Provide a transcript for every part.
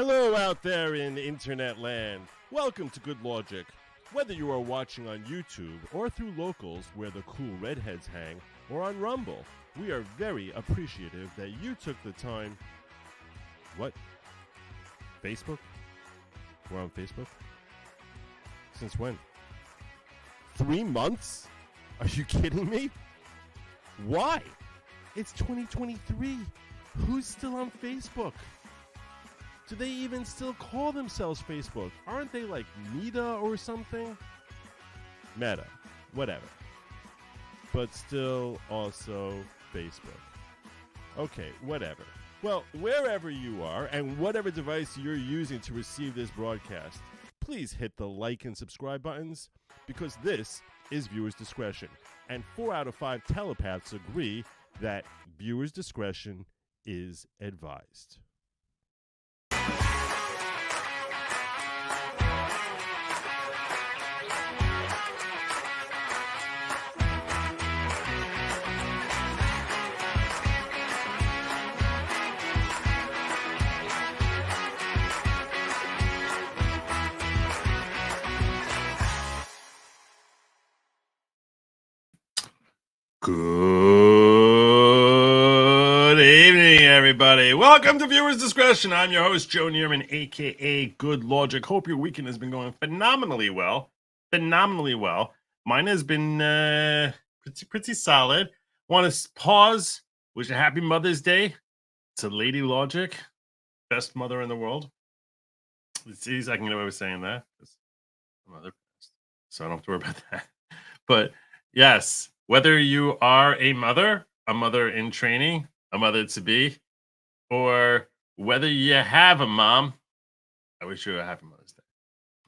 Hello out there in internet land. Welcome to Good LAWGIC. Whether you are watching on YouTube or through locals where the cool redheads hang, or on Rumble, we are very appreciative that you took the time. What? Facebook? We're on Facebook? Since when? 3 months? Are you kidding me? Why? It's 2023. Who's still on Facebook? Do they even still call themselves Facebook? Aren't they like Meta or something? Meta. Whatever. But still also Facebook. Okay, whatever. Well, wherever you are and whatever device you're using to receive this broadcast, please hit the like and subscribe buttons because this is viewers' discretion. And 4 out of 5 telepaths agree that viewers' discretion is advised. Good evening, everybody. Welcome to Viewers Discretion. I'm your host, Joe Neerman, a.k.a. Good LAWGIC. Hope your weekend has been going phenomenally well. Mine has been pretty solid. Want to pause, wish a happy Mother's Day to Lady LAWGIC, best mother in the world. It's easy, I can get away with saying that. Mother, so I don't have to worry about that. But yes, whether you are a mother in training, a mother-to-be, or whether you have a mom, I wish you a happy Mother's Day.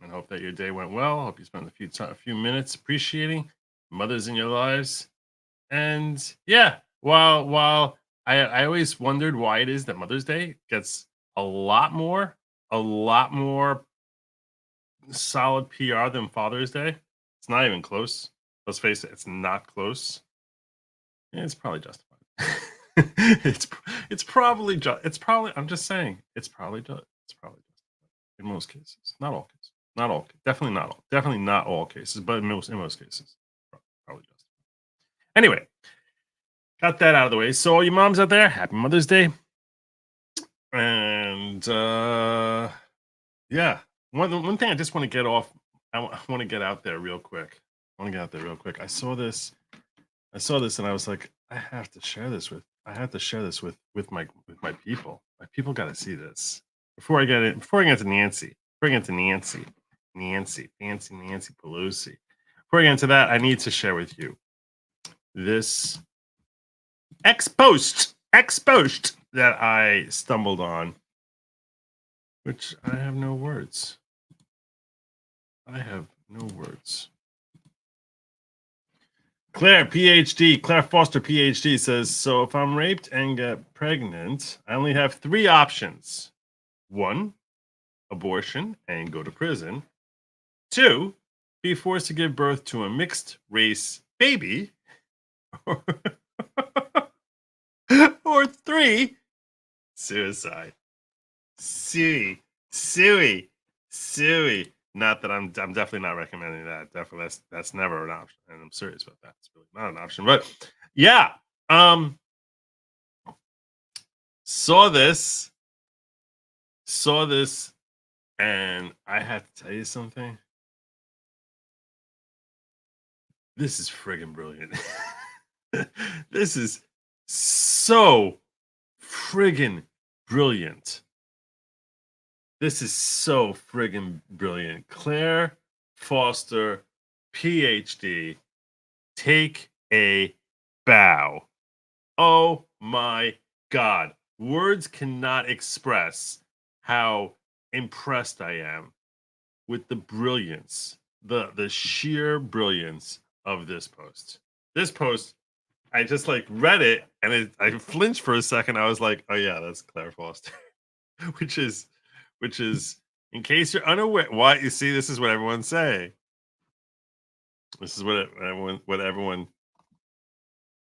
And hope that your day went well. Hope you spent a few minutes appreciating mothers in your lives. And yeah, while I always wondered why it is that Mother's Day gets a lot more solid PR than Father's Day. It's not even close. Let's face it, it's not close. Yeah, it's probably justified. it's probably I'm just saying it's probably justified in most cases. Not all cases. Definitely not all cases, but in most cases, probably justified. Anyway, got that out of the way. So all you moms out there, happy Mother's Day. And yeah, one thing I just want to get off. I want to get out there real quick. I saw this and I was like, I have to share this with my people. My people got to see this before I get to Nancy Pelosi. Before I get into that, I need to share with you this ex post that I stumbled on, which I have no words. Claire Foster, PhD, says, so if I'm raped and get pregnant, I only have 3 options. 1, abortion and go to prison. 2, be forced to give birth to a mixed race baby. Or 3, suicide. Suey. Not that I'm definitely not recommending that. Definitely, that's never an option, and I'm serious about that. It's really not an option. But yeah, saw this, and I have to tell you something. This is friggin' brilliant. This is so friggin' brilliant. Claire Foster, PhD, take a bow. Oh my God. Words cannot express how impressed I am with the brilliance, the sheer brilliance of this post. This post, I just read it and I flinched for a second. I was like, oh yeah, that's Claire Foster, which is, in case you're unaware, you see, this is what everyone's saying. This is what everyone,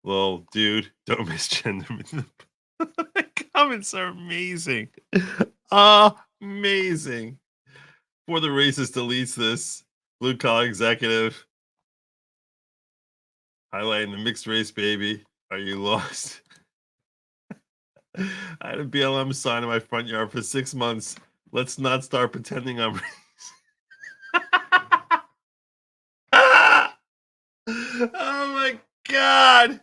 little dude, don't misgender me. The comments are amazing. Amazing. Before the racist deletes this, blue collar executive highlighting the mixed race baby. Are you lost? I had a BLM sign in my front yard for 6 months. Let's not start pretending I'm oh my god.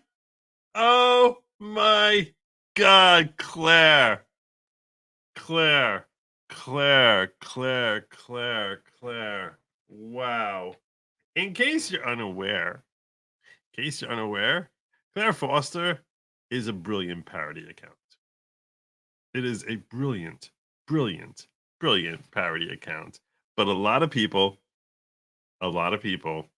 Oh my god, Claire. Claire. Claire. Claire. Claire. Claire. Wow. In case you're unaware, Claire Foster is a brilliant parody account. It is a brilliant, brilliant, brilliant parody account. But a lot of people, the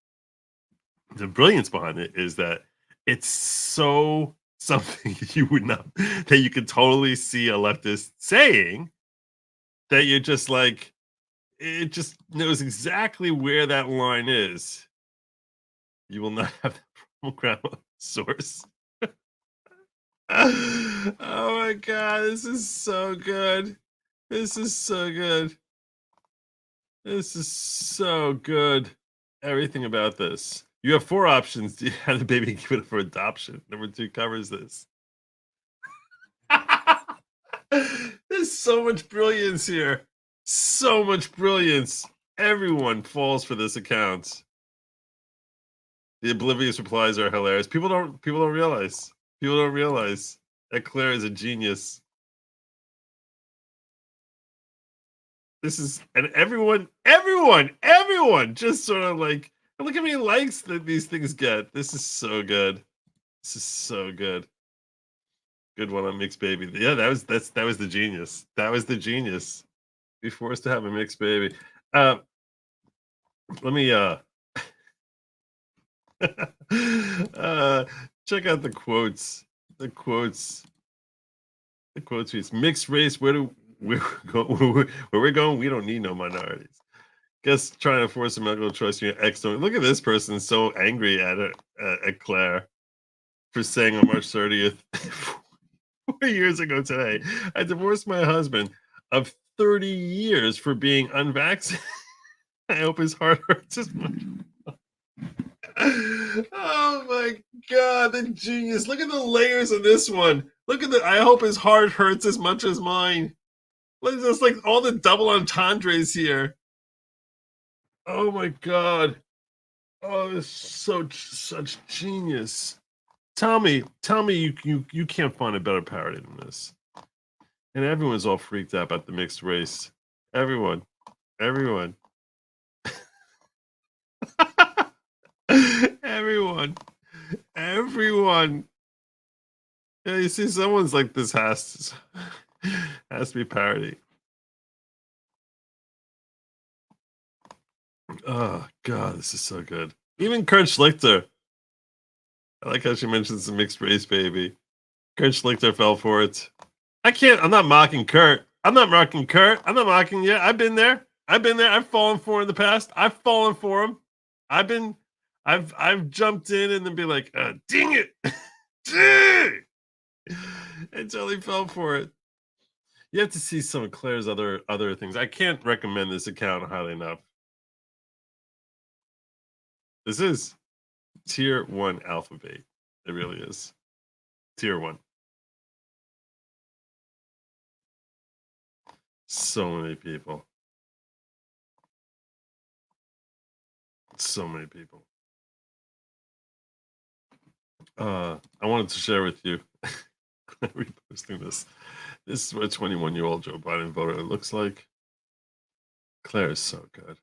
brilliance behind it is that it's so something you would not, that you could totally see a leftist saying, that you're just like, it just knows exactly where that line is. You will not have that program source. Oh my god, this is so good. This is so good. This is so good. Everything about this. You have 4 options. Do you have the baby give it for adoption? Number 2 covers this. There's so much brilliance here. So much brilliance. Everyone falls for this account. The oblivious replies are hilarious. People don't realize. People don't realize that Claire is a genius. This is, and everyone just sort of like, look how many likes that these things get. This is so good. This is so good. Good one on mixed baby. Yeah, that was the genius. That was the genius. Be forced to have a mixed baby. Let me check out the quotes. The quotes tweets. Mixed race. Where we're going, we don't need no minorities. Guess trying to force a medical choice in your ex. Look at this person so angry at Claire for saying on March 30th, 4 years ago today, I divorced my husband of 30 years for being unvaccinated. I hope his heart hurts as much. Oh my god, the genius. Look at the layers of this one. Look at I hope his heart hurts as much as mine. Look at this, like all the double entendres here. Oh my god. Oh, it's such genius. Tell me you can't find a better parody than this. And everyone's all freaked out about the mixed race. Everyone. Everyone. Everyone. Yeah, you see, someone's like, this has to be parody. Oh god, this is so good. Even Kurt Schlichter. I like how she mentions the mixed race baby. Kurt Schlichter fell for it. I'm not mocking Kurt. I'm not mocking you. I've been there. I've fallen for him in the past. I've fallen for him. I've jumped in and then be like, ding it. Until he fell for it. You have to see some of Claire's other things. I can't recommend this account highly enough. This is tier 1 alphabet. It really is. Tier 1. So many people. So many people. I wanted to share with you. Reposting this. This is what a 21-year-old Joe Biden voter looks like. Claire is so good.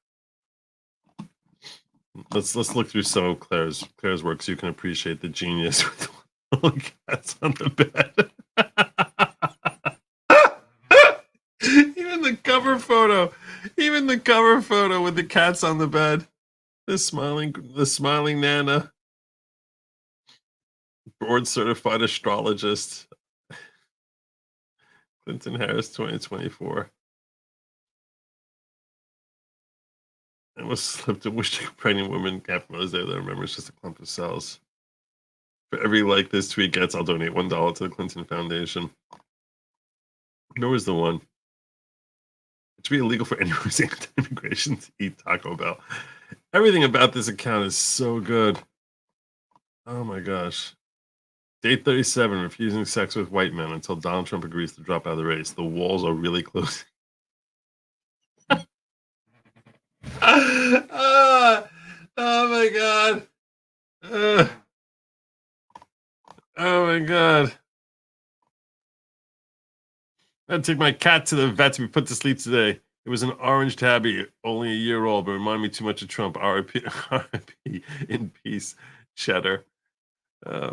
Let's look through some of Claire's work so you can appreciate the genius with the little cats on the bed. Even the cover photo with the cats on the bed. The smiling Nana. Board certified astrologist. Clinton Harris 2024. I was slipped a wish to pregnant woman. Half Mother's Day that I remember is just a clump of cells. For every like this tweet gets, I'll donate $1 to the Clinton Foundation. There was the one. It should be illegal for anyone who's anti-immigration to eat Taco Bell. Everything about this account is so good. Oh my gosh. Day 37, refusing sex with white men until Donald Trump agrees to drop out of the race. The walls are really closing. Oh my god. Oh my god. I had to take my cat to the vet to be put to sleep today. It was an orange tabby, only a year old, but reminded me too much of Trump. RIP, RIP in peace, Cheddar.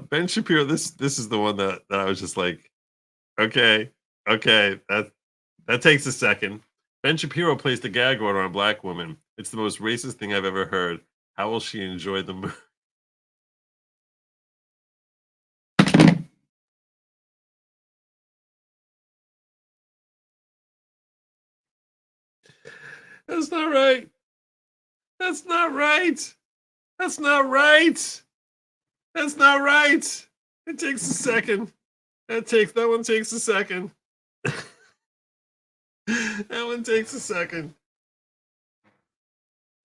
Ben Shapiro, this is the one that I was just like, okay, that takes a second. Ben Shapiro placed a gag order on a black woman. It's the most racist thing I've ever heard. How will she enjoy the movie? That's not right. That's not right. That's not right. That's not right. It takes a second. That one takes a second. That one takes a second.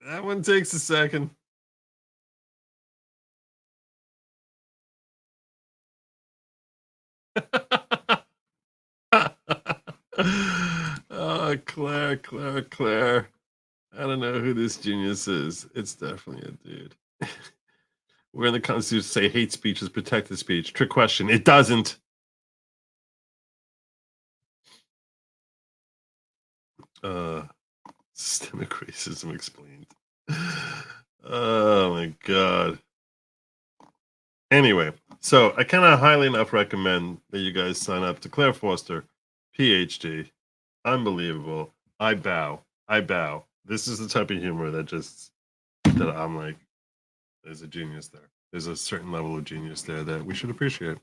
That one takes a second. Oh, Claire. I don't know who this genius is. It's definitely a dude. We're in the Constitution say hate speech is protected speech. Trick question. It doesn't. Systemic racism explained. Oh my god. Anyway, so I cannot highly enough recommend that you guys sign up to Claire Foster, PhD. Unbelievable. I bow. This is the type of humor that I'm like, there's a genius there. There's a certain level of genius there that we should appreciate.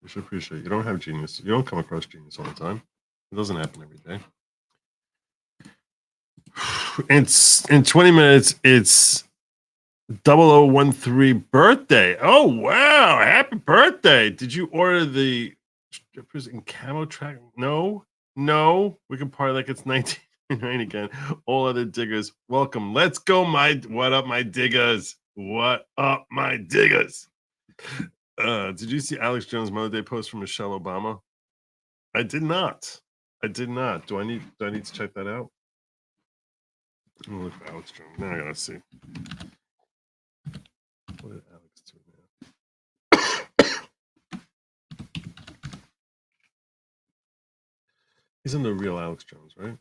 You don't have genius. You don't come across genius all the time. It doesn't happen every day. It's in 20 minutes. It's 0013 birthday. Oh wow! Happy birthday! Did you order the strippers in camo track? No. We can party like it's 1999 again. All other diggers, welcome. Let's go, what up, my diggers? What up, my diggers? Did you see Alex Jones' Mother Day post from Michelle Obama? I did not. Do I need to check that out? I'm gonna look for Alex Jones. Now I gotta see. What did Alex do now? He's in the real Alex Jones, right?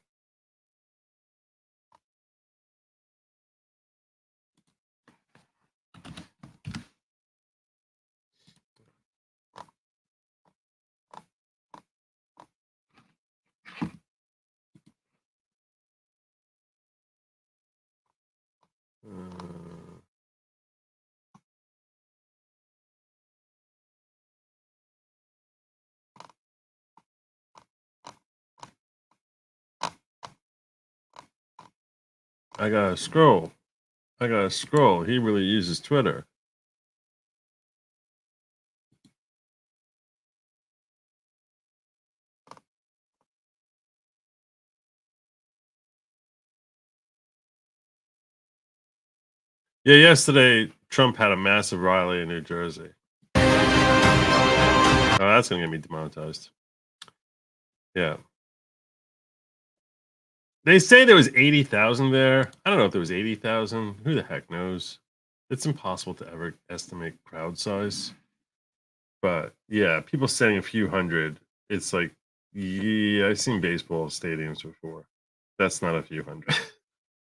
I gotta scroll. He really uses Twitter. Yeah, yesterday Trump had a massive rally in New Jersey. Oh, that's gonna get me demonetized. Yeah. They say there was 80,000 there. I don't know if there was 80,000. Who the heck knows? It's impossible to ever estimate crowd size. But yeah, people saying a few hundred. It's like, yeah, I've seen baseball stadiums before. That's not a few hundred.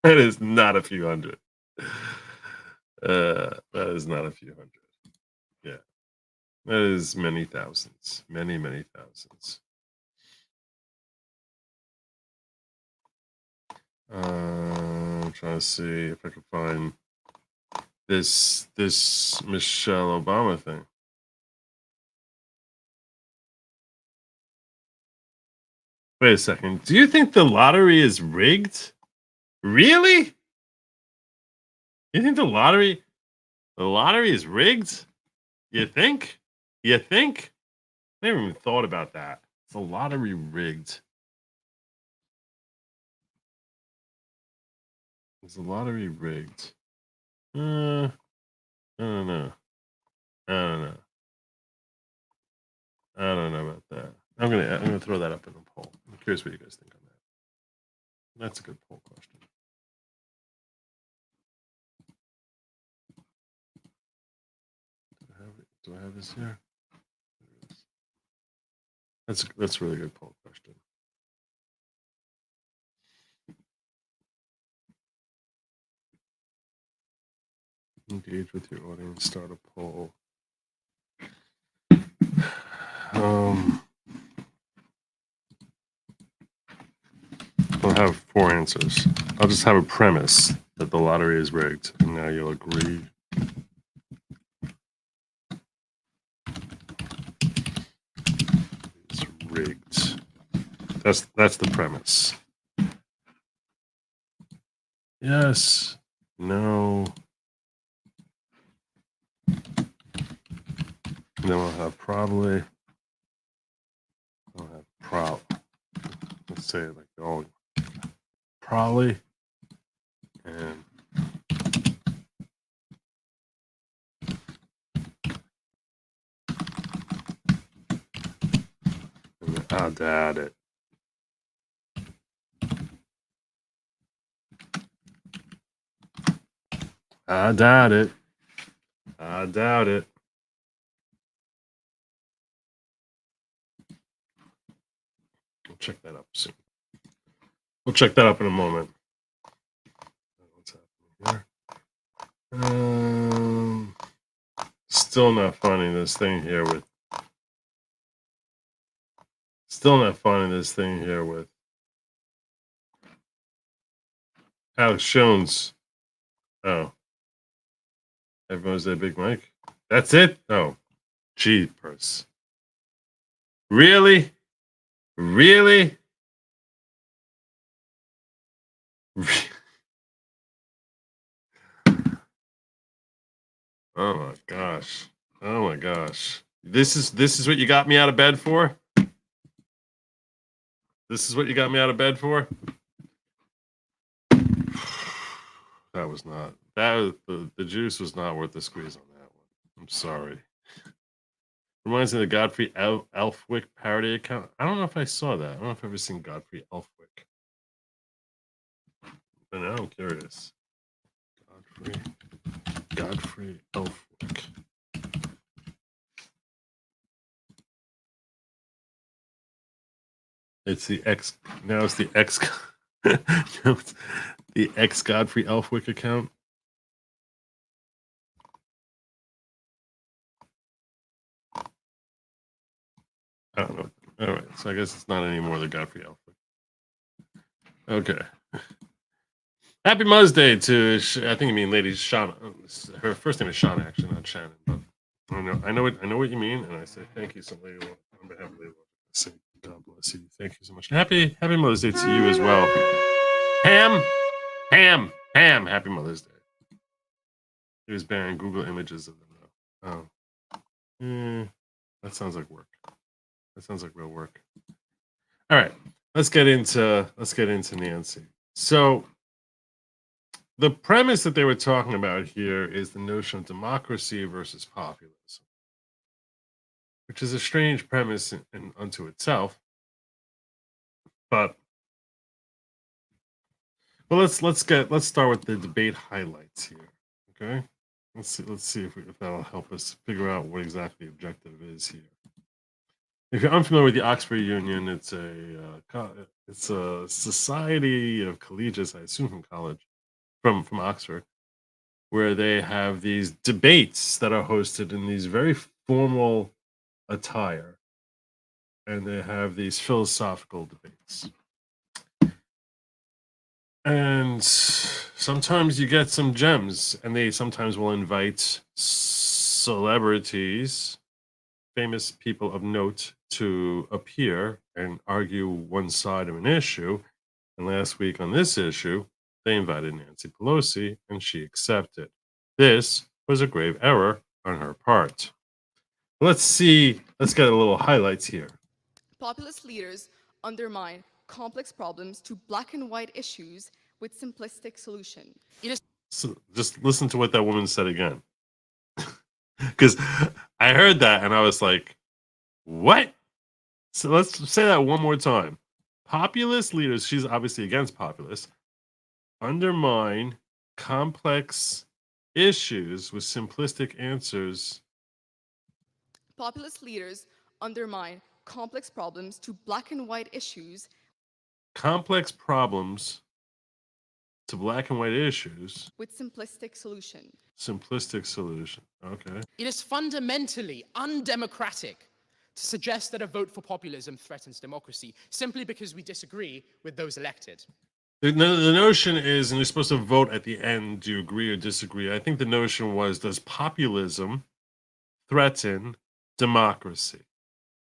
That is not a few hundred. That is not a few hundred. Yeah. That is many thousands. Many thousands. I'm trying to see if I can find this Michelle Obama thing. Wait a second. Do you think the lottery is rigged? Really? You think the lottery is rigged? You think? I never even thought about that. Is the lottery rigged? Is the lottery rigged? I don't know. I don't know. I don't know about that. I'm gonna throw that up in a poll. I'm curious what you guys think on that. That's a good poll question. Do I have this here? That's a really good poll question. Engage with your audience. Start a poll. I'll have 4 answers. I'll just have a premise that the lottery is rigged, and now you'll agree. It's rigged. That's the premise. Yes. No. And then we'll have probably. I'll have let's say it like oh, probably, and I doubt it. I doubt it. I doubt it. We'll check that up soon. We'll check that up in a moment. What's happening here? Still not finding this thing here with. Still not finding this thing here with Alex Jones. Oh. Everyone's that Big Mike. That's it? Oh. Jeepers. Really? Really? Oh my gosh. Oh my gosh. This is what you got me out of bed for? This is what you got me out of bed for? That was not. The juice was not worth the squeeze on that one. I'm sorry. Reminds me of the Godfrey Elfwick parody account. I don't know if I saw that. I don't know if I've ever seen Godfrey Elfwick. But now I'm curious. Godfrey Elfwick. It's the X. Now it's the X. It's the X Godfrey Elfwick account. I don't know. All right, so I guess it's not anymore the Godfrey Elfwick. Okay. Happy Mother's Day to I think you mean Lady Shauna. Her first name is Shauna, actually, not Shannon. But I know what you mean, and I say thank you so much on behalf of Lady. I say God bless you. Thank you so much. Happy Mother's Day to you as well. Ham. Happy Mother's Day. He was banning Google images of them though. Oh. That sounds like work. That sounds like real work. All right, let's get into Nancy. So the premise that they were talking about here is the notion of democracy versus populism, which is a strange premise unto itself. But let's start with the debate highlights here. Okay, let's see if that'll help us figure out what exactly the objective is here. If you're unfamiliar with the Oxford Union, it's a society of collegiates, I assume from college, from Oxford, where they have these debates that are hosted in these very formal attire, and they have these philosophical debates. And sometimes you get some gems, and they sometimes will invite celebrities, famous people of note, to appear and argue one side of an issue. And last week on this issue, they invited Nancy Pelosi, and she accepted. This was a grave error on her part. Let's get a little highlights here. Populist leaders undermine complex problems to black and white issues with simplistic solution. So just listen to what that woman said again. Because I heard that and I was like, what? So let's say that one more time. Populist leaders, she's obviously against populists, undermine complex issues with simplistic answers. Populist leaders undermine complex problems to black and white issues. Complex problems to black and white issues. With simplistic solution. Simplistic solution. Okay. It is fundamentally undemocratic to suggest that a vote for populism threatens democracy simply because we disagree with those elected. The notion is, and you're supposed to vote at the end, do you agree or disagree? I think the notion was, does populism threaten democracy?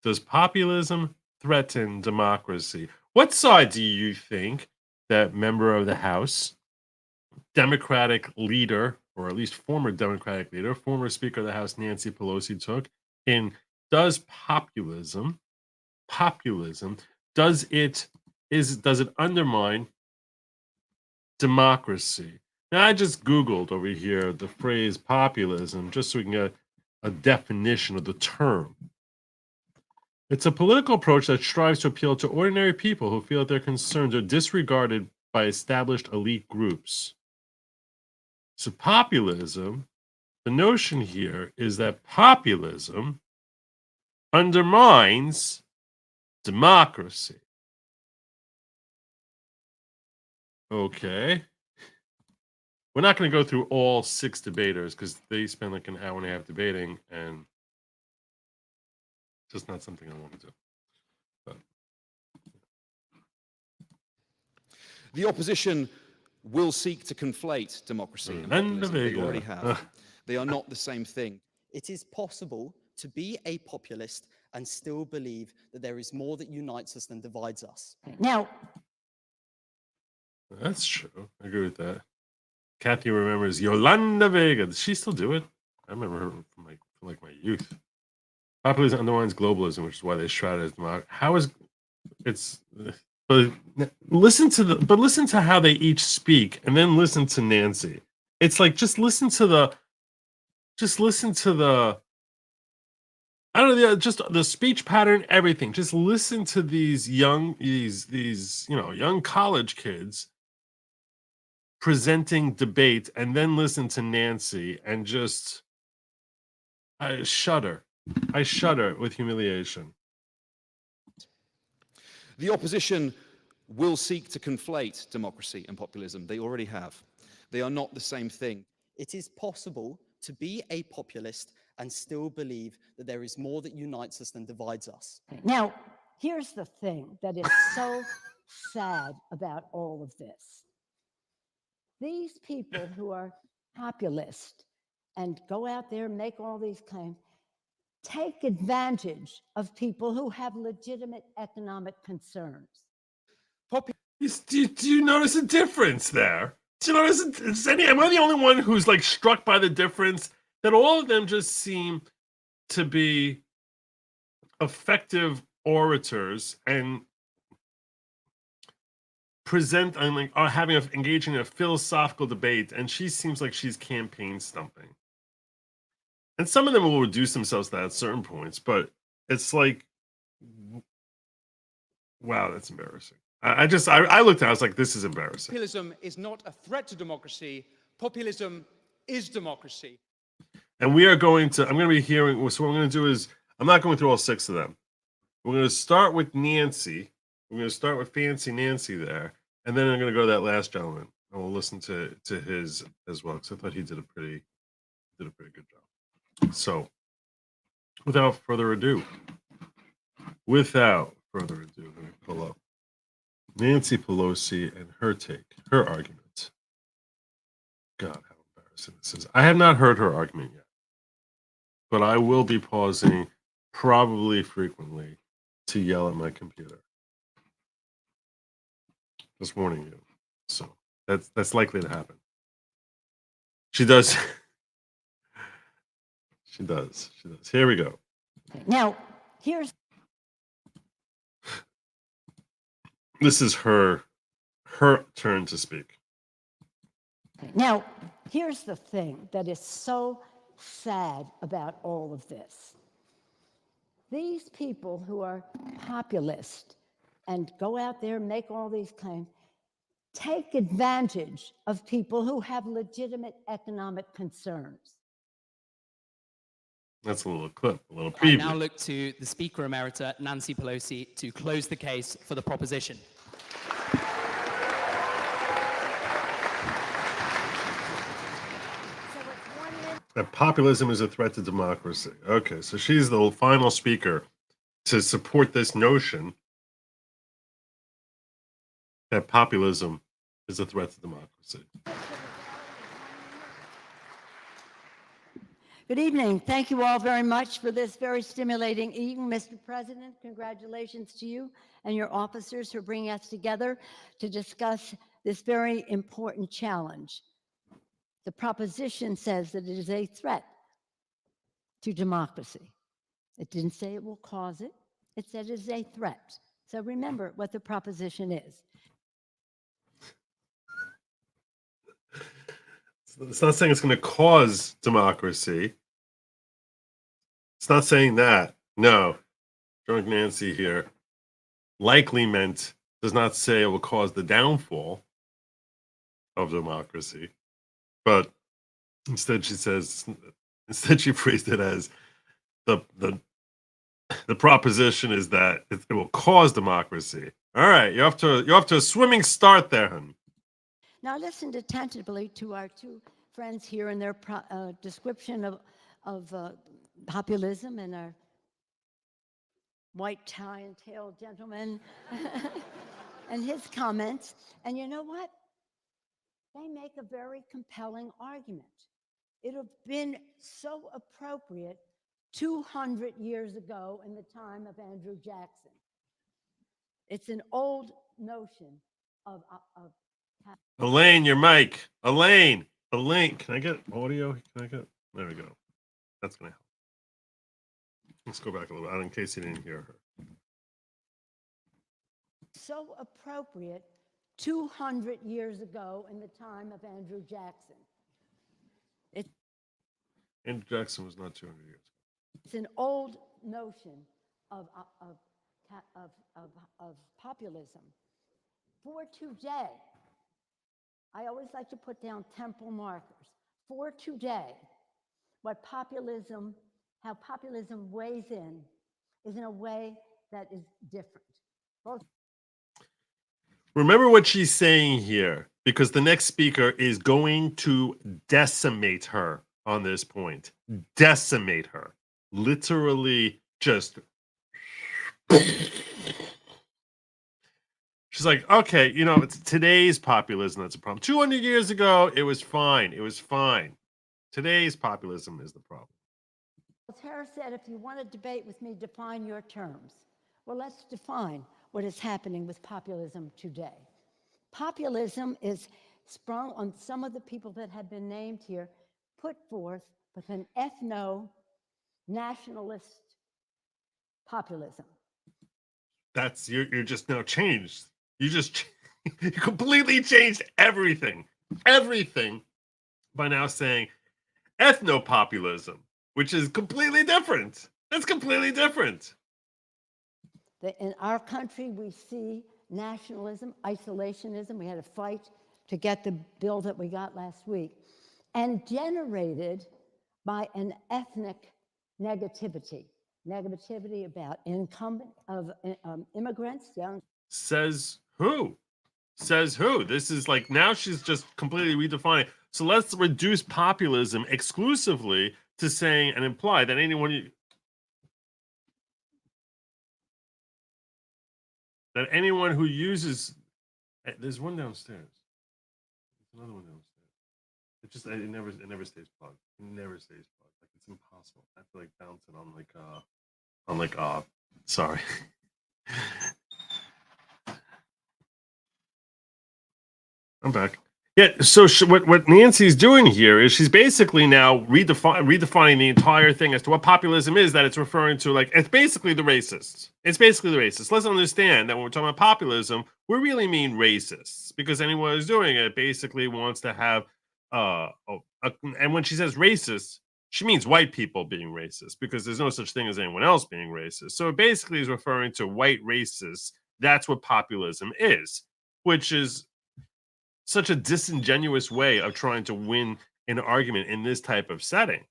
Does populism threaten democracy? What side do you think that member of the House, Democratic leader, or at least former Democratic leader, former Speaker of the House Nancy Pelosi took in does populism, does it undermine democracy? Now, I just Googled over here the phrase populism just so we can get a definition of the term. It's a political approach that strives to appeal to ordinary people who feel that their concerns are disregarded by established elite groups. So populism, the notion here is that populism undermines democracy. Okay. We're not going to go through all 6 debaters because they spend like an hour and a half debating, and just not something I want to do. But the opposition will seek to conflate democracy and populism. They already have. They are not the same thing. It is possible to be a populist and still believe that there is more that unites us than divides us. Now, that's true. I agree with that. Kathy remembers Yolanda Vega. Does she still do it? I remember her from my youth. Populism undermines globalism, which is why they shroud it as democracy. How is it's? But listen to how they each speak, and then listen to Nancy. It's like just listen to the. I don't know, just the speech pattern, everything. Just listen to these young college kids presenting debate, and then listen to Nancy, and just I shudder with humiliation. The opposition will seek to conflate democracy and populism. They already have. They are not the same thing. It is possible to be a populist and still believe that there is more that unites us than divides us. now, here's the thing that is so sad about all of this. These people who are populist and go out there and make all these claims take advantage of people who have legitimate economic concerns. Do you notice a difference there? Do you notice? Am I the only one who's like struck by the difference that all of them just seem to be effective orators and present and like are engaging in a philosophical debate, and she seems like she's campaign stumping. And some of them will reduce themselves to that at certain points, but it's like, wow, that's embarrassing. I looked at it, I was like, this is embarrassing. Populism is not a threat to democracy. Populism is democracy. And I'm going to be hearing, so what I'm going to do is, I'm not going through all 6 of them. We're going to start with Nancy. We're going to start with Fancy Nancy there. And then I'm going to go to that last gentleman. And we'll listen to his as well, because I thought he did a pretty good job. So, without further ado, let me pull up Nancy Pelosi and her argument. God, how embarrassing this is. I have not heard her argument yet, but I will be pausing probably frequently to yell at my computer. Just warning you. So that's likely to happen. She does. She does. Here we go. Now, here's This is her her turn to speak. Now, here's the thing that is so sad about all of this. These people who are populist and go out there and make all these claims take advantage of people who have legitimate economic concerns. That's a little clip, a little I preview. now look to the Speaker Emerita, Nancy Pelosi, to close the case for the proposition. That populism is a threat to democracy. Okay, so she's the final speaker to support this notion that populism is a threat to democracy. Good evening. Thank you all very much for this very stimulating evening. Mr. President, congratulations to you and your officers for bringing us together to discuss this very important challenge. The proposition says that it is a threat to democracy. It didn't say it will cause it. It said it is a threat. So remember what the proposition is. It's not saying it's going to cause democracy. It's not saying that. No. Drunk Nancy here likely meant, does not say it will cause the downfall of democracy. But instead she says, instead she phrased it as the proposition is that it will cause democracy. All right, you're off to a swimming start there, honey. Now listened attentively to our two friends here in their description of populism and our white tie and tail gentleman and his comments. And you know what? They make a very compelling argument. It would have been so appropriate 200 years ago in the time of Andrew Jackson. It's an old notion of Elaine, your mic. Elaine. Can I get audio? There we go. That's going to help. Let's go back a little bit in case you didn't hear her. So appropriate 200 years ago in the time of Andrew Jackson. Andrew Jackson was not 200 years ago. It's an old notion of populism. For today, I always like to put down temporal markers. For today, how populism weighs in is in a way that is different. Remember what she's saying here, because the next speaker is going to decimate her on this point. Decimate her. Literally just... She's like, okay, you know, it's today's populism that's a problem. 200 years ago, it was fine. It was fine. Today's populism is the problem. Voltaire said, if you want to debate with me, define your terms. Well, let's define what is happening with populism today. Populism is sprung on some of the people that have been named here, put forth with an ethno-nationalist populism. That's, you're just now changed. You completely changed everything by now saying ethno-populism, which is completely different. That's completely different. In our country, we see nationalism, isolationism. We had a fight to get the bill that we got last week, and generated by an ethnic negativity about immigrants. Says who? Says who? This is like, now she's just completely redefining. So let's reduce populism exclusively to saying and imply that anyone who uses, there's one downstairs. There's another one downstairs. It never stays plugged. It never stays plugged. Like, it's impossible. I have to like bounce it on sorry. I'm back. Yeah, so what Nancy's doing here is she's basically now redefining the entire thing as to what populism is, that it's referring to. Like, it's basically the racists. It's basically the racists. Let's understand that when we're talking about populism, we really mean racists, because anyone who's doing it basically wants to have, and when she says racist, she means white people being racist, because there's no such thing as anyone else being racist. So it basically is referring to white racists. That's what populism is, which is such a disingenuous way of trying to win an argument in this type of setting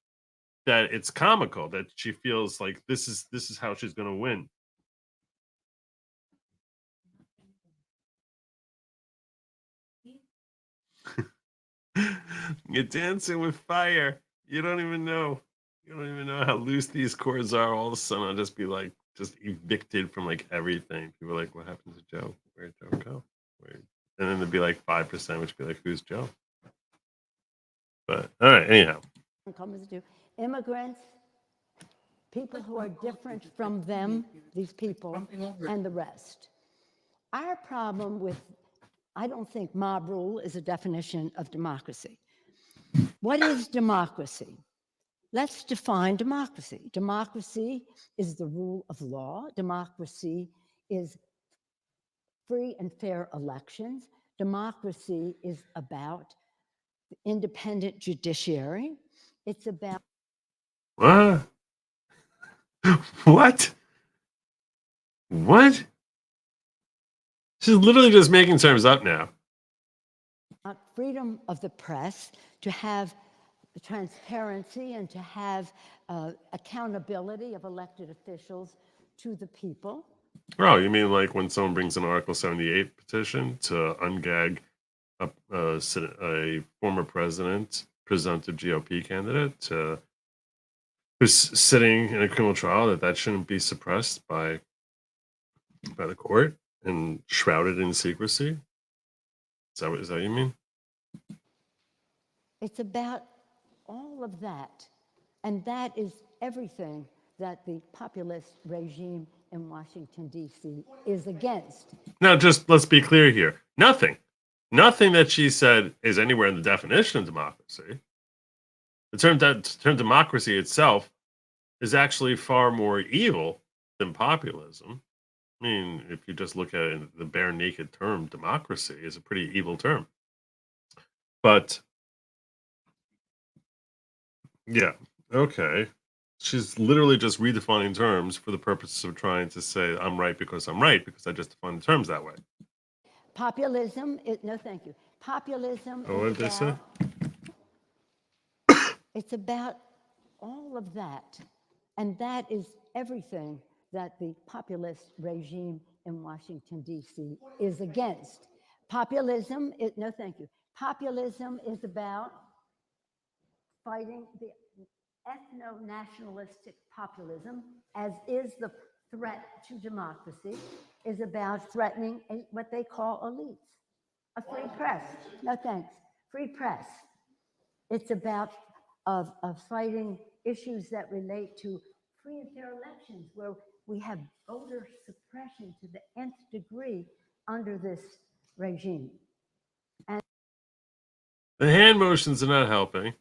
that it's comical that she feels like this is how she's going to win. You're dancing with fire. You don't even know how loose these chords are. All of a sudden I'll just be like just evicted from like everything. People are like, what happened to Joe? Where'd Joe go? And then there'd be like 5%, which would be like, who's Joe? But all right, anyhow. Immigrants, people who are different from them, these people, and the rest. Our problem with, I don't think mob rule is a definition of democracy. What is democracy? Let's define democracy. Democracy is the rule of law. Democracy is free and fair elections. Democracy is about the independent judiciary. It's about What? What? What? She's literally just making terms up now. freedom of the press, to have transparency and to have accountability of elected officials to the people. Oh, you mean like when someone brings an Article 78 petition to ungag a former president, presumptive GOP candidate, who's sitting in a criminal trial, that shouldn't be suppressed by the court and shrouded in secrecy? Is that what you mean? It's about all of that. And that is everything that the populist regime in Washington, D.C. is against. Now, just let's be clear here. Nothing that she said is anywhere in the definition of democracy. The term democracy itself is actually far more evil than populism. I mean, if you just look at it, the bare naked term democracy is a pretty evil term. But yeah, okay. She's literally just redefining terms for the purposes of trying to say I'm right because I'm right, because I just define the terms that way. Populism is, no thank you. Populism Oh, what did they say? It's about all of that. And that is everything that the populist regime in Washington, D.C. is against. Populism is, no thank you. Populism is about fighting the ethno-nationalistic populism, as is the threat to democracy, is about threatening what they call elites. A free press. No thanks. Free press. It's about fighting issues that relate to free and fair elections, where we have voter suppression to the nth degree under this regime. And the hand motions are not helping.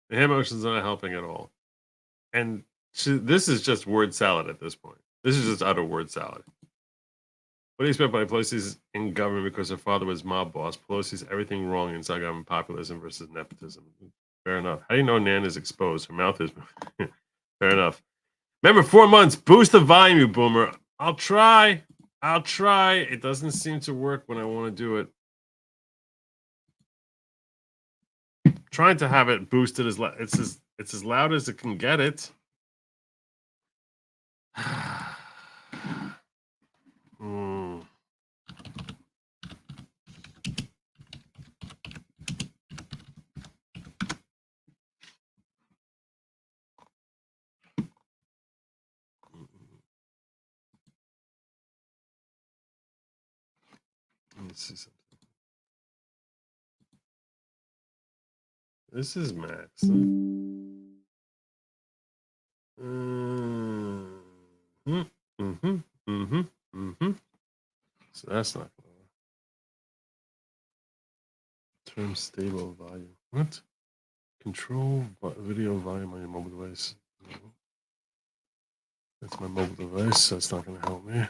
The hand motions are not helping at all. And this is just word salad at this point. This is just utter word salad. What do you expect by Pelosi's in government because her father was mob boss? Pelosi's everything wrong inside government, populism versus nepotism. Fair enough. How do you know Nan is exposed? Her mouth is... Fair enough. Remember, 4 months. Boost the volume, you boomer. I'll try. It doesn't seem to work when I want to do it. Trying to have it boosted it's as loud as it can get it. Let's see something. This is Max. So that's not gonna work. Term stable volume. What? Control video volume on your mobile device. No. That's my mobile device. That's not going to help me.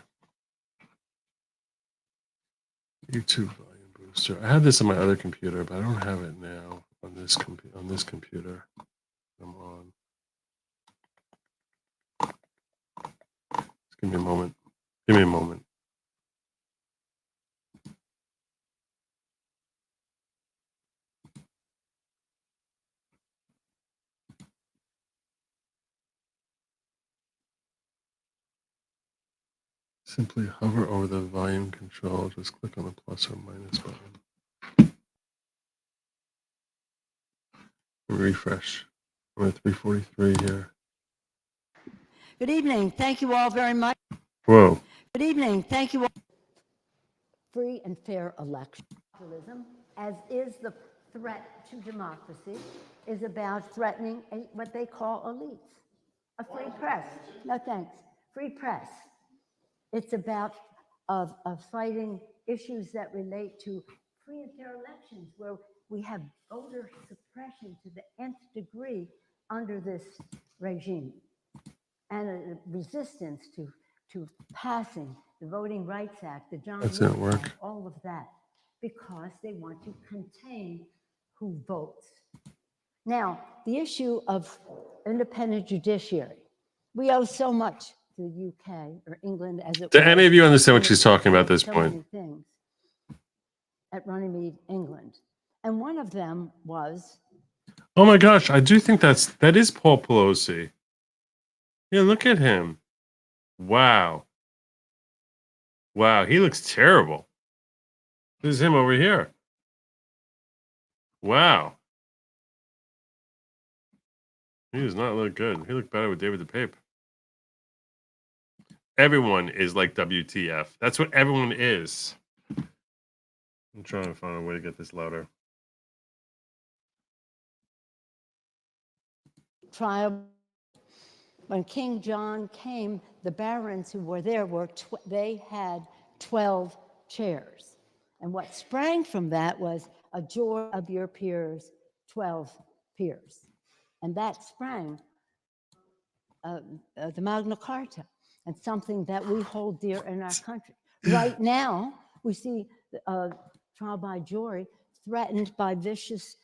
YouTube volume booster. I had this on my other computer, but I don't have it now on this computer I'm on. Just give me a moment. Give me a moment. Simply hover over the volume control. Just click on the plus or minus button. Refresh. We're at 343 here. Good evening. Thank you all very much. Whoa. Good evening. Thank you all. Free and fair election. Populism, as is the threat to democracy, is about threatening what they call elites. A free press. No thanks. Free press. It's about fighting issues that relate to free and fair elections, where we have voter suppression to the nth degree under this regime, and a resistance to passing the Voting Rights Act, the John Lewis Act, all of that, because they want to contain who votes. Now, the issue of independent judiciary. We owe so much to the UK or England, as it Do was. any of you understand what she's talking about at this point? Many things at Runnymede, England. And one of them was... Oh my gosh, I do think that is Paul Pelosi. Yeah, look at him. Wow. Wow, he looks terrible. This is him over here. Wow. He does not look good. He looked better with David the Pape. Everyone is like WTF. That's what everyone is. I'm trying to find a way to get this louder. Trial. When King John came, the barons who were there they had 12 chairs. And what sprang from that was a joy of your peers, 12 peers. And that sprang the Magna Carta, and something that we hold dear in our country. Right now, we see trial by jury threatened by vicious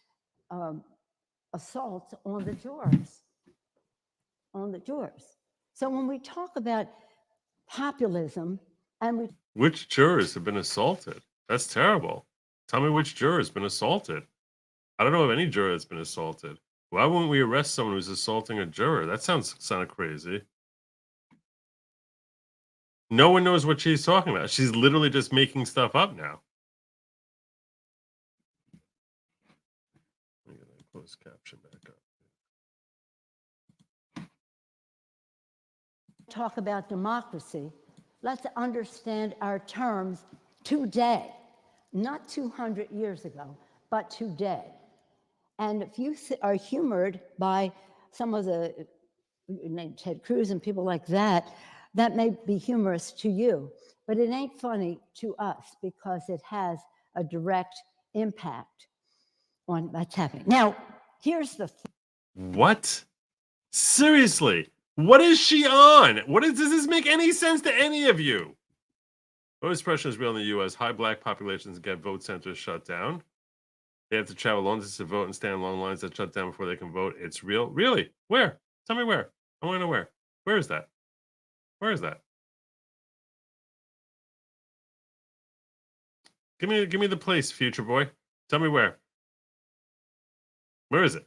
assaults on the jurors. So when we talk about populism, and which jurors have been assaulted? That's terrible. Tell me which juror has been assaulted. I don't know of any juror that's been assaulted. Why wouldn't we arrest someone who's assaulting a juror? That sounds kind of crazy. No one knows what she's talking about. She's literally just making stuff up now. Let me get a closed caption back up. Talk about democracy. Let's understand our terms today, not 200 years ago, but today. And if you are humored by some of the Ted Cruz and people like that, that may be humorous to you, but it ain't funny to us because it has a direct impact on what's happening. Now, here's the thing. What? Seriously? What is she on? Does this make any sense to any of you? Voter suppression is real in the U.S. High black populations get vote centers shut down. They have to travel long distance to vote and stand in long lines that shut down before they can vote. It's real. Really? Where? Tell me where. I want to know where. Where is that? Where is that? Give me the place, future boy. Tell me where. Where is it?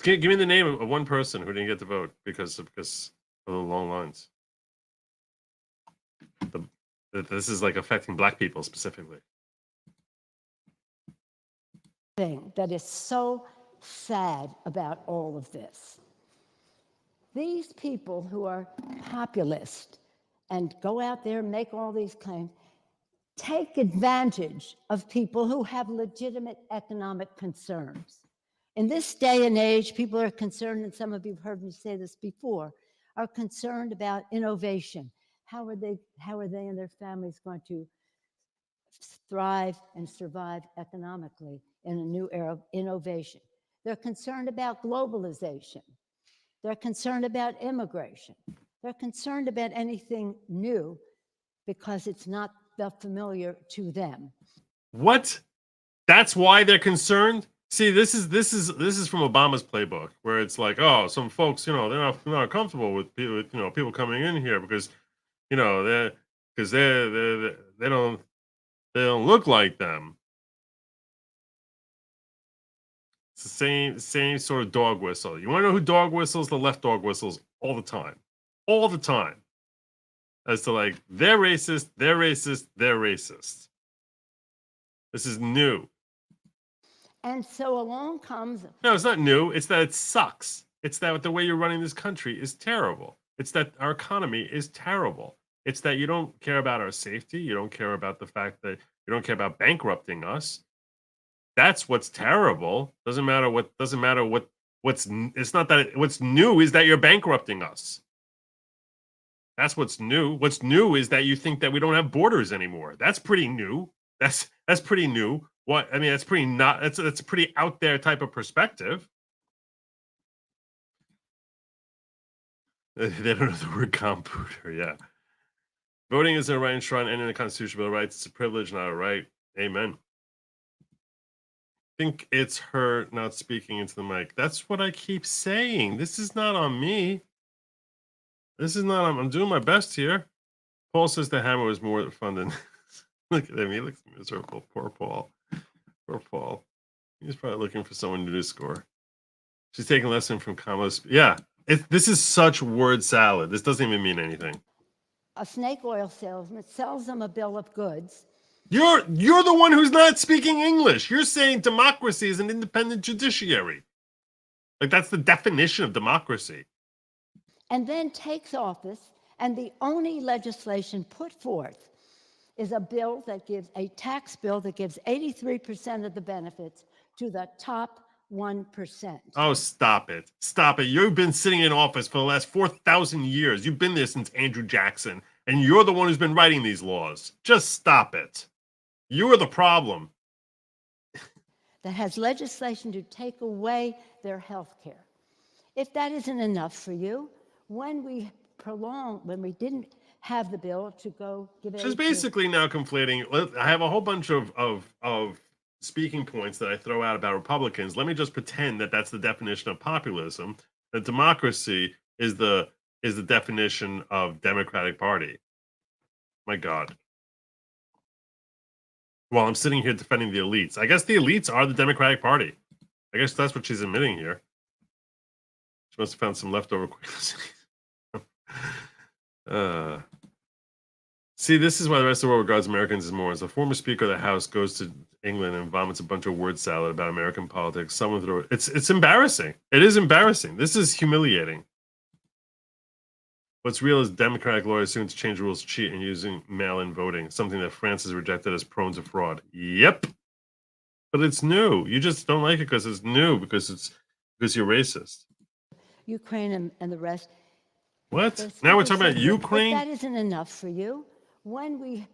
Give me the name of one person who didn't get to vote because of the long lines. This is like affecting black people specifically. Thing that is so sad about all of this. These people who are populist and go out there and make all these claims take advantage of people who have legitimate economic concerns. In this day and age, people are concerned, and some of you have heard me say this before, are concerned about innovation. How are they and their families going to thrive and survive economically in a new era of innovation? They're concerned about globalization. They're concerned about immigration. They're concerned about anything new because it's not familiar to them. What? That's why they're concerned? See, this is from Obama's playbook, where it's like, oh, some folks, they're not comfortable with people coming in here because, they don't look like them. It's the same sort of dog whistle. You want to know who dog whistles? The left dog whistles all the time. All the time. As to like, they're racist, they're racist, they're racist. This is new. And so along comes... No, it's not new. It's that it sucks. It's that the way you're running this country is terrible. It's that our economy is terrible. It's that you don't care about our safety. You don't care about the fact that you don't care about bankrupting us. That's what's terrible. It's not that what's new is that you're bankrupting us. That's what's new. What's new is that you think that we don't have borders anymore. That's pretty new. That's pretty new. That's pretty not. That's a pretty out there type of perspective. They don't know the word computer. Yeah, voting is a right enshrined in the Constitution, Bill of Rights. It's a privilege, not a right. Amen. I think it's her not speaking into the mic. That's what I keep saying. This is not on me. This is not. I'm doing my best here. Paul says the hammer was more fun than. Look at him. He looks miserable. Poor Paul. Poor Paul. He's probably looking for someone new to score. She's taking a lesson from Kamala's. Yeah. This is such word salad. This doesn't even mean anything. A snake oil salesman sells them a bill of goods. You're the one who's not speaking English. You're saying democracy is an independent judiciary. Like, that's the definition of democracy. And then takes office, and the only legislation put forth is a bill that gives a tax bill that gives 83% of the benefits to the top 1%. Oh, stop it. Stop it. You've been sitting in office for the last 4,000 years. You've been there since Andrew Jackson, and you're the one who's been writing these laws. Just stop it. You're the problem. That has legislation to take away their health care. If that isn't enough for you, when we didn't have the bill to go give aid. She's basically now conflating. I have a whole bunch of speaking points that I throw out about Republicans. Let me just pretend that that's the definition of populism. That democracy is the definition of Democratic Party. My God. While I'm sitting here defending the elites. I guess the elites are the Democratic Party. I guess that's what she's admitting here. She must have found some leftover quickness. See, this is why the rest of the world regards Americans as morons. The former Speaker of the House goes to England and vomits a bunch of word salad about American politics. Someone throw it. It's embarrassing. It is embarrassing. This is humiliating. What's real is Democratic lawyers soon to change rules to cheat and using mail-in voting, something that France has rejected as prone to fraud. Yep. But it's new. You just don't like it because it's new, because you're racist. Ukraine and the rest. What? Now we're talking about Ukraine? If that isn't enough for you, when we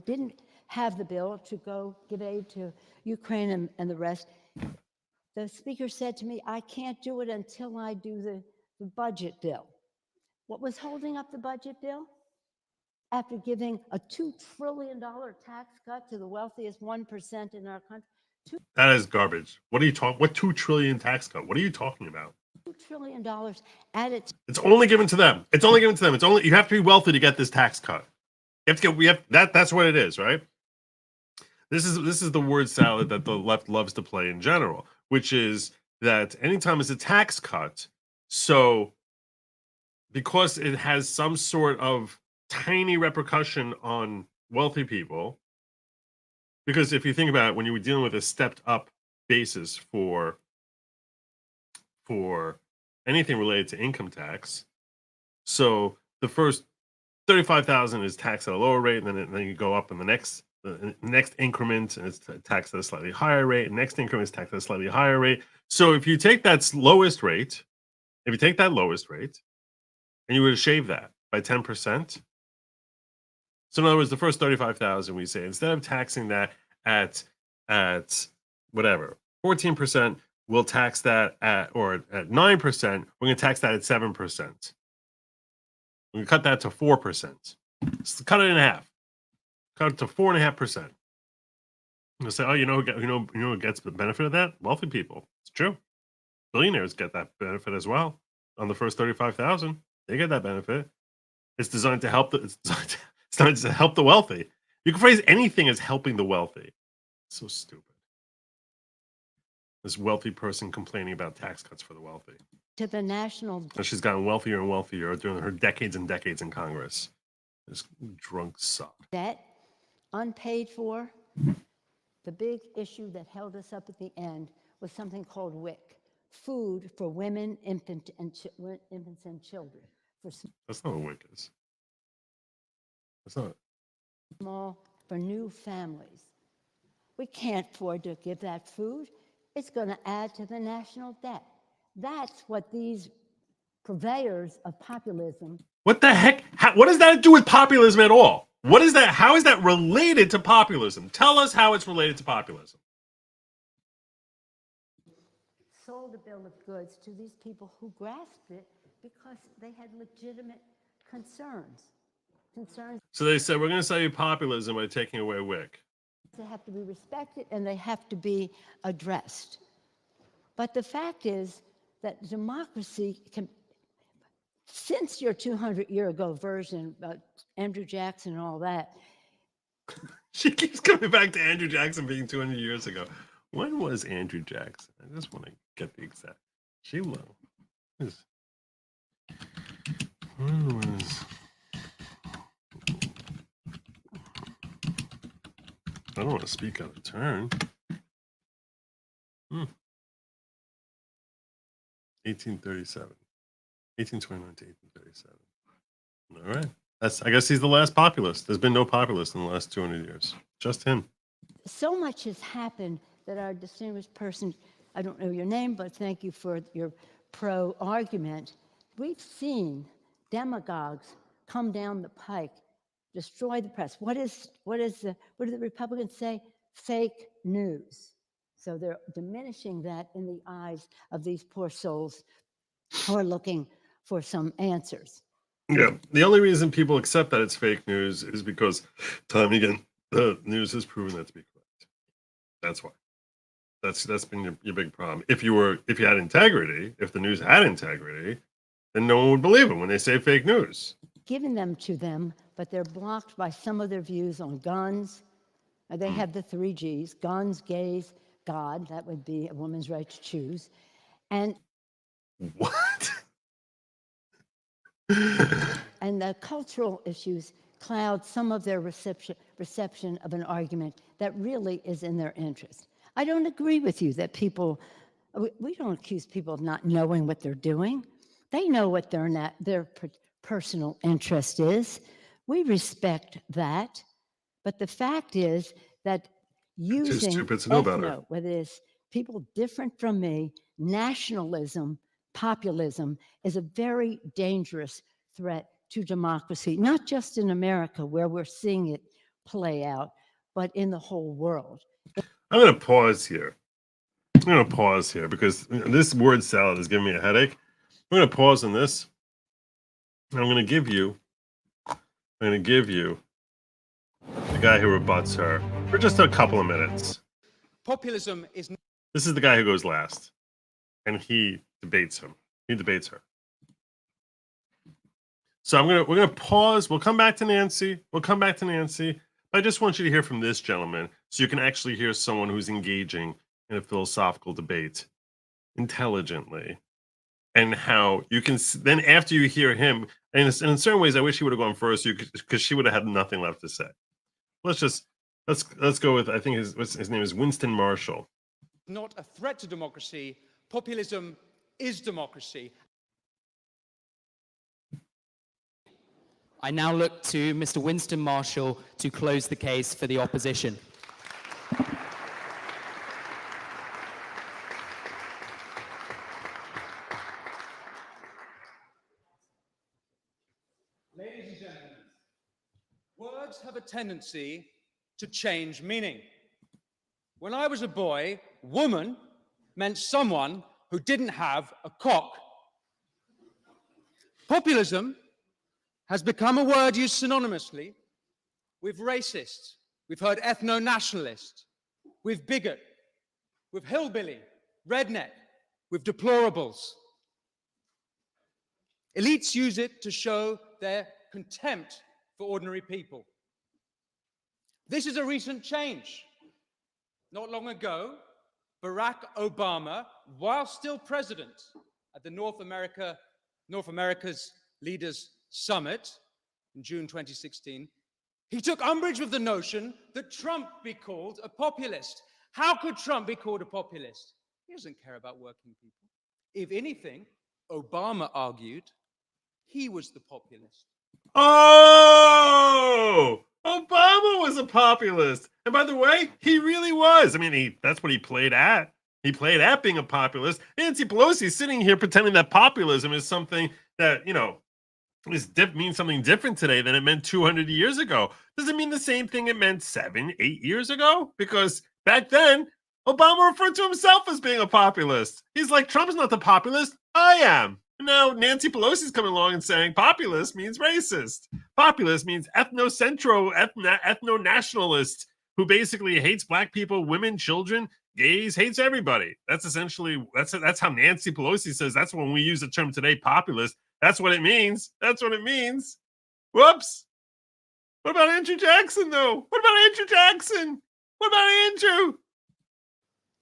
didn't have the bill to go give aid to Ukraine and the rest, the speaker said to me, I can't do it until I do the budget bill. What was holding up the budget bill? After giving a $2 trillion tax cut to the wealthiest 1% in our country. That is garbage. What are you talking? What $2 trillion tax cut? What are you talking about? $2 trillion added. It's only given to them. It's only given to them. It's only, you have to be wealthy to get this tax cut. You have to get, we have that. That's what it is, right? This is the word salad that the left loves to play in general, which is that anytime it's a tax cut, so because it has some sort of tiny repercussion on wealthy people, because if you think about it, when you were dealing with a stepped up basis for anything related to income tax, so the first 35,000 is taxed at a lower rate, and then you go up in the next the next increment is taxed at a slightly higher rate. Next increment is taxed at a slightly higher rate. So if you take that lowest rate, and you were to shave that by 10%, so in other words, the first 35,000, we say, instead of taxing that at whatever 14%, we'll tax that at 9%. We're going to tax that at 7%. We're going to cut that to 4%. So cut it in half. Cut it to 4.5%. You'll say, oh, you know who gets the benefit of that? Wealthy people. It's true. Billionaires get that benefit as well. On the first 35,000, they get that benefit. It's designed to help it's designed to help the wealthy. You can phrase anything as helping the wealthy. So stupid. This wealthy person complaining about tax cuts for the wealthy. To the national. And she's gotten wealthier and wealthier during her decades and decades in Congress. This drunk sod. Debt, unpaid for. The big issue that held us up at the end was something called WIC, food for women, infants, and children. That's not what WIC is. That's not. Small, for new families. We can't afford to give that food. It's going to add to the national debt. That's what these purveyors of populism. What the heck? What does that do with populism at all? What is that? How is that related to populism? Tell us how it's related to populism. Sold a bill of goods to these people who grasped it because they had legitimate concerns. So they said, we're going to sell you populism by taking away WIC. They have to be respected and they have to be addressed. But the fact is that democracy can, since your 200-year-ago version about Andrew Jackson and all that. She keeps coming back to Andrew Jackson being 200 years ago. When was Andrew Jackson? I just want to get the exact. When was? I don't want to speak out of turn. 1837. 1829 to 1837. All right. I guess he's the last populist. There's been no populist in the last 200 years. Just him. So much has happened that our distinguished person, I don't know your name, but thank you for your pro-argument. We've seen demagogues come down the pike, destroy the press. What do the Republicans say? Fake news. So they're diminishing that in the eyes of these poor souls who are looking for some answers. Yeah, the only reason people accept that it's fake news is because time and again the news has proven that to be correct. That's why. That's been your big problem. If you had integrity, if the news had integrity, then no one would believe them when they say fake news. Giving them to them, but they're blocked by some of their views on guns. They have the 3 Gs: guns, gays, God. That would be a woman's right to choose. And what? And the cultural issues cloud some of their reception of an argument that really is in their interest. I don't agree with you that we don't accuse people of not knowing what they're doing. They know what their personal interest is. We respect that. But the fact is that using whether it's people different from me, nationalism, populism is a very dangerous threat to democracy, not just in America where we're seeing it play out, but in the whole world. I'm going to pause here. Because this word salad is giving me a headache. I'm going to pause on this. And I'm going to give you the guy who rebuts her for just a couple of minutes. Populism is. This is the guy who goes last, and he debates him. He debates her. So we're gonna pause. We'll come back to Nancy. I just want you to hear from this gentleman, so you can actually hear someone who's engaging in a philosophical debate intelligently, and how you can then after you hear him, and in certain ways, I wish he would have gone first, because she would have had nothing left to say. Let's go with, I think his name is Winston Marshall. Not a threat to democracy. Populism is democracy. I now look to Mr. Winston Marshall to close the case for the opposition. Ladies and gentlemen, words have a tendency to change meaning. When I was a boy, woman meant someone who didn't have a cock. Populism has become a word used synonymously with racist. We've heard ethno-nationalist, with bigot, with hillbilly, redneck, with deplorables. Elites use it to show their contempt for ordinary people. This is a recent change. Not long ago, Barack Obama, while still president at the North America's Leaders Summit in June 2016, he took umbrage with the notion that Trump be called a populist. How could Trump be called a populist? He doesn't care about working people. If anything, Obama argued he was the populist. Oh, Obama was a populist. And by the way, he really was. I mean, that's what he played at. He played at being a populist. Nancy Pelosi is sitting here pretending that populism is something that, means something different today than it meant 200 years ago. Does it mean the same thing it meant 7, 8 years ago? Because back then, Obama referred to himself as being a populist. He's like, Trump's not the populist, I am. Now, Nancy Pelosi's coming along and saying populist means racist. Populist means ethno-nationalist, who basically hates black people, women, children, gays, hates everybody. That's essentially, that's how Nancy Pelosi says, that's when we use the term today, populist. That's what it means. That's what it means. Whoops. What about Andrew Jackson, though? What about Andrew Jackson? What about Andrew?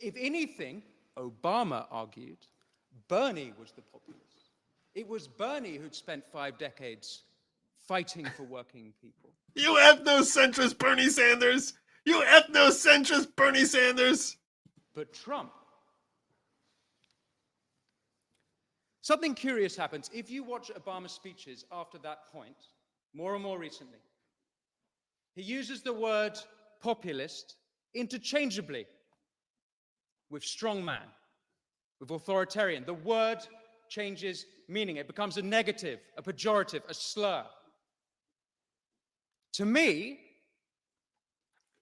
If anything, Obama argued, Bernie was the populist. It was Bernie who'd spent 5 decades fighting for working people. You ethnocentrist Bernie Sanders! You ethnocentrist Bernie Sanders! But Trump. Something curious happens. If you watch Obama's speeches after that point, more and more recently, he uses the word populist interchangeably with strongman, with authoritarian. The word changes meaning. It becomes a negative, a pejorative, a slur. To me,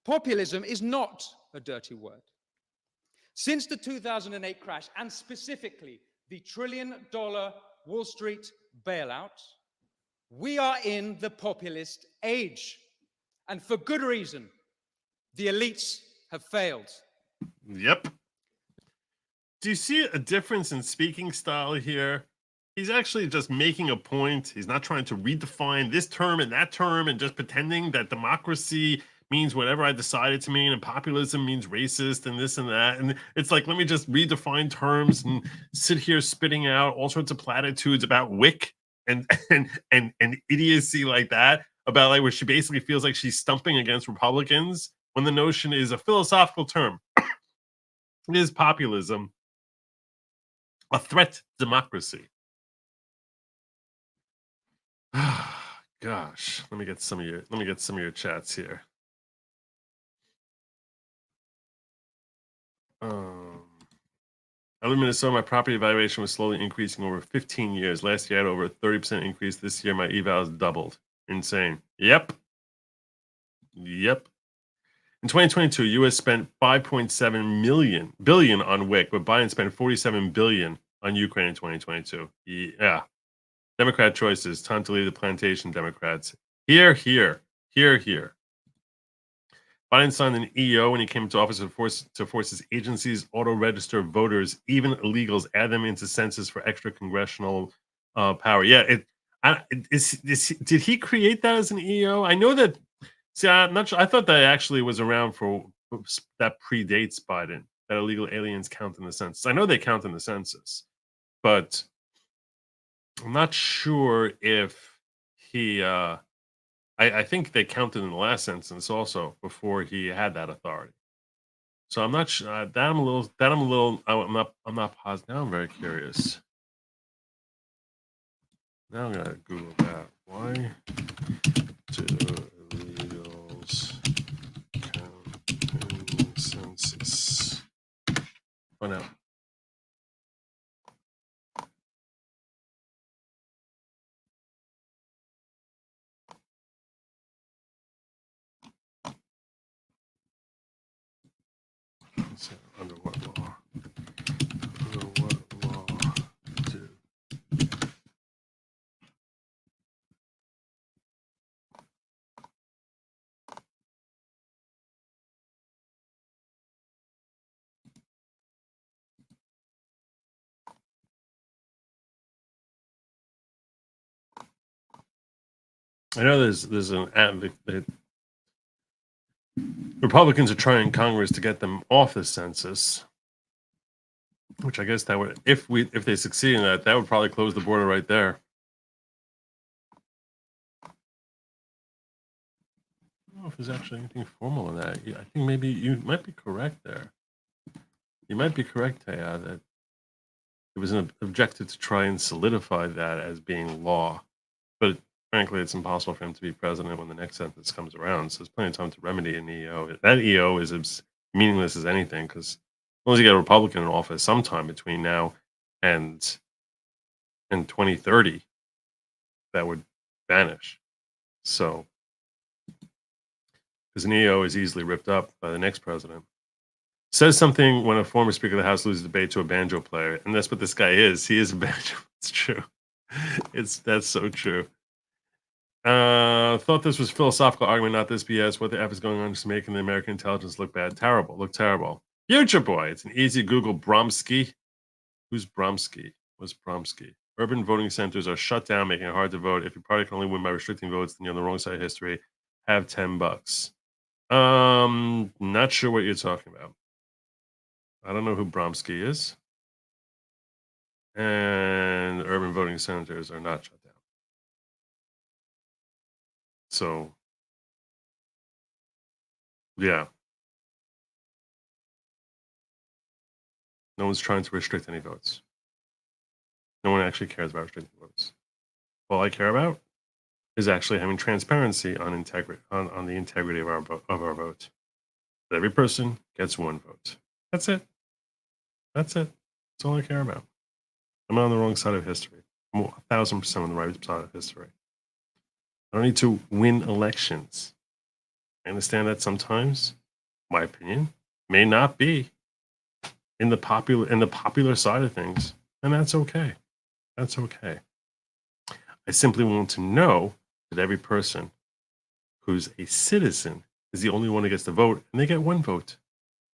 populism is not a dirty word. Since the 2008 crash, and specifically the trillion-dollar Wall Street bailout, we are in the populist age. And for good reason. The elites have failed. Yep. Do you see a difference in speaking style here? He's actually just making a point. He's not trying to redefine this term and that term and just pretending that democracy means whatever I decided to mean and populism means racist and this and that. And it's like, let me just redefine terms and sit here spitting out all sorts of platitudes about WIC and idiocy like that, about like where she basically feels like she's stumping against Republicans when the notion is a philosophical term. Is populism a threat to democracy? Gosh, let me get some of your chats here. I live in Minnesota. My property valuation was slowly increasing over 15 years. Last year, I had over a 30% increase. This year, my evals doubled. Insane. Yep. In 2022, U.S. spent $5.7 billion on WIC, but Biden spent $47 billion on Ukraine in 2022. Yeah. Democrat choices. Time to leave the plantation, Democrats. Here. Biden signed an EO when he came into office to force his agencies auto-register voters, even illegals, add them into census for extra congressional power. Yeah, did he create that as an EO? I know that. See, I'm not sure. I thought that actually was around that predates Biden, that illegal aliens count in the census. I know they count in the census, but I'm not sure if he. I think they counted in the last census also before he had that authority. So I'm not sure. I'm not positive. Now I'm very curious. Now I'm gonna Google that. Why do illegals count in census? Find out. So, under what law? Under what law do? I know there's an advocate. Republicans are trying Congress to get them off the census, which I guess that would, if they succeed in that, that would probably close the border right there. I don't know if there's actually anything formal in that. I think maybe you might be correct there. You might be correct, Taya, that it was an objective to try and solidify that as being law. But frankly, it's impossible for him to be president when the next census comes around. So there's plenty of time to remedy an EO. That EO is as meaningless as anything, because as long as you get a Republican in office sometime between now and 2030, that would vanish. So, because an EO is easily ripped up by the next president. Says something when a former Speaker of the House loses debate to a banjo player, and that's what this guy is. He is a banjo. It's true. That's so true. Thought this was philosophical argument, not this BS. What the F is going on, just making the American intelligence look bad? Terrible. Look terrible. Future Boy. It's an easy Google. Bromsky. Who's Bromsky? What's Bromsky? Urban voting centers are shut down, making it hard to vote. If your party can only win by restricting votes, then you're on the wrong side of history. Have $10. Not sure what you're talking about. I don't know who Bromsky is. And urban voting centers are not shut down. So, yeah. No one's trying to restrict any votes. No one actually cares about restricting votes. All I care about is actually having transparency on on the integrity of our vote. Every person gets one vote. That's it. That's it. That's all I care about. I'm on the wrong side of history. I'm 1,000% on the right side of history. I don't need to win elections. I understand that sometimes, my opinion, may not be in the popular side of things, and that's okay. That's okay. I simply want to know that every person who's a citizen is the only one who gets to vote, and they get one vote.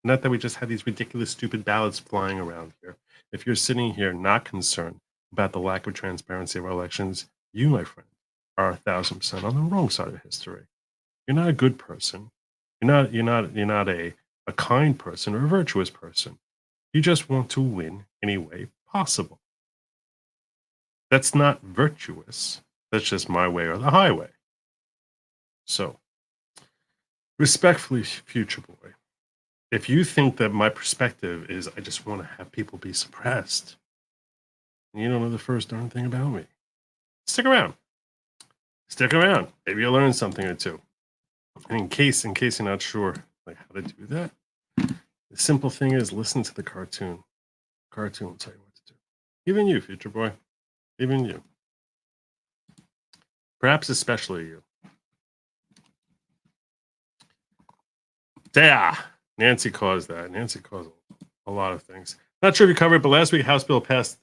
Not that we just have these ridiculous, stupid ballots flying around here. If you're sitting here not concerned about the lack of transparency of our elections, you, my friend, are 1,000% on the wrong side of history. You're not a good person. You're not a kind person or a virtuous person. You just want to win any way possible. That's not virtuous. That's just my way or the highway. So, respectfully, Future Boy, if you think that my perspective is I just want to have people be suppressed, you don't know the first darn thing about me. Stick around. Stick around. Maybe you'll learn something or two. And in case you're not sure like how to do that, the simple thing is listen to the cartoon. Cartoon will tell you what to do. Even you, Future Boy. Even you. Perhaps especially you. Yeah. Nancy caused that. Nancy caused a lot of things. Not sure if you covered it, but last week House bill passed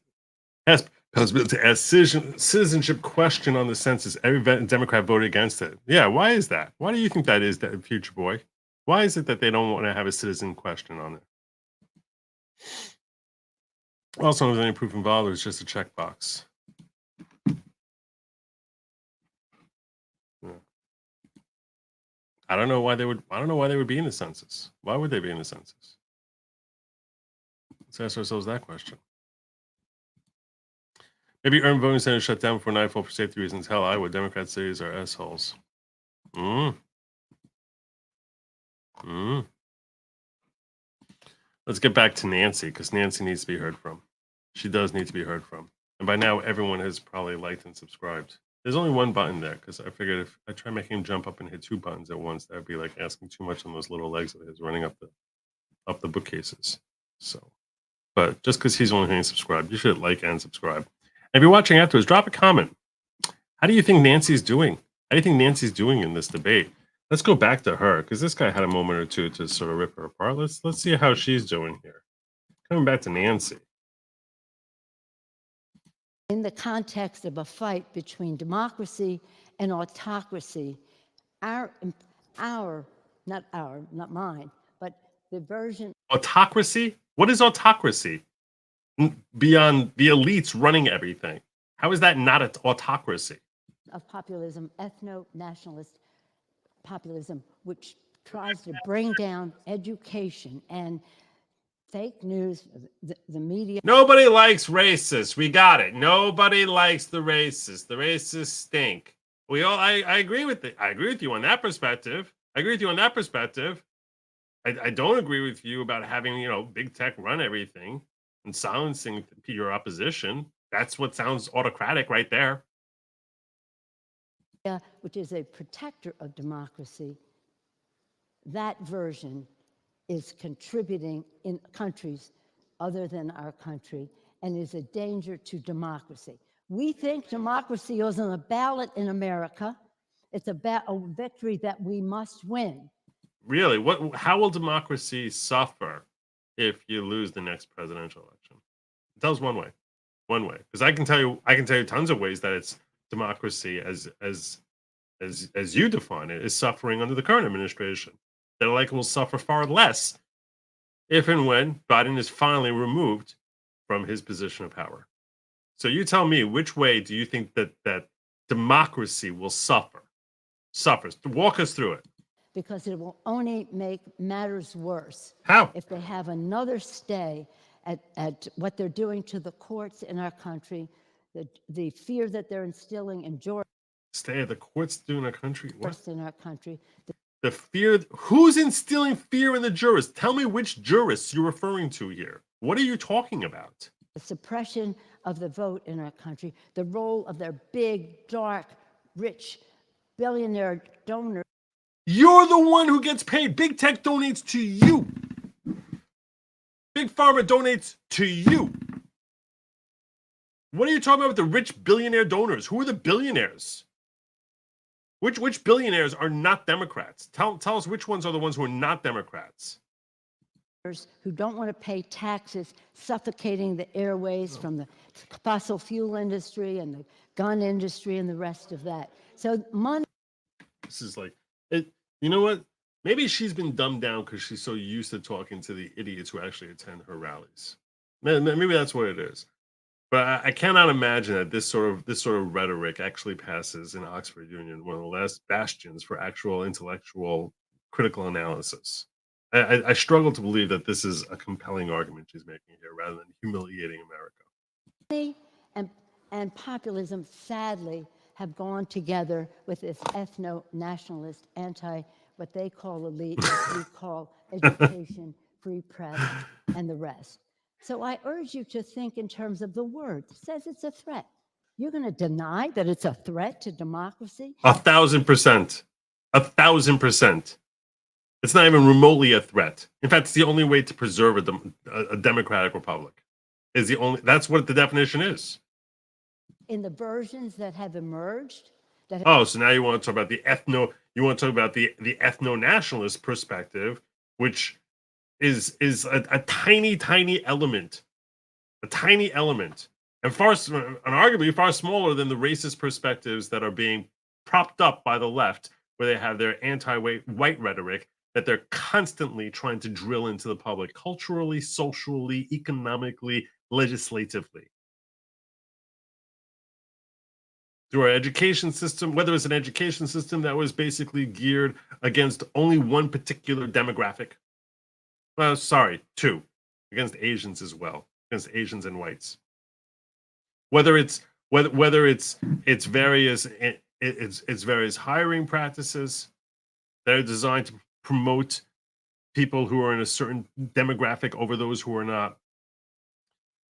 bill to ask citizenship question on the census. Every Democrat voted against it. Yeah, why is that? Why do you think that is, that, Future Boy? Why is it that they don't want to have a citizen question on it? Also, if there's any proof involved, it's just a checkbox. Yeah. I don't know why they would be in the census. Why would they be in the census? Let's ask ourselves that question. Maybe urban voting centers shut down before nightfall for safety reasons. Hell, I would. Democrat cities are assholes. Let's get back to Nancy, because Nancy needs to be heard from. She does need to be heard from. And by now, everyone has probably liked and subscribed. There's only one button there because I figured if I try making him jump up and hit two buttons at once, that'd be like asking too much on those little legs of his running up the bookcases. So, but just because he's only hitting subscribe, you should like and subscribe. And if you're watching afterwards, drop a comment. How do you think Nancy's doing? How do you think Nancy's doing in this debate? Let's go back to her because this guy had a moment or two to sort of rip her apart. Let's see how she's doing here. Coming back to Nancy. In the context of a fight between democracy and autocracy, not mine, but the version. Autocracy? What is autocracy? Beyond the elites running everything. How is that not an autocracy? Of populism, ethno-nationalist populism, which tries to bring down education and fake news, the media. Nobody likes racists. We got it. Nobody likes the racists. The racists stink. We all. I agree with it. I agree with you on that perspective. I don't agree with you about having big tech run everything and silencing your opposition. That's what sounds autocratic right there. Which is a protector of democracy. That version is contributing in countries other than our country and is a danger to democracy. We think democracy is on the ballot in America. It's a victory that we must win. Really? How will democracy suffer if you lose the next presidential election? Tell us one way. Because I can tell you tons of ways that it's democracy as you define it is suffering under the current administration. That will suffer far less if and when Biden is finally removed from his position of power. So you tell me, which way do you think that democracy will suffer? Walk us through it. Because it will only make matters worse. How? If they have another stay at what they're doing to the courts in our country, the fear that they're instilling in Georgia. Stay at the courts doing our country? What? In our country. The fear, who's instilling fear in the jurists? Tell me which jurists you're referring to here. What are you talking about? The suppression of the vote in our country, the role of their big, dark, rich, billionaire donors. You're the one who gets paid. Big tech donates to you. Big pharma donates to you. What are you talking about with the rich billionaire donors? Who are the billionaires? Which billionaires are not Democrats? Tell us which ones are the ones who are not Democrats. Who don't want to pay taxes, suffocating the airways from the fossil fuel industry and the gun industry and the rest of that. So money. This is like, you know what? Maybe she's been dumbed down because she's so used to talking to the idiots who actually attend her rallies. Maybe that's what it is. But I cannot imagine that this sort of rhetoric actually passes in Oxford Union, one of the last bastions for actual intellectual critical analysis. I struggle to believe that this is a compelling argument she's making here, rather than humiliating America. And populism, sadly, have gone together with this ethno-nationalist, what they call elite, what we call education, free press, and the rest. So I urge you to think in terms of the word. It says it's a threat. You're going to deny that it's a threat to democracy? 1,000%. 1,000%. It's not even remotely a threat. In fact, it's the only way to preserve a democratic republic. That's what the definition is. In the versions that have emerged. So now you want to talk about the ethno-nationalist perspective, which is a tiny element, and arguably far smaller than the racist perspectives that are being propped up by the left, where they have their anti-white rhetoric that they're constantly trying to drill into the public, culturally, socially, economically, legislatively. Through our education system, whether it's an education system that was basically geared against only one particular demographic. Well, sorry, two, against Asians as well, against Asians and whites. Whether it's various hiring practices that are designed to promote people who are in a certain demographic over those who are not.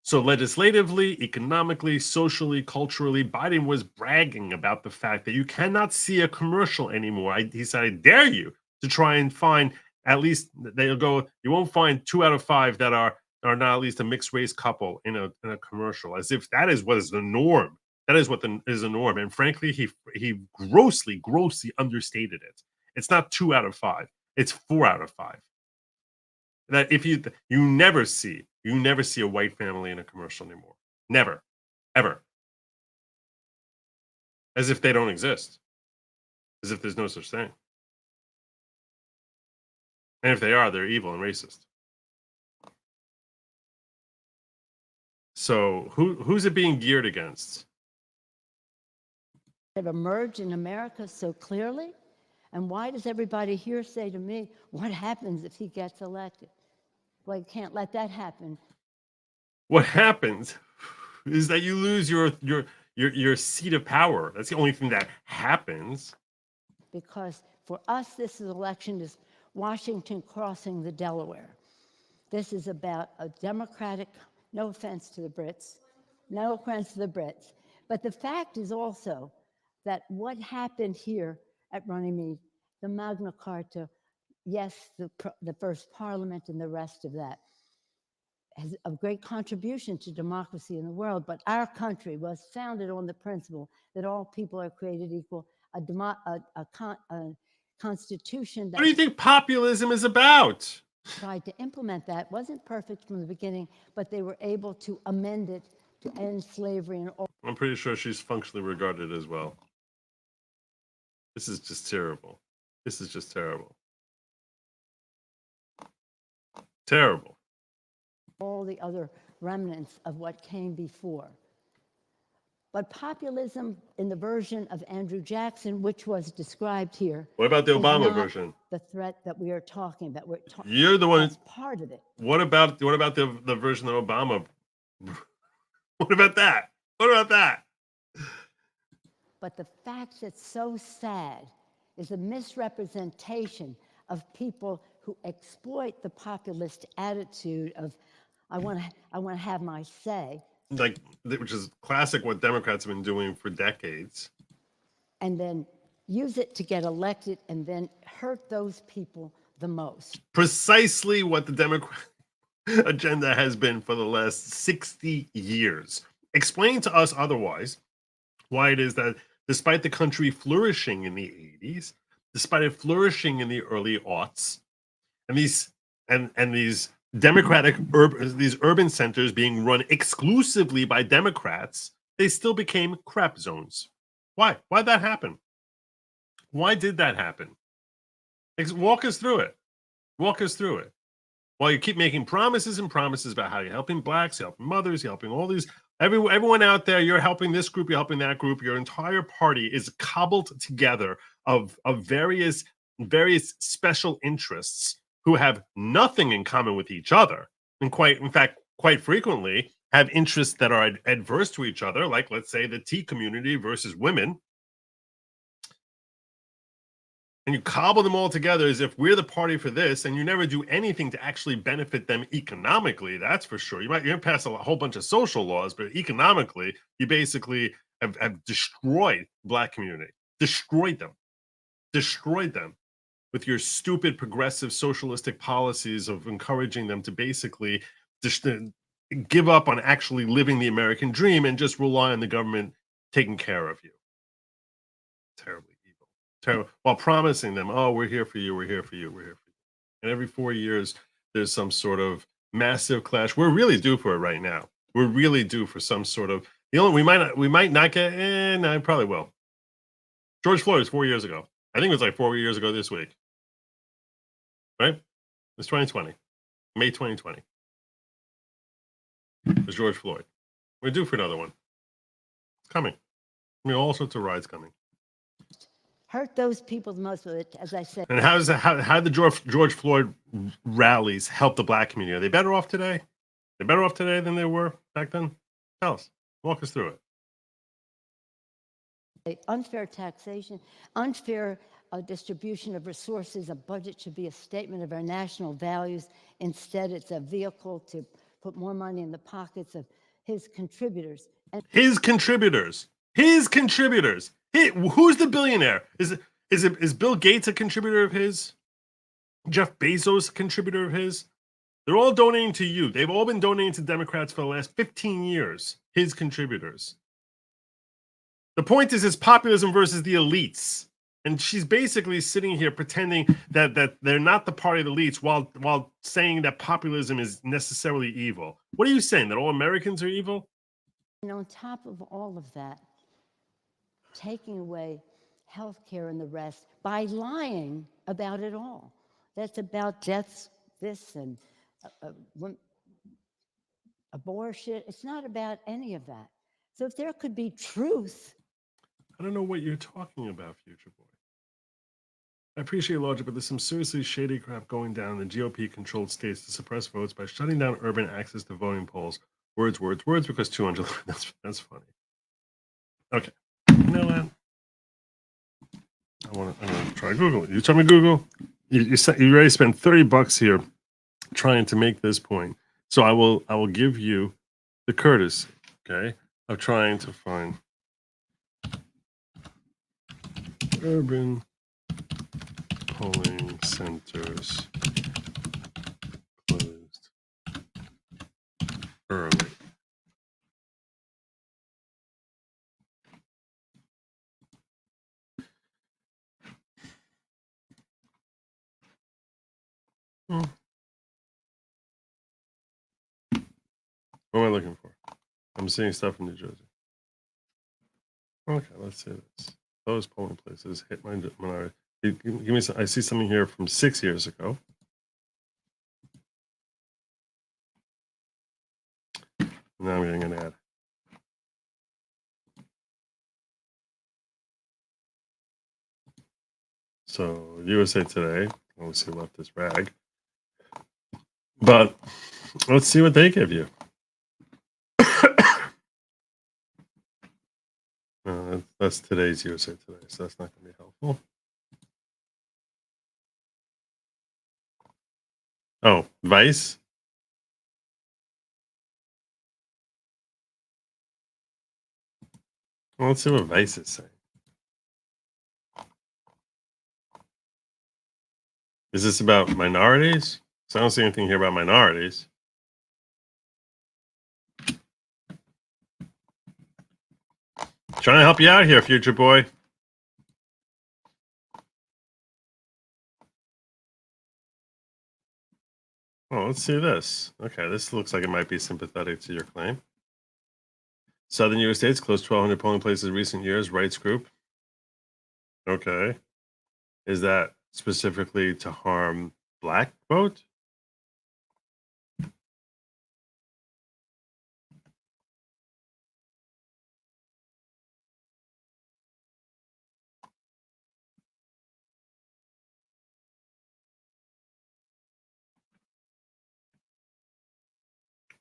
So legislatively, economically, socially, culturally, Biden was bragging about the fact that you cannot see a commercial anymore. He said, I dare you to try and find at least, they'll go, you won't find 2 out of 5 that are not at least a mixed race couple in a commercial, as if that is what is the norm. That is what is the norm. And frankly, he grossly understated it. It's not 2 out of 5. It's 4 out of 5. That if you never see a white family in a commercial anymore. Never. Ever. As if they don't exist. As if there's no such thing. And if they are, they're evil and racist. So who's it being geared against? Have emerged in America so clearly? And why does everybody here say to me, what happens if he gets elected? Well, you can't let that happen. What happens is that you lose your seat of power. That's the only thing that happens. Because for us, this election is Washington crossing the Delaware. This is about a democratic, no offense to the Brits, no offense to the Brits, but the fact is also that what happened here at Runnymede, the Magna Carta, yes, the first parliament and the rest of that, has a great contribution to democracy in the world, but our country was founded on the principle that all people are created equal, a constitution that— What do you think populism is about? tried to implement that. Wasn't perfect from the beginning, but they were able to amend it to end slavery and all. I'm pretty sure she's functionally regarded as well. This is just terrible. This is just terrible. Terrible. All the other remnants of what came before. But populism in the version of Andrew Jackson, which was described here— What about the Obama not version? the threat that we are talking about. You're the one. That's part of it. What about the version of Obama? What about that? What about that? But the fact that's so sad is a misrepresentation of people who exploit the populist attitude of, I want to have my say. Like, which is classic what Democrats have been doing for decades. And then use it to get elected and then hurt those people the most. Precisely what the Democrat agenda has been for the last 60 years. Explain to us otherwise why it is that despite the country flourishing in the 80s, despite it flourishing in the early aughts, and these democratic these urban centers being run exclusively by Democrats, they still became crap zones. Why? Why'd that happen? Why did that happen? Walk us through it. Walk us through it. While you keep making promises and promises about how you're helping blacks, you're helping mothers, you're helping all these, everyone out there, you're helping this group, you're helping that group. Your entire party is cobbled together of various special interests who have nothing in common with each other, and quite frequently have interests that are adverse to each other, like, let's say, the tea community versus women. And you cobble them all together as if we're the party for this, and you never do anything to actually benefit them economically. That's for sure. You might pass a whole bunch of social laws, but economically, you basically have destroyed Black community, destroyed them with your stupid progressive socialistic policies of encouraging them to basically just give up on actually living the American dream and just rely on the government taking care of you. Terribly evil. Terrible. While promising them, oh, we're here for you, we're here for you, we're here for you. And every 4 years, there's some sort of massive clash. We're really due for it right now. We're really due for some sort of, we might not get, no, I probably will. George Floyd was 4 years ago. I think it was like 4 years ago this week. Right? It's 2020. May 2020. It's George Floyd. We're due for another one. It's coming. I mean, all sorts of rides coming. Hurt those people the most, as I said. And how the George Floyd rallies help the Black community? Are they better off today? They're better off today than they were back then? Tell us. Walk us through it. Unfair taxation, unfair distribution of resources. A budget should be a statement of our national values. Instead, it's a vehicle put more money in the pockets of his contributors. And His contributors. His contributors. Who's the billionaire? Is Bill Gates a contributor of his? Jeff Bezos a contributor of his? They're all donating to you. They've all been donating to Democrats for the last 15 years. His contributors. The point is, it's populism versus the elites. And she's basically sitting here pretending that they're not the party of the elites while saying that populism is necessarily evil. What are you saying? That all Americans are evil? And on top of all of that, taking away health care and the rest by lying about it all. That's about deaths, this, and abortion. It's not about any of that. So if there could be truth. I don't know what you're talking about, Future Boy. I appreciate logic, but there's some seriously shady crap going down in the GOP-controlled states to suppress votes by shutting down urban access to voting polls. Words, because 200. That's funny. Okay. You know what? I'm gonna try Google. You tell me Google. You already spent $30 here trying to make this point. So I will give you the courtesy, okay, of trying to find urban polling centers closed early. What am I looking for? I'm seeing stuff in New Jersey. Okay, let's see this. Those polling places hit my minority. Give me some, I see something here from 6 years ago. Now I'm getting an ad. So USA Today, obviously left this rag. But let's see what they give you. That's today's USA Today, so that's not going to be helpful. Oh, Vice? Well, let's see what Vice is saying. Is this about minorities? So I don't see anything here about minorities. Trying to help you out here, Future Boy. Oh, let's see this. Okay, this looks like it might be sympathetic to your claim. Southern U.S. states closed 1,200 polling places in recent years. Rights group. Okay. Is that specifically to harm black vote?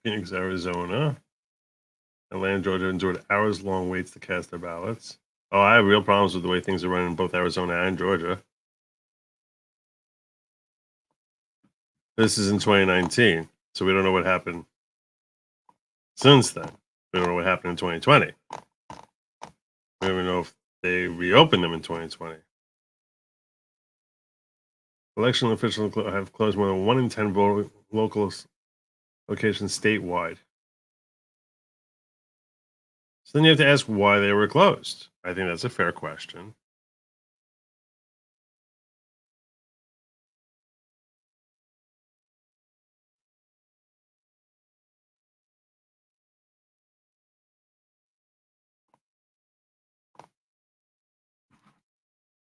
Phoenix, Arizona. Atlanta, Georgia endured hours-long waits to cast their ballots. Oh, I have real problems with the way things are running in both Arizona and Georgia. This is in 2019, so we don't know what happened since then. We don't know what happened in 2020. We don't even know if they reopened them in 2020. Election officials have closed more than 1 in 10 local locations statewide. So then you have to ask why they were closed. I think that's a fair question.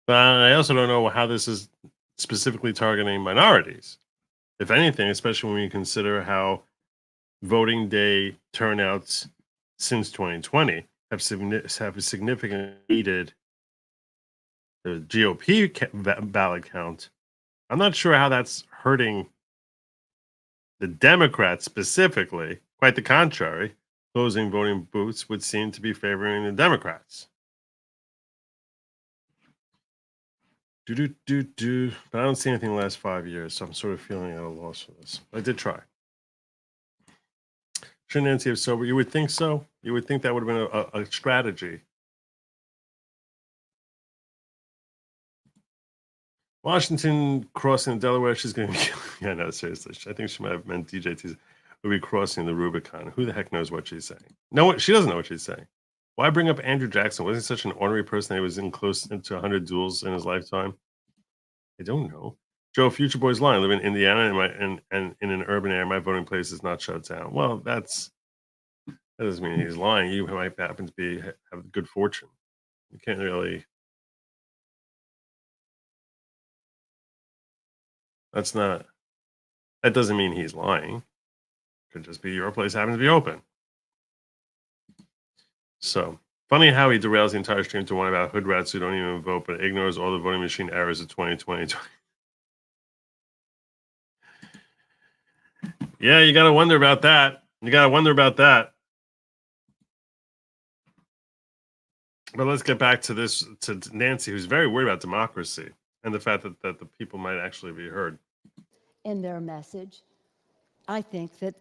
But I also don't know how this is specifically targeting minorities. If anything, especially when you consider how voting day turnouts since 2020 have significantly exceeded the GOP ballot count. I'm not sure how that's hurting the Democrats specifically. Quite the contrary. Closing voting booths would seem to be favoring the Democrats. But I don't see anything in the last 5 years, so I'm sort of feeling at a loss for this. I did try. Shouldn't Nancy have sober? You would think so. You would think that would have been a strategy. Washington crossing Delaware. She's going to. Yeah, no, seriously. I think she might have meant DJT will be crossing the Rubicon. Who the heck knows what she's saying? No, she doesn't know what she's saying. Why bring up Andrew Jackson? Wasn't he such an ornery person that he was in close to 100 duels in his lifetime? I don't know. Joe, Future Boy's lying. I live in Indiana and in an urban area. My voting place is not shut down. Well, that doesn't mean he's lying. You might happen to have good fortune. You can't really. That doesn't mean he's lying. Could just be your place happens to be open. So funny how he derails the entire stream to one about hood rats who don't even vote, but ignores all the voting machine errors of 2020. Yeah, you got to wonder about that. But let's get back to this, to Nancy, who's very worried about democracy and the fact that the people might actually be heard. In their message, I think that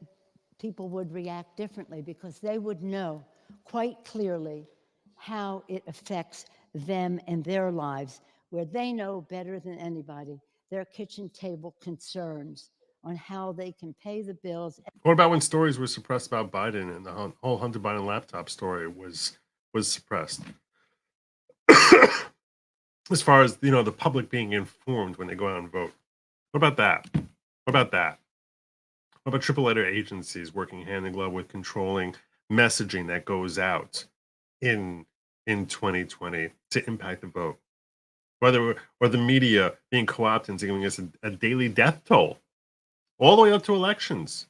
people would react differently because they would know quite clearly how it affects them and their lives, where they know better than anybody their kitchen table concerns on how they can pay the bills. What about when stories were suppressed about Biden and the whole Hunter Biden laptop story was suppressed? As far as, the public being informed when they go out and vote. What about that? What about triple letter agencies working hand in glove with controlling messaging that goes out in 2020 to impact the vote? Or the media being co-opted and giving us a daily death toll all the way up to elections.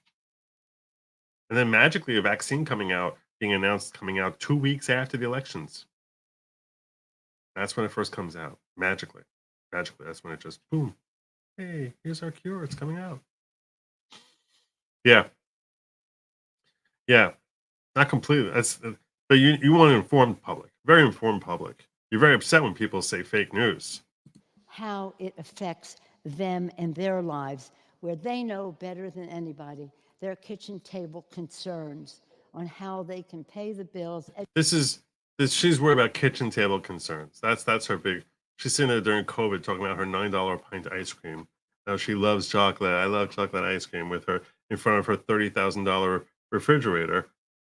And then magically a vaccine coming out 2 weeks after the elections. That's when it first comes out. Magically. That's when it just, boom. Hey, here's our cure. It's coming out. Yeah. Not completely. But you want an informed public. Very informed public. You're very upset when people say fake news. How it affects them and their lives, where they know better than anybody their kitchen table concerns on how they can pay the bills. She's worried about kitchen table concerns. That's her big. She's sitting there during COVID talking about her $9 pint ice cream. Now she loves chocolate. I love chocolate ice cream with her in front of her $30,000 refrigerator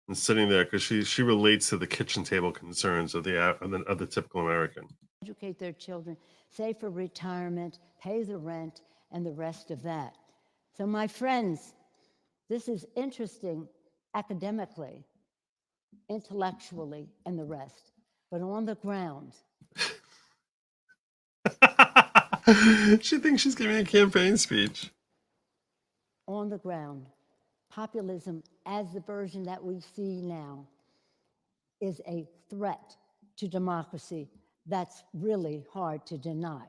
and sitting there because she relates to the kitchen table concerns of the typical American. Educate their children, save for retirement, pay the rent, and the rest of that. So my friends, this is interesting academically, intellectually, and the rest. But on the ground, she thinks she's giving a campaign speech. On the ground, populism, as the version that we see now, is a threat to democracy that's really hard to deny.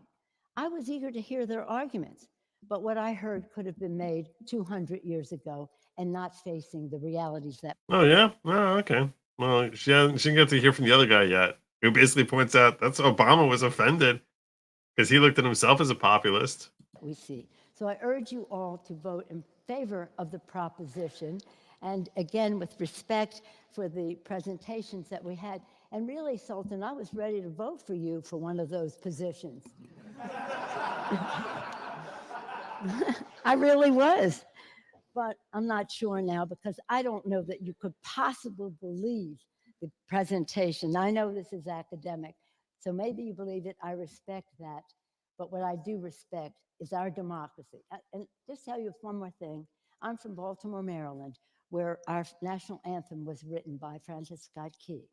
I was eager to hear their arguments, but what I heard could have been made 200 years ago and not facing the realities that. Oh, yeah? Oh, okay. Well, she didn't get to hear from the other guy yet, who basically points out that's Obama was offended because he looked at himself as a populist. We see. So I urge you all to vote in favor of the proposition. And again, with respect for the presentations that we had. And really, Sultan, I was ready to vote for you for one of those positions. I really was. But I'm not sure now because I don't know that you could possibly believe the presentation. I know this is academic, so maybe you believe it. I respect that. But what I do respect is our democracy. And just tell you one more thing. I'm from Baltimore, Maryland, where our national anthem was written by Francis Scott Key.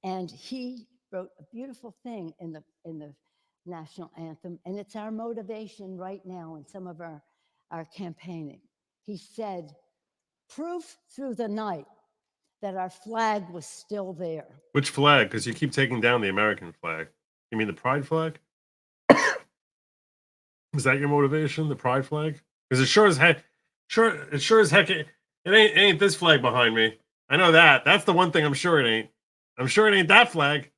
And he wrote a beautiful thing in the national anthem, and it's our motivation right now in some of our campaigning. He said, proof through the night that our flag was still there. Which flag? Because you keep taking down the American flag. You mean the pride flag? Is that your motivation, the pride flag? Because it sure as heck, it ain't this flag behind me. I know that. That's the one thing I'm sure it ain't. I'm sure it ain't that flag.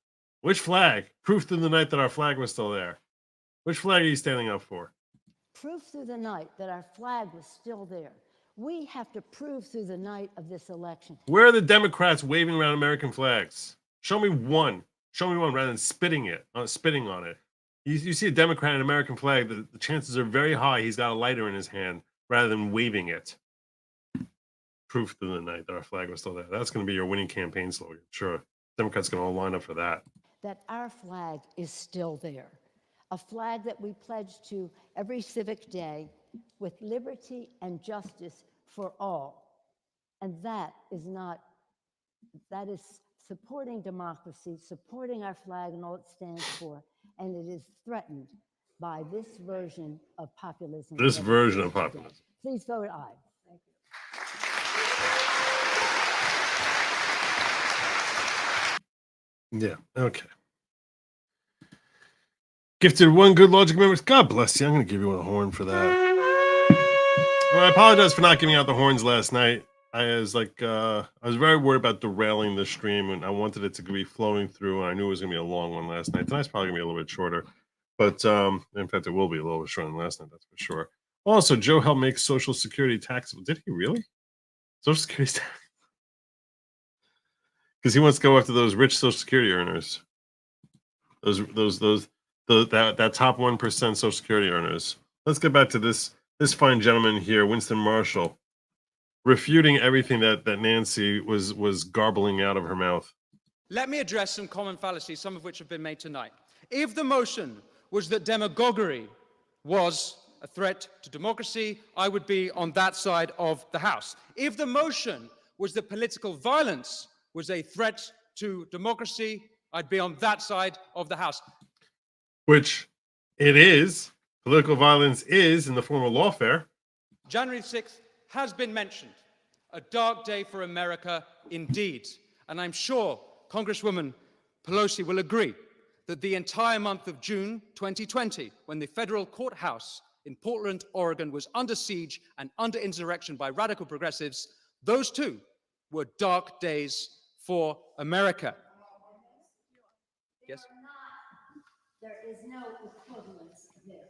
Which flag? Proof through the night that our flag was still there. Which flag are you standing up for? Proof through the night that our flag was still there. We have to prove through the night of this election. Where are the Democrats waving around American flags? Show me one. Show me one rather than spitting on it. You see a Democrat and an American flag, the chances are very high he's got a lighter in his hand rather than waving it. Proof through the night that our flag was still there. That's going to be your winning campaign slogan. Sure. Democrats going to all line up for that. That our flag is still there. A flag that we pledge to every civic day with liberty and justice for all. And that is supporting democracy, supporting our flag and all it stands for, and it is threatened by this version of populism. This version of populism. Please vote aye. Thank you. Yeah, okay. Gifted one good LAWGIC member. God bless you. I'm going to give you a horn for that. Well, I apologize for not giving out the horns last night. I was very worried about derailing the stream, and I wanted it to be flowing through, and I knew it was going to be a long one last night. Tonight's probably going to be a little bit shorter, but in fact, it will be a little bit shorter than last night, that's for sure. Also, Joe helped make Social Security taxable. Did he really? Social Security tax? Because he wants to go after those rich Social Security earners. That top 1% Social Security earners. Let's get back to this fine gentleman here, Winston Marshall, refuting everything that Nancy was garbling out of her mouth. Let me address some common fallacies, some of which have been made tonight. If the motion was that demagoguery was a threat to democracy, I would be on that side of the House. If the motion was that political violence was a threat to democracy, I'd be on that side of the House. Which it is. Political violence is in the form of lawfare. January 6th has been mentioned. A dark day for America indeed. And I'm sure Congresswoman Pelosi will agree that the entire month of June 2020, when the federal courthouse in Portland, Oregon was under siege and under insurrection by radical progressives, those too were dark days for America. Yes? There is no equivalence there.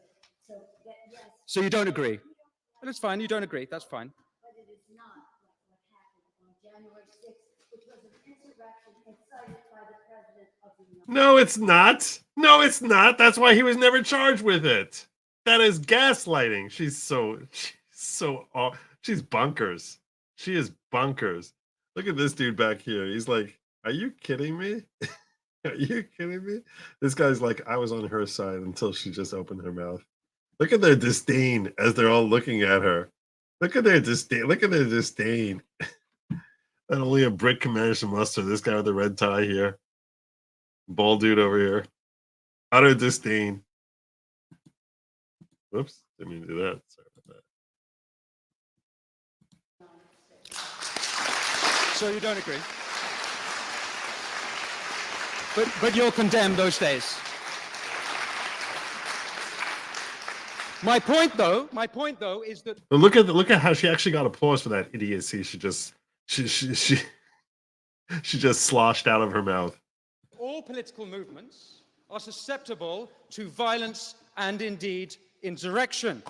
So you don't agree? Well, it's fine, you don't agree, that's fine. But it is not like what happened on January 6th, which was an insurrection incited by the President of the United States. No, it's not. No, it's not. That's why he was never charged with it. That is gaslighting. She's bunkers. She is bunkers. Look at this dude back here. He's like, are you kidding me? Are you kidding me? This guy's like, I was on her side until she just opened her mouth. Look at their disdain as they're all looking at her. Look at their disdain. Look at their disdain. And only a Brit can manage to muster. This guy with the red tie here. Bald dude over here. Utter disdain. Whoops. Didn't mean to do that. Sorry about that. So you don't agree? But you'll condemn those days. My point though is that But look at how she actually got applause for that idiocy. She just sloshed out of her mouth. all political movements are susceptible to violence and indeed insurrection.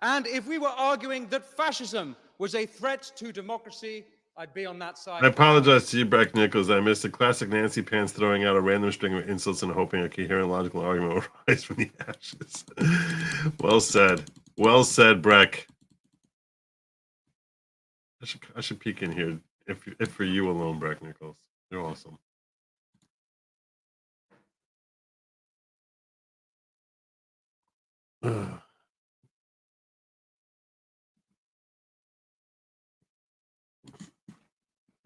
And if we were arguing that fascism was a threat to democracy, I'd be on that side. I apologize to you, Breck Nichols. I missed the classic Nancy Pants throwing out a random string of insults and hoping a coherent logical argument will rise from the ashes. Well said. Well said, Breck. I should peek in here if for you alone, Breck Nichols. You're awesome. Ugh.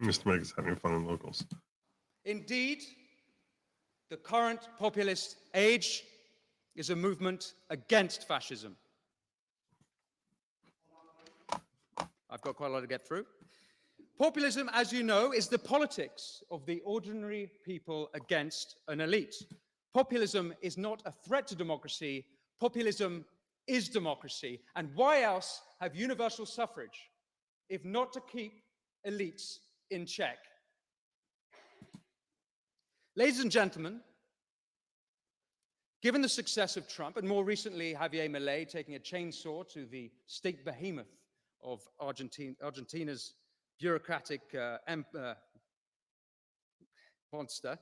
Mr. Meg is having fun in locals. Indeed, the current populist age is a movement against fascism. I've got quite a lot to get through. Populism, as you know, is the politics of the ordinary people against an elite. Populism is not a threat to democracy. Populism is democracy. And why else have universal suffrage if not to keep elites in check? Ladies and gentlemen, given the success of Trump, and more recently Javier Milei taking a chainsaw to the state behemoth of Argentina's bureaucratic monster,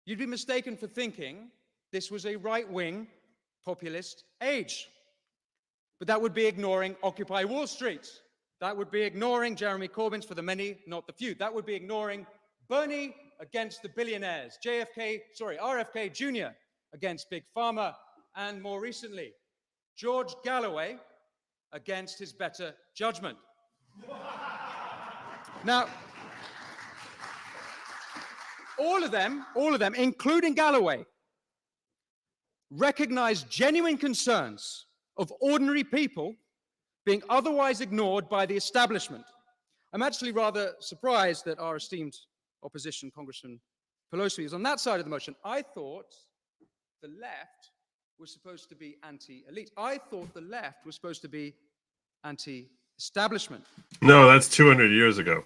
you'd be mistaken for thinking this was a right-wing populist age. But that would be ignoring Occupy Wall Street. That would be ignoring Jeremy Corbyn's For the Many, Not the Few. That would be ignoring Bernie against the billionaires, RFK Jr. against Big Pharma, and more recently, George Galloway against his better judgment. Now, all of them, including Galloway, recognize genuine concerns of ordinary people being otherwise ignored by the establishment. I'm actually rather surprised that our esteemed opposition, Congressman Pelosi, is on that side of the motion. I thought the left was supposed to be anti-elite. I thought the left was supposed to be anti-establishment. No, that's 200 years ago.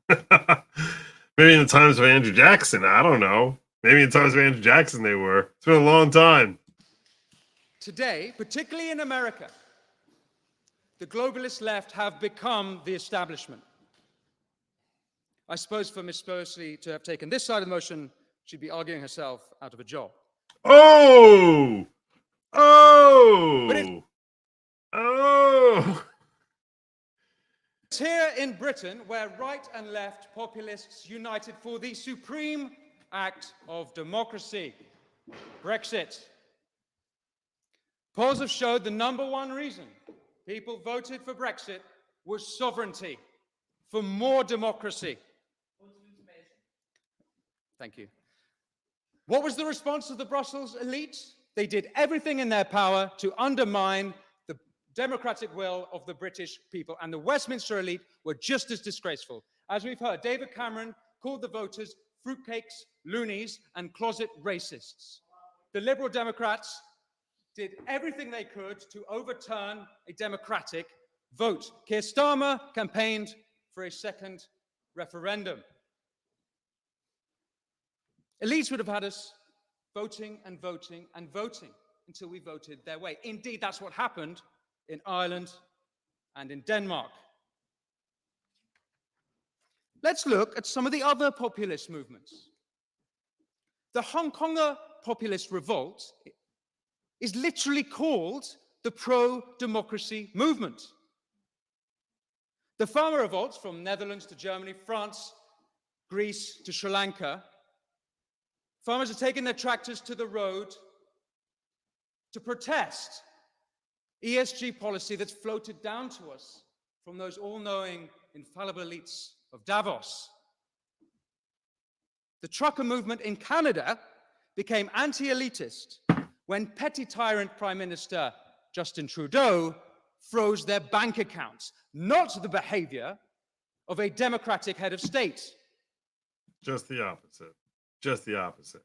Maybe in the times of Andrew Jackson, I don't know. Maybe in the times of Andrew Jackson they were. It's been a long time. Today, particularly in America, the globalist left have become the establishment. I suppose for Ms. Pelosi to have taken this side of the motion, she'd be arguing herself out of a job. Oh! It's here in Britain where right and left populists united for the supreme act of democracy, Brexit. Polls have showed the #1 reason people voted for Brexit was sovereignty, for more democracy. Thank you. What was the response of the Brussels elite? They did everything in their power to undermine the democratic will of the British people, and the Westminster elite were just as disgraceful. As we've heard, David Cameron called the voters fruitcakes, loonies, and closet racists. The Liberal Democrats did everything they could to overturn a democratic vote. Keir Starmer campaigned for a second referendum. Elites would have had us voting and voting and voting until we voted their way. Indeed, that's what happened in Ireland and in Denmark. Let's look at some of the other populist movements. The Hong Konger populist revolt is literally called the pro-democracy movement. The farmer revolts from Netherlands to Germany, France, Greece to Sri Lanka. Farmers are taking their tractors to the road to protest ESG policy that's floated down to us from those all-knowing, infallible elites of Davos. The trucker movement in Canada became anti-elitist when petty tyrant Prime Minister Justin Trudeau froze their bank accounts, not the behavior of a democratic head of state. Just the opposite. Just the opposite.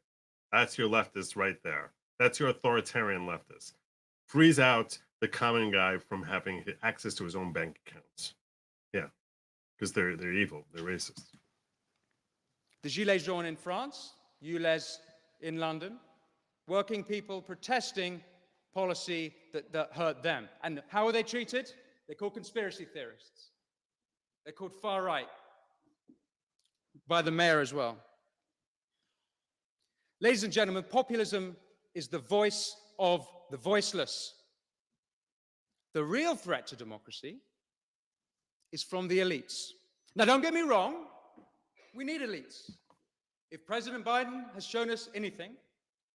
That's your leftist right there. That's your authoritarian leftist. Freeze out the common guy from having access to his own bank accounts. Yeah, because they're evil. They're racist. The Gilets jaunes in France, ULEZ in London, working people protesting policy that hurt them. And how are they treated? They're called conspiracy theorists. They're called far right by the mayor as well. Ladies and gentlemen, populism is the voice of the voiceless. The real threat to democracy is from the elites. Now, don't get me wrong, we need elites. If President Biden has shown us anything,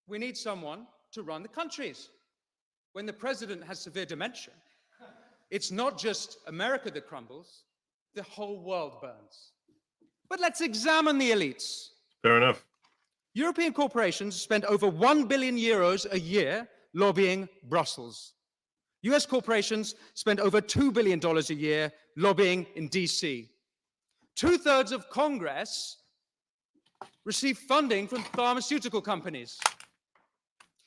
we need someone to run the countries. When the president has severe dementia, it's not just America that crumbles, the whole world burns. But let's examine the elites. Fair enough. European corporations spend over 1 billion euros a year lobbying Brussels. US corporations spend over $2 billion a year lobbying in DC. 2/3 of Congress receive funding from pharmaceutical companies.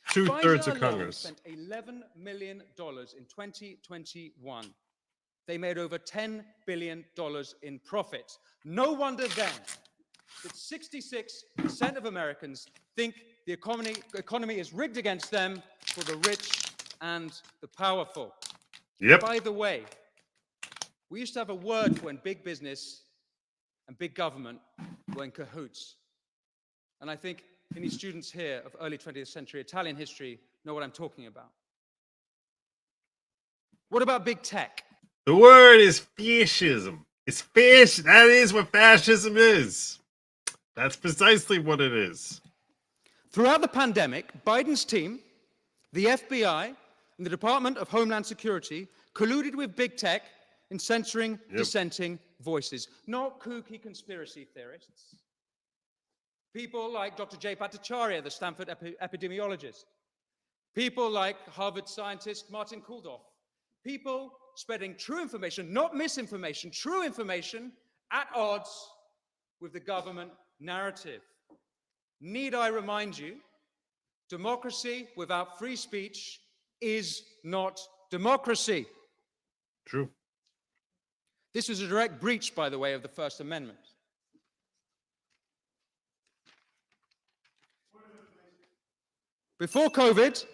2/3 of Congress spent $11 million in 2021. They made over $10 billion in profit. No wonder then that 66% of Americans think the economy is rigged against them for the rich and the powerful. Yep. By the way, We used to have a word when big business and big government were in cahoots. And I think any students here of early 20th century Italian history know what I'm talking about. What about big tech? The word is fascism. It's fascism. That is what fascism is. That's precisely what it is. Throughout the pandemic, Biden's team, the FBI, and the Department of Homeland Security colluded with big tech in censoring dissenting voices, not kooky conspiracy theorists. People like Dr. Jay Bhattacharya, the Stanford epidemiologist. People like Harvard scientist Martin Kulldorff. People spreading true information, not misinformation, true information at odds with the government narrative. Need I remind you, democracy without free speech is not democracy. True. This was a direct breach, by the way, of the First Amendment. Before COVID,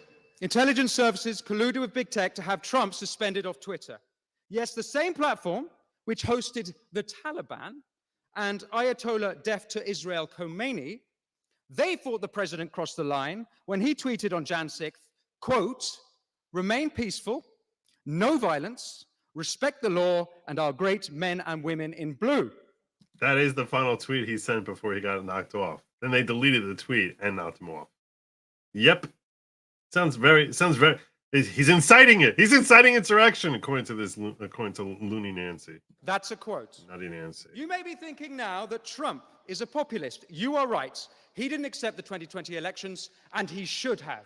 intelligence services colluded with big tech to have Trump suspended off Twitter. Yes, the same platform which hosted the Taliban and Ayatollah deaf to Israel Khomeini, they thought the president crossed the line when he tweeted on Jan 6th, quote, "Remain peaceful, no violence, respect the law and our great men and women in blue." That is the final tweet he sent before he got knocked off. Then they deleted the tweet and knocked him off. Yep. Sounds very, he's inciting it. He's inciting insurrection, according to Loony Nancy. That's a quote. Nutty Nancy. You may be thinking now that Trump is a populist. You are right. He didn't accept the 2020 elections, and he should have.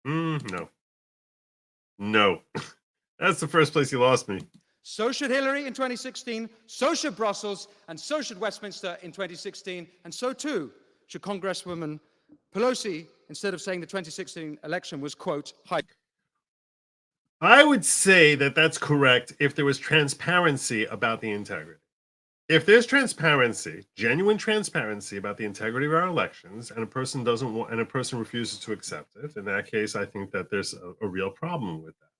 No. No. That's the first place he lost me. So should Hillary in 2016, so should Brussels, and so should Westminster in 2016, and so too should Congresswoman Pelosi, instead of saying the 2016 election was, quote, hike. I would say that that's correct if there was transparency about the integrity. If there's transparency, genuine transparency about the integrity of our elections, and a person doesn't want, and a person refuses to accept it, in that case, I think that there's a real problem with that.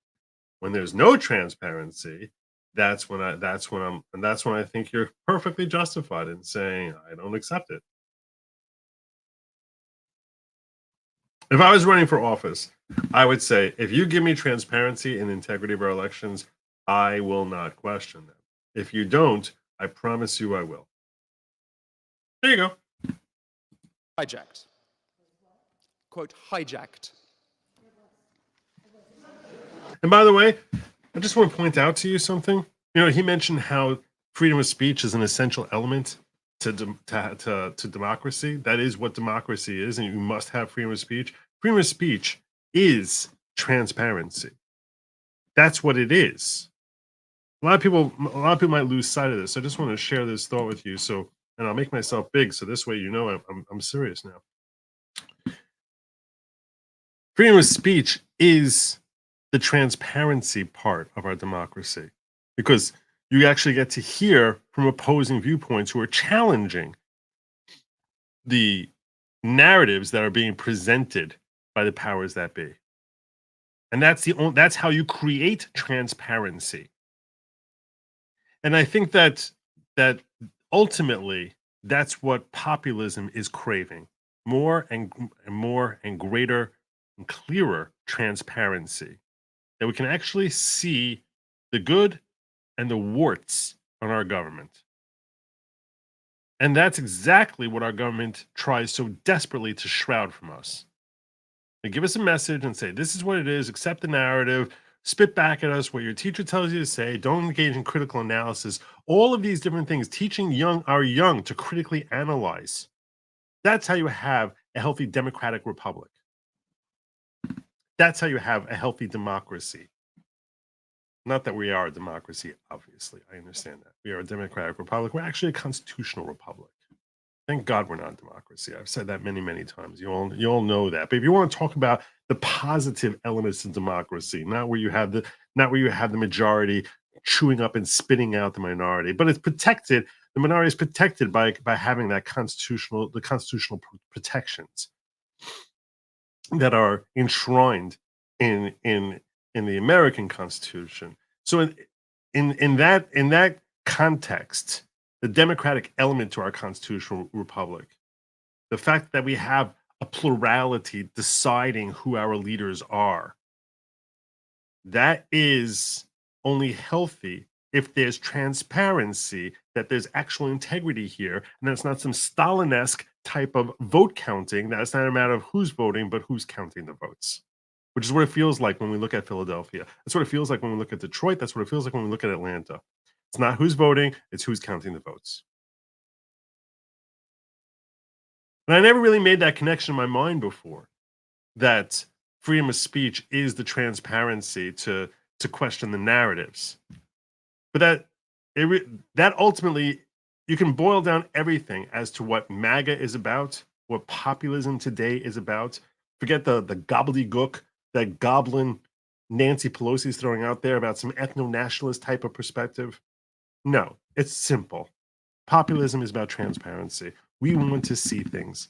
When there's no transparency, that's when I think you're perfectly justified in saying I don't accept it. If I was running for office, I would say, if you give me transparency and integrity of our elections, I will not question them. If you don't, I promise you I will. There you go. Hijacked. Quote, hijacked. And by the way, I just want to point out to you something. You know, he mentioned how freedom of speech is an essential element to democracy. That is what democracy is, and you must have freedom of speech. Freedom of speech is transparency. That's what it is. A lot of people might lose sight of this. I just want to share this thought with you. So, and I'll make myself big, so this way you know I'm serious now. Freedom of speech is the transparency part of our democracy, because you actually get to hear from opposing viewpoints who are challenging the narratives that are being presented by the powers that be. And that's how you create transparency. And I think that ultimately that's what populism is craving. More and more and greater and clearer transparency. That we can actually see the good and the warts on our government. And that's exactly what our government tries so desperately to shroud from us. They give us a message and say, this is what it is, accept the narrative, spit back at us what your teacher tells you to say, don't engage in critical analysis. All of these different things, teaching our young to critically analyze. That's how you have a healthy democratic republic. That's how you have a healthy democracy. Not that we are a democracy, obviously. I understand that. We are a democratic republic. We're actually a constitutional republic. Thank God we're not a democracy. I've said that many, many times. You all know that. But if you want to talk about the positive elements of democracy, not where you have the majority chewing up and spitting out the minority, but it's protected. The minority is protected by having the constitutional protections that are enshrined in the American Constitution. So in that context, the democratic element to our constitutional republic, the fact that we have a plurality deciding who our leaders are, that is only healthy if there's transparency, that there's actual integrity here, and that's not some Stalin-esque type of vote counting. That's not a matter of who's voting, but who's counting the votes, which is what it feels like when we look at Philadelphia. That's what it feels like when we look at Detroit. That's what it feels like when we look at Atlanta. It's not who's voting, it's who's counting the votes. And I never really made that connection in my mind before, that freedom of speech is the transparency to question the narratives. But that ultimately, you can boil down everything as to what MAGA is about, what populism today is about. Forget the gobbledygook that goblin Nancy Pelosi is throwing out there about some ethno-nationalist type of perspective. No, it's simple. Populism is about transparency. We want to see things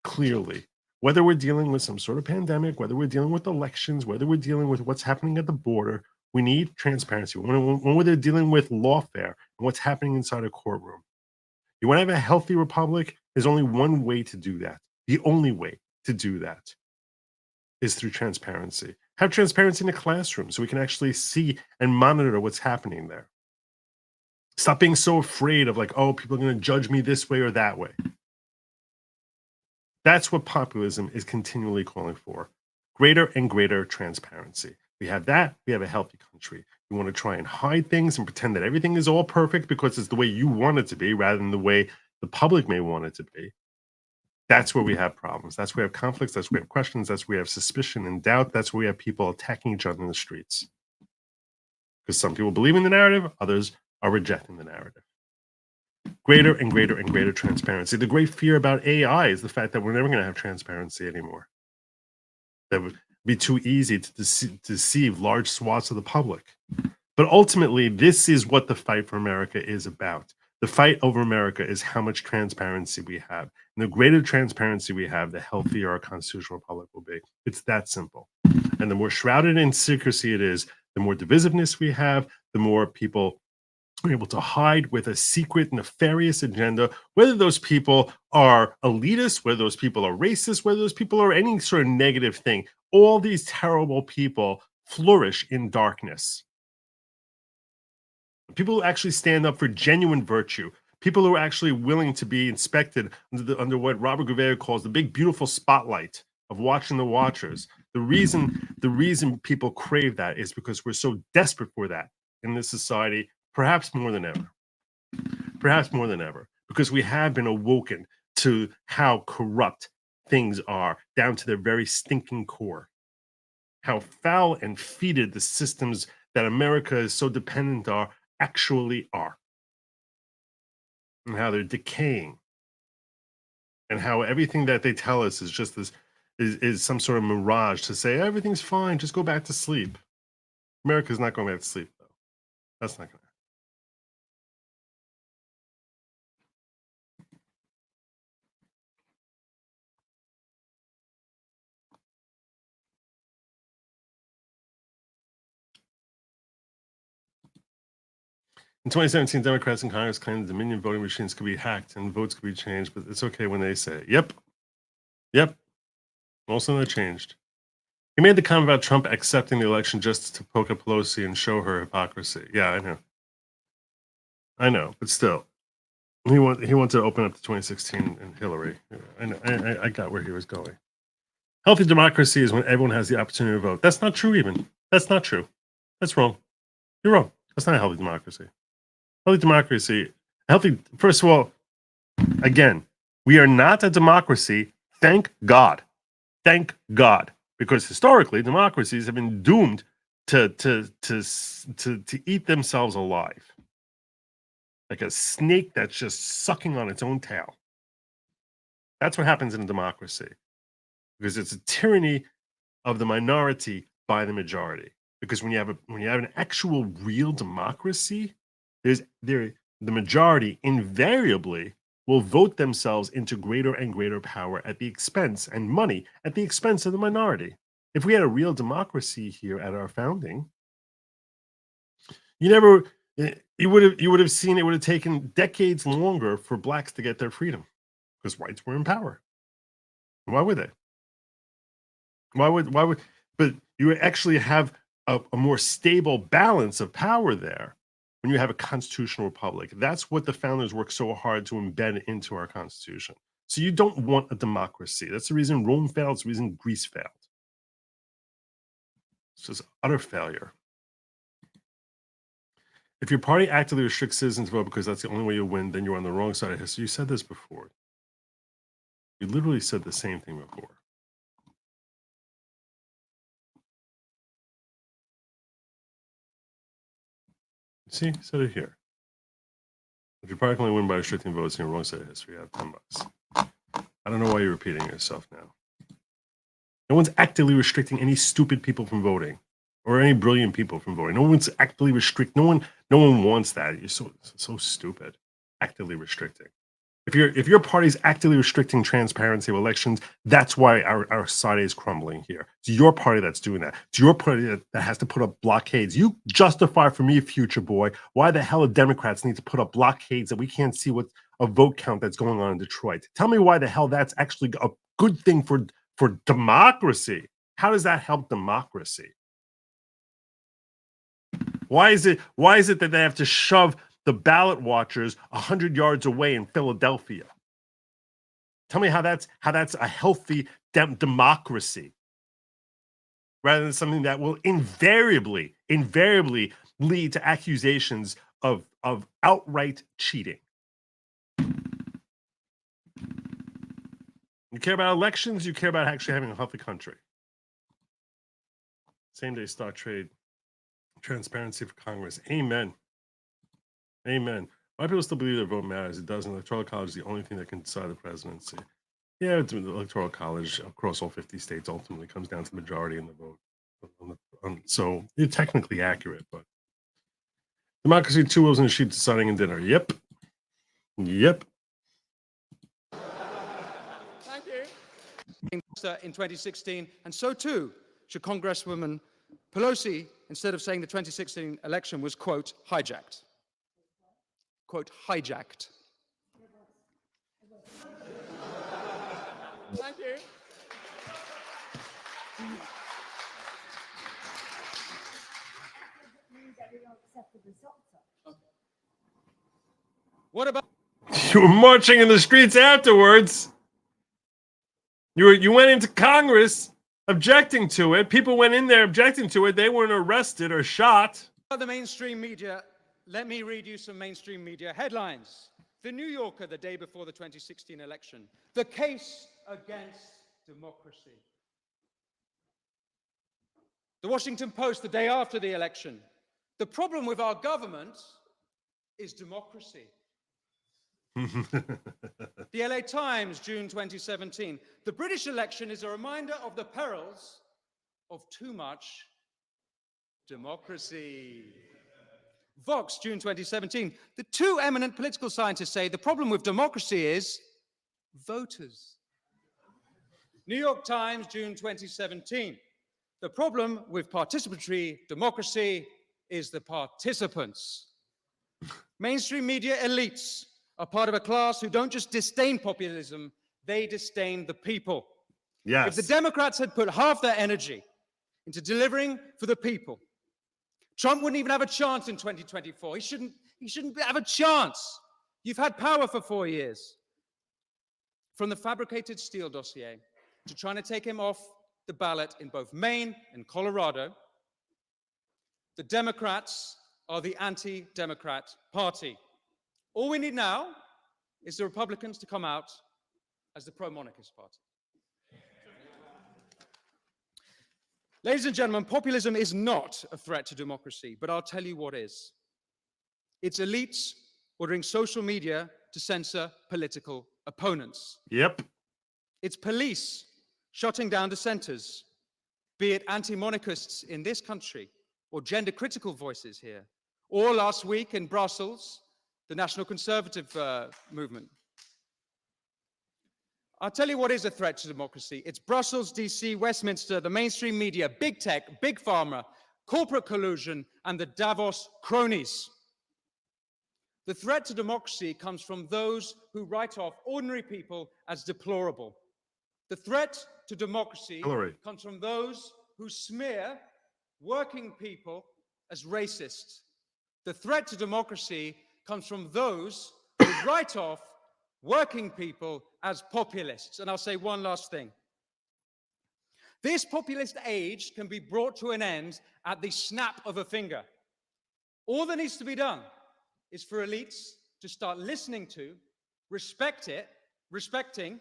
clearly. Whether we're dealing with some sort of pandemic, whether we're dealing with elections, whether we're dealing with what's happening at the border, we need transparency. When we're dealing with lawfare and what's happening inside a courtroom. You want to have a healthy republic? There's only one way to do that. The only way to do that is through transparency. Have transparency in the classroom so we can actually see and monitor what's happening there. Stop being so afraid of like, oh, people are going to judge me this way or that way. That's what populism is continually calling for. Greater and greater transparency. We have that, we have a healthy country. You want to try and hide things and pretend that everything is all perfect because it's the way you want it to be rather than the way the public may want it to be. That's where we have problems. That's where we have conflicts. That's where we have questions. That's where we have suspicion and doubt. That's where we have people attacking each other in the streets. Because some people believe in the narrative, others are rejecting the narrative. Greater and greater and greater transparency. The great fear about AI is the fact that we're never going to have transparency anymore. That would be too easy to deceive large swaths of the public. But ultimately, this is what the fight for America is about. The fight over America is how much transparency we have. And the greater transparency we have, the healthier our constitutional republic will be. It's that simple. And the more shrouded in secrecy it is, the more divisiveness we have, the more people are able to hide with a secret, nefarious agenda, whether those people are elitists, whether those people are racist, whether those people are any sort of negative thing. All these terrible people flourish in darkness. People who actually stand up for genuine virtue, people who are actually willing to be inspected under what Robert Gouveia calls the big, beautiful spotlight of watching the watchers. The reason people crave that is because we're so desperate for that in this society, perhaps more than ever. Perhaps more than ever, because we have been awoken to how corrupt things are down to their very stinking core. How foul and fetid the systems that America is so dependent on actually are. And how they're decaying. And how everything that they tell us is just this is some sort of mirage to say everything's fine, just go back to sleep. America's not going back to sleep, though. That's not going to happen. In 2017, Democrats in Congress claimed the Dominion voting machines could be hacked and votes could be changed, but it's okay when they say it. Yep. Also not changed. He made the comment about Trump accepting the election just to poke at Pelosi and show her hypocrisy. Yeah, I know, but still. He wanted to open up the 2016 and Hillary. I got where he was going. Healthy democracy is when everyone has the opportunity to vote. That's not true even. That's not true. That's wrong. You're wrong. That's not a healthy democracy. Healthy democracy, first of all, again, we are not a democracy, thank God. Thank God. Because historically, democracies have been doomed to eat themselves alive. Like a snake that's just sucking on its own tail. That's what happens in a democracy. Because it's a tyranny of the minority by the majority. Because when you have an actual real democracy, the majority invariably will vote themselves into greater and greater power at the expense and money at the expense of the minority. If we had a real democracy here at our founding, you never You would have seen it would have taken decades longer for blacks to get their freedom because whites were in power. Why would they? Why would? But you actually have a more stable balance of power there when you have a constitutional republic. That's what the founders worked so hard to embed into our Constitution. So you don't want a democracy. That's the reason Rome failed. It's the reason Greece failed. It's just utter failure. If your party actively restricts citizens' vote because that's the only way you win, then you're on the wrong side of history. You said this before. You literally said the same thing before. See, said it here. If your party can only win by restricting votes, you're on the wrong side of history. You have $10. I don't know why you're repeating yourself now. No one's actively restricting any stupid people from voting or any brilliant people from voting. No one's actively restricting. No one wants that. You're so stupid. Actively restricting. If your party's actively restricting transparency of elections, that's why our society is crumbling here. It's your party that's doing that. It's your party that has to put up blockades. You justify for me, future boy, why the hell the Democrats need to put up blockades that we can't see what a vote count that's going on in Detroit. Tell me why the hell that's actually a good thing for democracy. How does that help democracy? Why is it that they have to shove the ballot watchers 100 yards away in Philadelphia? Tell me how that's a healthy democracy, rather than something that will invariably lead to accusations of outright cheating. You care about elections, you care about actually having a healthy country. Same-day stock trade, transparency for Congress. Amen. Amen. Why people still believe their vote matters? It doesn't. Electoral college is the only thing that can decide the presidency. Yeah, the electoral college across all 50 states ultimately comes down to the majority in the vote. So you're technically accurate, but democracy, two wolves in a sheep deciding in dinner. Yep. Thank you. In 2016, and so too should Congresswoman Pelosi, instead of saying the 2016 election was, quote, hijacked. Quote, hijacked. Thank you. What about? You were marching in the streets afterwards. You went into Congress objecting to it. People went in there objecting to it. They weren't arrested or shot. The mainstream media, let me read you some mainstream media headlines. The New Yorker, the day before the 2016 election. The case against democracy. The Washington Post, the day after the election. The problem with our government is democracy. The LA Times, June 2017. The British election is a reminder of the perils of too much democracy. Vox, June 2017. The two eminent political scientists say the problem with democracy is voters. New York Times, June 2017. The problem with participatory democracy is the participants. Mainstream media elites are part of a class who don't just disdain populism, they disdain the people. Yes. If the Democrats had put half their energy into delivering for the people, Trump wouldn't even have a chance in 2024. He shouldn't have a chance. You've had power for 4 years. From the fabricated Steele dossier to trying to take him off the ballot in both Maine and Colorado, the Democrats are the anti-Democrat party. All we need now is the Republicans to come out as the pro-monarchist party. Ladies and gentlemen, populism is not a threat to democracy, but I'll tell you what is. It's elites ordering social media to censor political opponents. Yep. It's police shutting down dissenters, be it anti-monarchists in this country or gender-critical voices here, or last week in Brussels, the National Conservative movement. I'll tell you what is a threat to democracy. It's Brussels, DC, Westminster, the mainstream media, big tech, big pharma, corporate collusion, and the Davos cronies. The threat to democracy comes from those who write off ordinary people as deplorable. The threat to democracy comes from those who smear working people as racists. The threat to democracy comes from those who write off working people as populists. And I'll say one last thing. This populist age can be brought to an end at the snap of a finger. All that needs to be done is for elites to start listening to, respecting,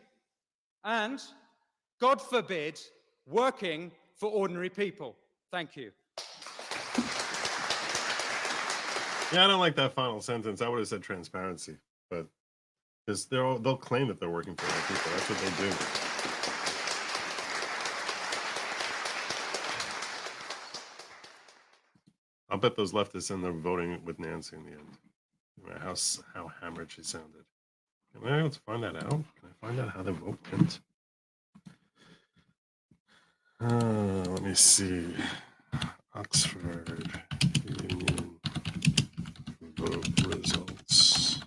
and, God forbid, working for ordinary people. Thank you. Yeah, I don't like that final sentence. I would have said transparency, but because they'll claim that they're working for other people. That's what they do. I'll bet those leftists end up voting with Nancy in the end. No matter how hammered she sounded. Am I able to find that out? Can I find out how the vote went? Let me see. Oxford Union vote results.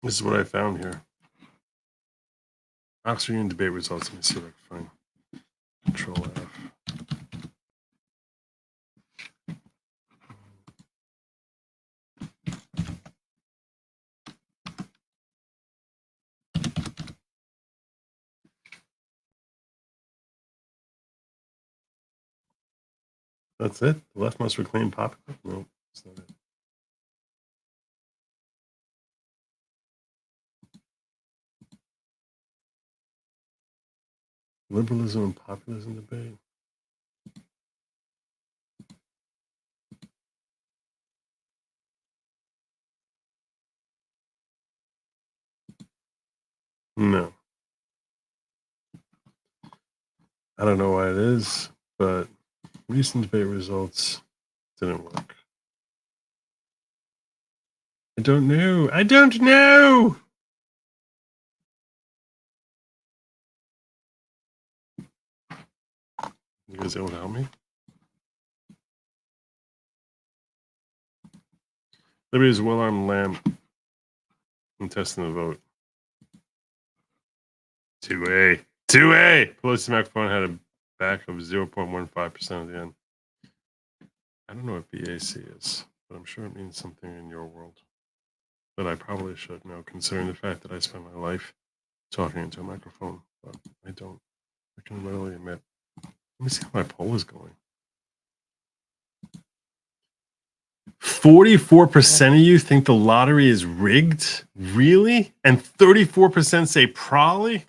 This is what I found here. Oxford Union debate results. Let me see if I can find. Control F. That's it? The left must reclaim popular? No, that's not it. Liberalism and populism debate. No. I don't know why it is, but recent debate results didn't work. I don't know. I don't know! You guys able to help me? Libya's well-armed lamb contesting the vote. 2A. 2A! Pelosi's microphone had a back of 0.15% at the end. I don't know what BAC is, but I'm sure it means something in your world. But I probably should know, considering the fact that I spend my life talking into a microphone. But I don't. I can readily admit. Let me see how my poll is going. 44% of you think the lottery is rigged? Really? And 34% say probably?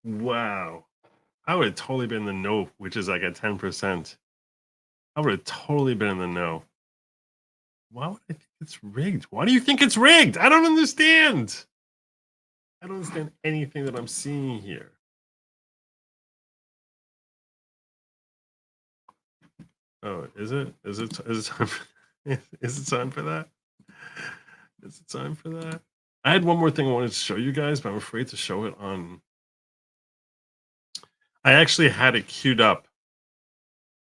Wow. I would have totally been in the no, which is like at 10%. I would have totally been in the no. Why would I think it's rigged? Why do you think it's rigged? I don't understand. I don't understand anything that I'm seeing here. Oh, is it? Is it time for, is it time for that? Is it time for that? I had one more thing I wanted to show you guys, but I'm afraid to show it on. I actually had it queued up,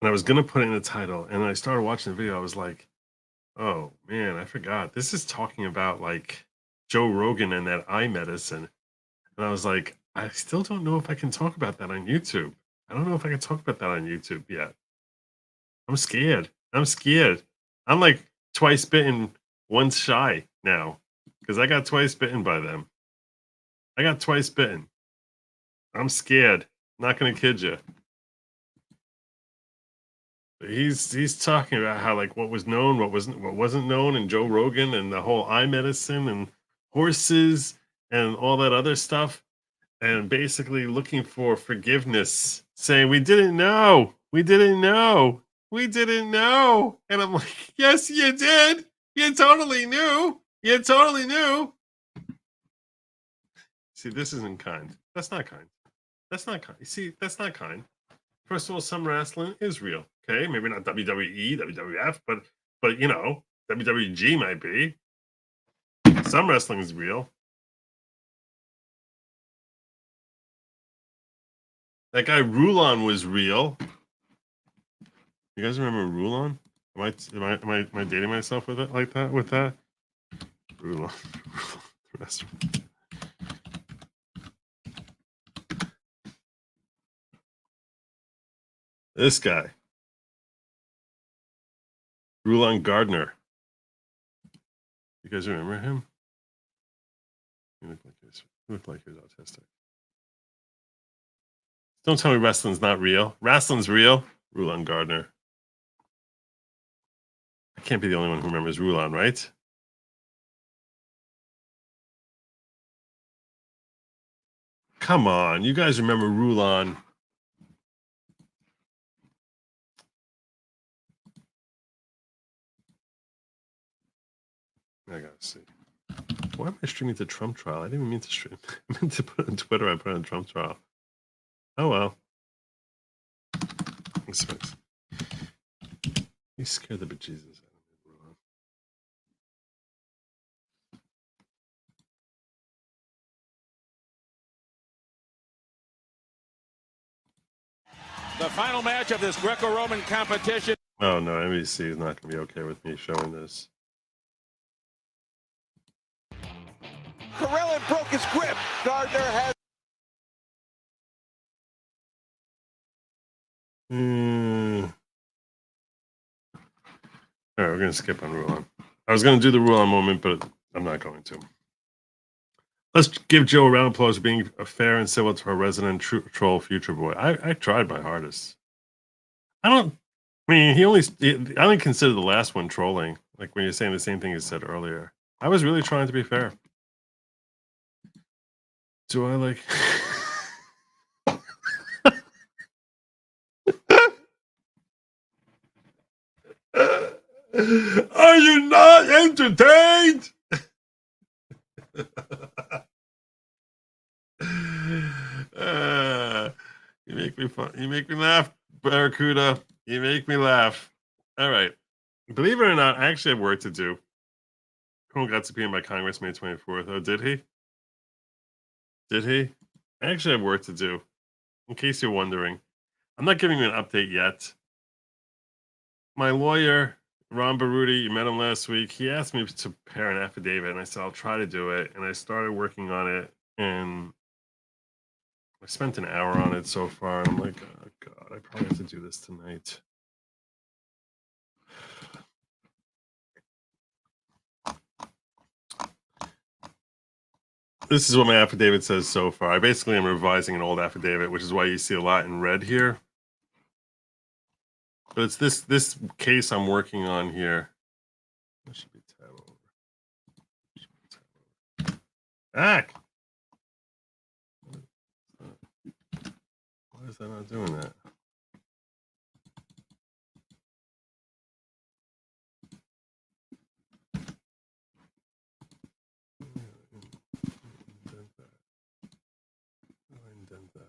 and I was gonna put it in the title, and I started watching the video. I was like, "Oh man, I forgot. This is talking about like Joe Rogan and that eye medicine," and I was like, "I still don't know if I can talk about that on YouTube. I don't know if I can talk about that on YouTube yet. I'm scared. I'm scared. I'm like twice bitten, once shy now, because I got twice bitten by them. I got twice bitten. I'm scared. Not gonna kid you. He's talking about how like what was known, what wasn't known, and Joe Rogan and the whole eye medicine and horses and all that other stuff, and basically looking for forgiveness, saying we didn't know, we didn't know, we didn't know. And I'm like, yes, you did. You totally knew. You totally knew. See, this isn't kind. That's not kind. That's not kind. See, that's not kind. First of all, some wrestling is real. Okay, maybe not WWE, WWF, but you know, WWG might be. Some wrestling is real. That guy Rulon was real. You guys remember Rulon? Am I dating myself with it like that? With that? Rulon. This guy. Rulon Gardner. You guys remember him? He looked like he was autistic. Don't tell me wrestling's not real. Wrestling's real. Rulon Gardner. I can't be the only one who remembers Rulon, right? Come on, you guys remember Rulon. I gotta see. Why am I streaming the Trump trial? I didn't even mean to stream. I meant to put it on Twitter. I put it on Trump trial. Oh well. You scared the bejesus out of me, Rulon. The final match of this Greco-Roman competition. Oh no, NBC is not going to be okay with me showing this. Karelin broke his grip. Gardner has. All right, we're going to skip on Rulon. I was going to do the Rulon moment, but I'm not going to. Let's give Joe a round of applause for being fair and civil to our resident troll Future Boy. I tried my hardest. I only considered the last one trolling. Like when you're saying the same thing you said earlier. I was really trying to be fair. Do I like... Are you not entertained? You make me fun. You make me laugh, Barracuda. You make me laugh. All right. Believe it or not, I actually have work to do. Colonel got subpoenaed by Congress May 24th. Oh, did he? Did he? I actually have work to do. In case you're wondering. I'm not giving you an update yet. My lawyer, Ron Baruti, you met him last week. He asked me to prepare an affidavit, and I said, I'll try to do it. And I started working on it, and I spent an hour on it so far. And I'm like, oh, God, I probably have to do this tonight. This is what my affidavit says so far. I basically am revising an old affidavit, which is why you see a lot in red here. But it's this case I'm working on here. That should be tab over. Ack! Why is that not doing that? Indent that.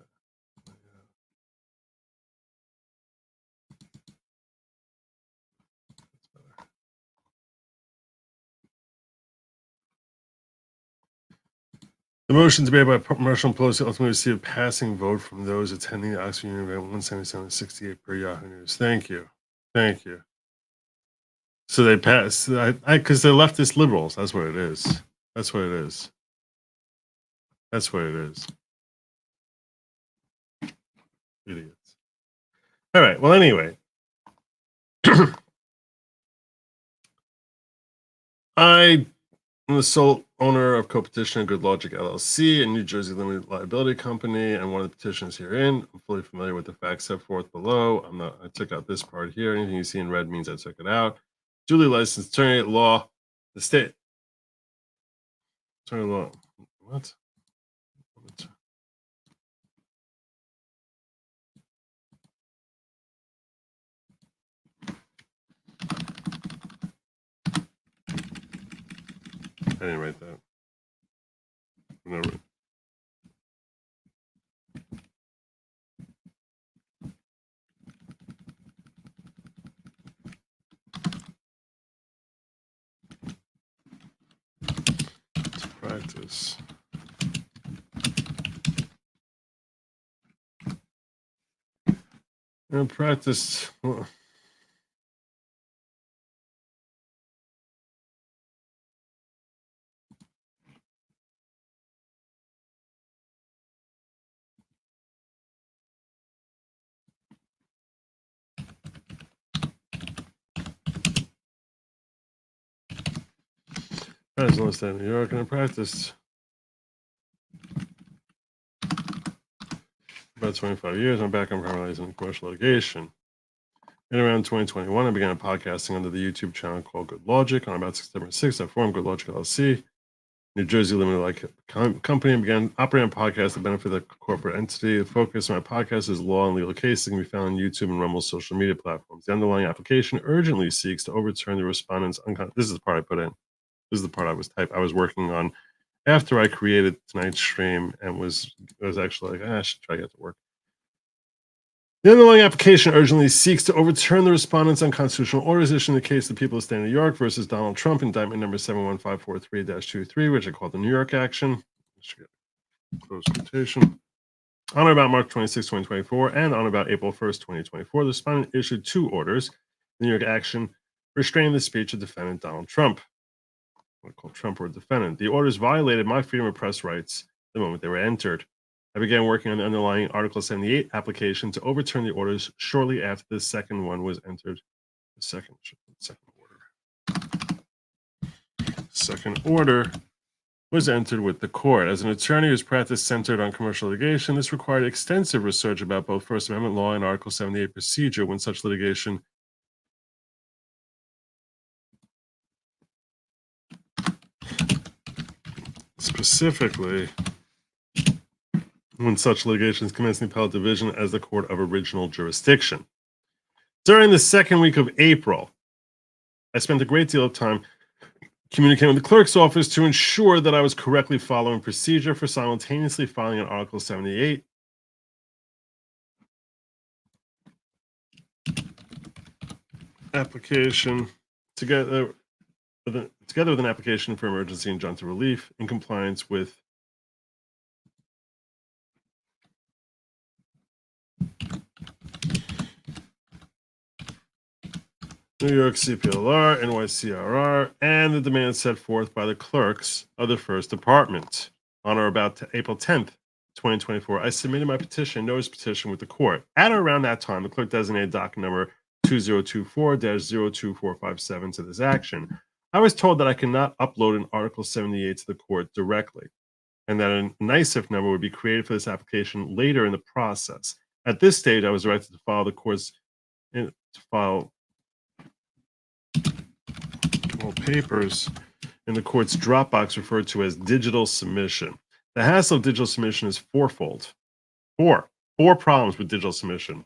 The motion to be made by Marshall Pelosi ultimately received a passing vote from those attending the Oxford Union event, 177-68 per Yahoo News. Thank you. Thank you. So they passed, because they're leftist liberals. That's what it is. That's what it is. That's what it is. Idiots. All right. Well, anyway. I'm the sole owner of co-petition Good LAWGIC LLC, a New Jersey limited liability company, and one of the petitions herein. I'm fully familiar with the facts set forth below. I took out this part here. Anything you see in red means I took it out. Duly licensed attorney at law, the state. Attorney law. What? I didn't write that. Whatever. To practice. And practice. Well, I was only in New York and I practiced about 25 years. I'm back on primarily in commercial litigation. In around 2021, I began podcasting under the YouTube channel called Good LAWGIC. On about September 6th, I formed Good LAWGIC LLC, New Jersey limited company, and began operating a podcast to benefit the corporate entity. The focus of my podcast is law and legal cases that can be found on YouTube and Rumble's social media platforms. The underlying application urgently seeks to overturn the respondents' This is the part I put in. This is the part I was working on after I created tonight's stream and was actually like, I should try to get to work. The underlying application urgently seeks to overturn the respondents' unconstitutional orders issued in the case of the people of the state of New York versus Donald Trump, indictment number 71543-23, which I call the New York action. Close quotation. On or about March 26, 2024, and on about April 1st, 2024, the respondent issued 2 orders. The New York action restraining the speech of defendant Donald Trump. I call Trump or defendant. The orders violated my freedom of press rights the moment they were entered. I began working on the underlying Article 78 application to overturn the orders shortly after the second one was entered. The second order was entered with the court. As an attorney whose practice centered on commercial litigation, this required extensive research about both First Amendment law and Article 78 procedure when such litigation specifically when such litigations commence in the appellate division as the court of original jurisdiction. During the second week of April, I spent a great deal of time communicating with the clerk's office to ensure that I was correctly following procedure for simultaneously filing an Article 78 application together with an application for emergency injunctive relief in compliance with New York CPLR, NYCRR, and the demands set forth by the clerks of the First Department. On or about April 10th, 2024, I submitted my notice petition with the court. At or around that time, the clerk designated docket number 2024-02457 to this action. I was told that I could not upload an Article 78 to the court directly, and that a NYSIF number would be created for this application later in the process. At this stage, I was directed to file all papers in the court's Dropbox referred to as digital submission. The hassle of digital submission is fourfold. Four problems with digital submission.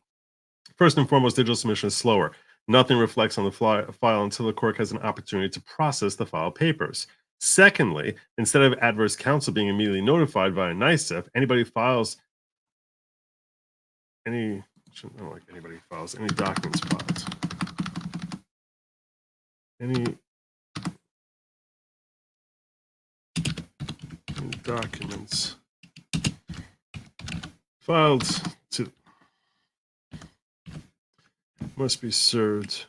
First and foremost, digital submission is slower. Nothing reflects on the file until the court has an opportunity to process the file papers. Secondly, instead of adverse counsel being immediately notified via NYSIF, anybody files any documents filed. Any documents filed must be served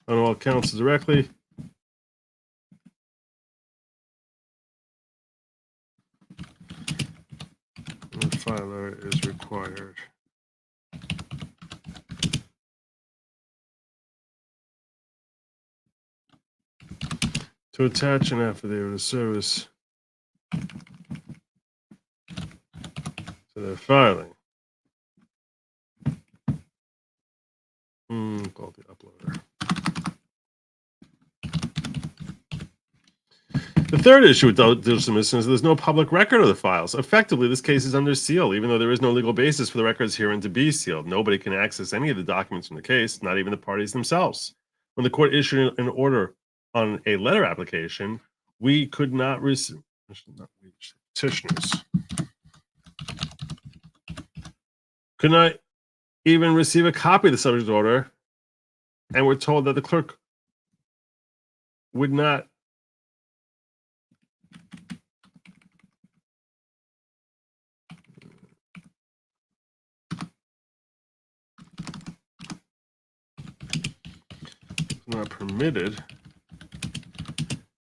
on all counsel directly. The filer is required To attach an affidavit of service to their filing. Call the uploader. The third issue with digital submission is there's no public record of the files. Effectively, this case is under seal, even though there is no legal basis for the records herein to be sealed. Nobody can access any of the documents from the case, not even the parties themselves. When the court issued an order on a letter application, we could not receive, petitioners could not even receive a copy of the subject order, and were told that the clerk would not permitted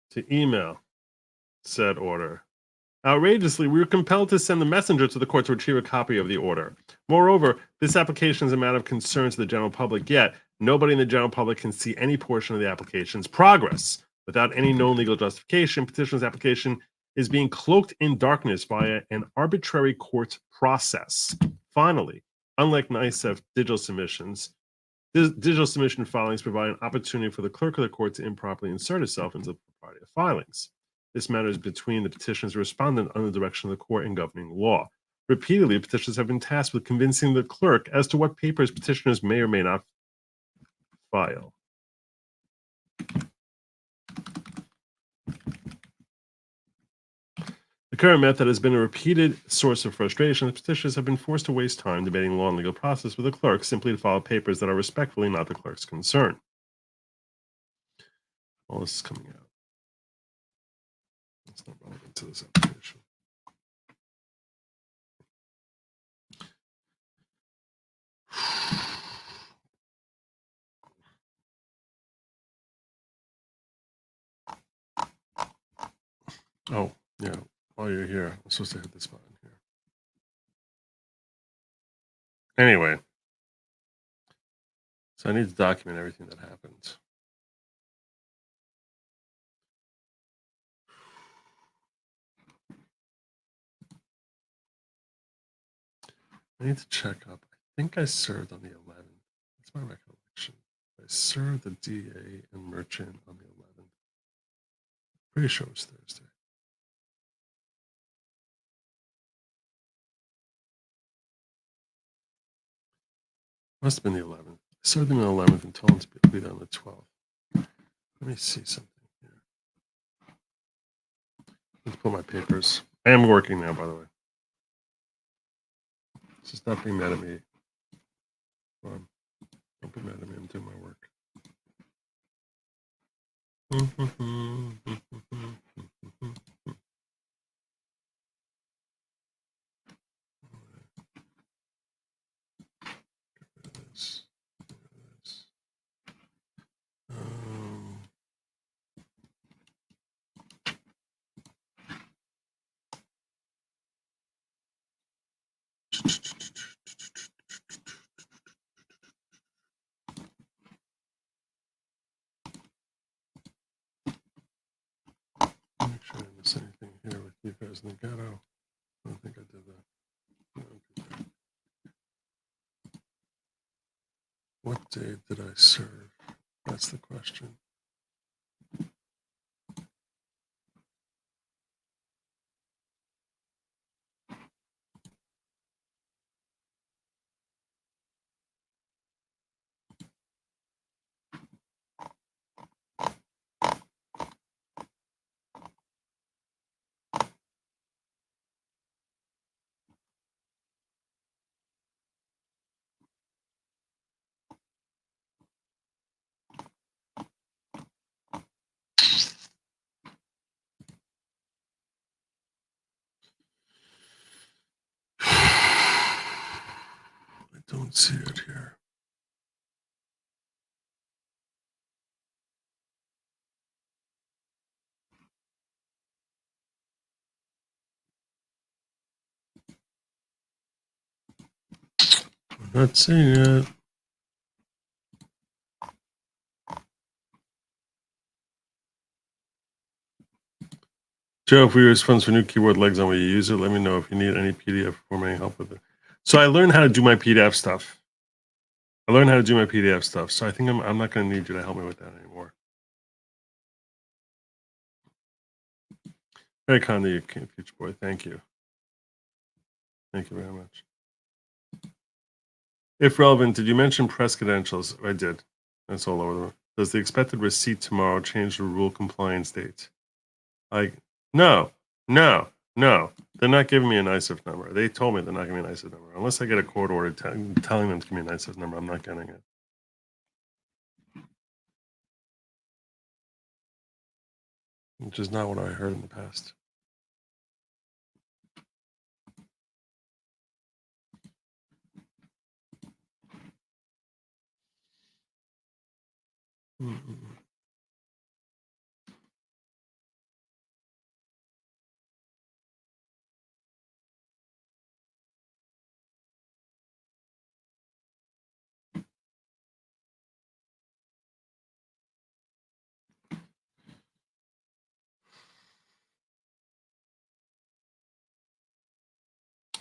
to email said order. Outrageously, we were compelled to send the messenger to the court to retrieve a copy of the order. Moreover, this application is a matter of concern to the general public, yet nobody in the general public can see any portion of the application's progress. Without any known legal justification, petitioner's application is being cloaked in darkness via an arbitrary court process. Finally, unlike NICEF digital submissions, digital submission filings provide an opportunity for the clerk of the court to improperly insert itself into the propriety of filings. This matter is between the petitioner's respondent under the direction of the court in governing law. Repeatedly, petitioners have been tasked with convincing the clerk as to what papers petitioners may or may not file. The current method has been a repeated source of frustration. Petitioners have been forced to waste time debating law and legal process with the clerk simply to file papers that are respectfully not the clerk's concern. All this is coming out. It's not relevant to this application. Oh, yeah. While you're here, I'm supposed to hit this button here. Anyway, so I need to document everything that happens. I need to check up. I think I served on the 11th. That's my recollection. I served the DA and merchant on the 11th. Pretty sure it was Thursday. Must have been the 11th. I served them on the 11th and told them to be there on the 12th. Let me see something here. Let's pull my papers. I am working now, by the way. This is not being mad at me. Don't be mad at me. I'm doing my work. Make sure I didn't miss anything here with you guys in the ghetto. I don't think I did that. No, I did that. What day did I serve? That's the question. I don't see it here. I'm not seeing it. Joe, if we were response for new keyboard legs on will you use it, let me know if you need any PDF formatting help with it. So I learned how to do my PDF stuff. So I think I'm not going to need you to help me with that anymore. Very kind of you, Future Boy. Thank you. Thank you very much. If relevant, did you mention press credentials? I did. That's all over the room. Does the expected receipt tomorrow change the rule compliance date? No. They're not giving me an ISIF number. They told me they're not giving me an ISIF number. Unless I get a court order telling them to give me an ISIF number, I'm not getting it. Which is not what I heard in the past.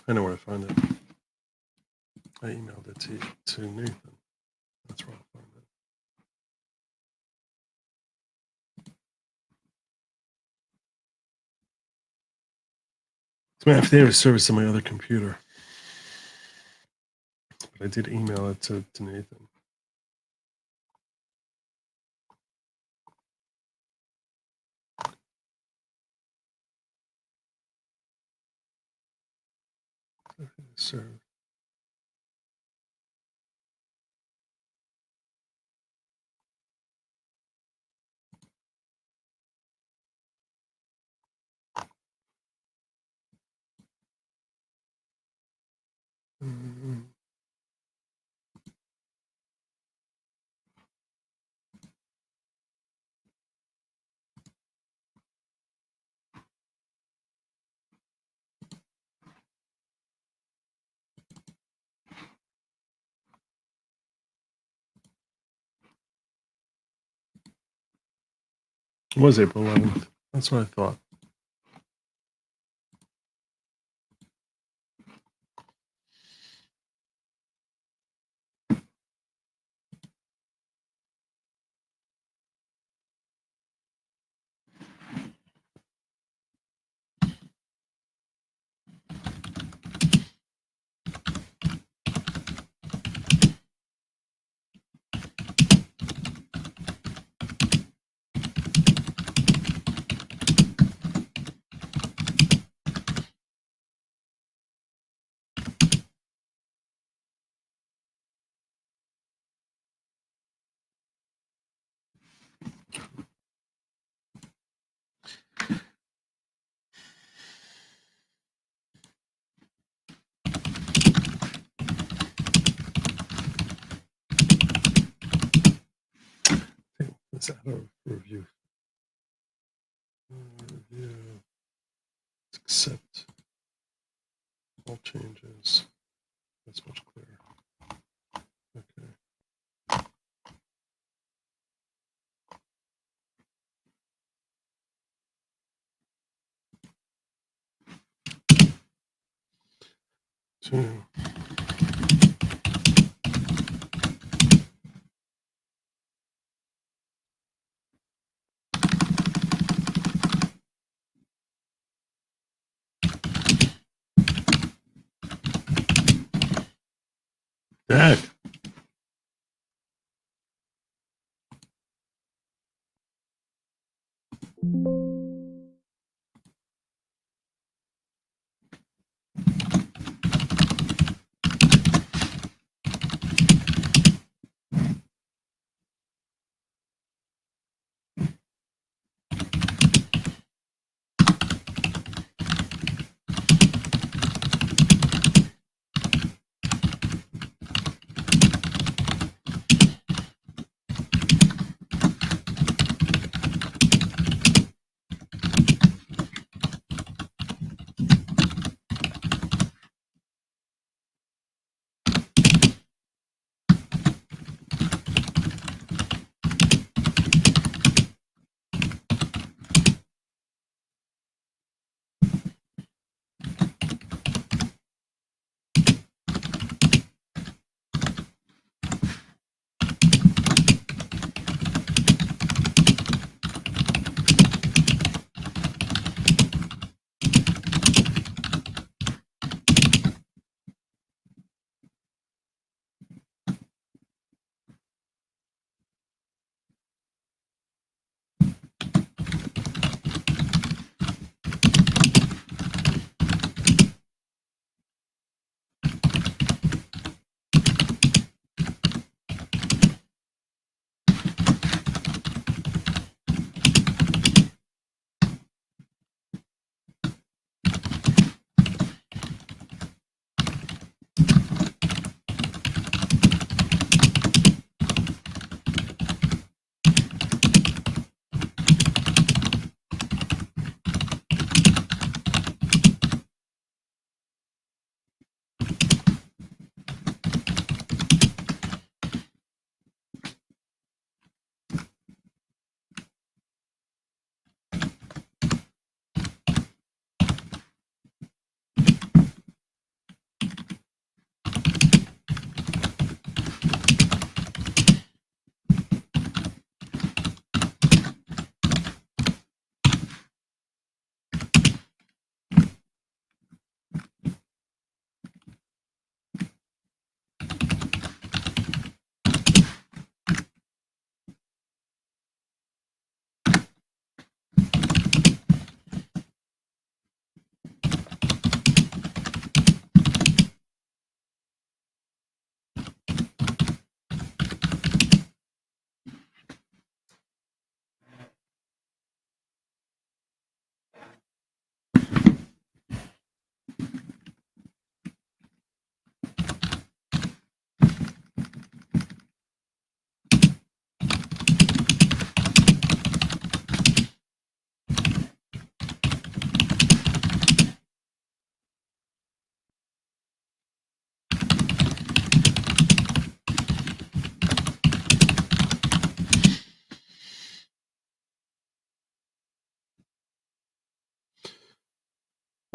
I know where to find it. I emailed it to Nathan. That's where I'll find it. It's my affidavit of service on my other computer. But I did email it to Nathan. Serve. It was April 11th. That's what I thought. It's out of review. Accept all changes. That's much clearer. Okay. Two. Dad.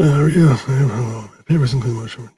Yeah, papers include motion.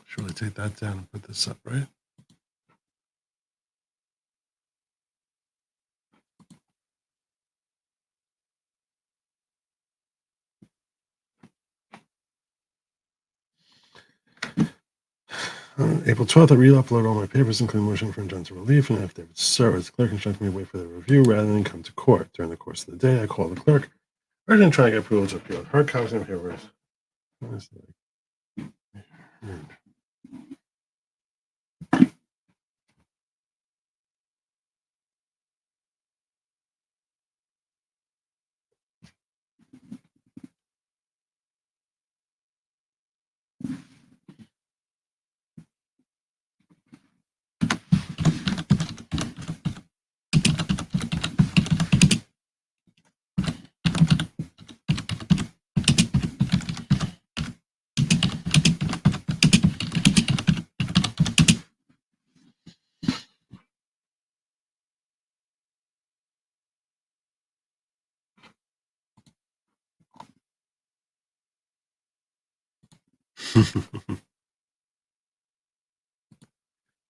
Surely take that down and put this up, right? April 12th, I re-upload all my papers, including motion for injunctive relief, and affidavit to serve. As the clerk instructed me to wait for the review rather than come to court. During the course of the day, I called the clerk, urgent trying to get approval to appeal. Hard copies and papers.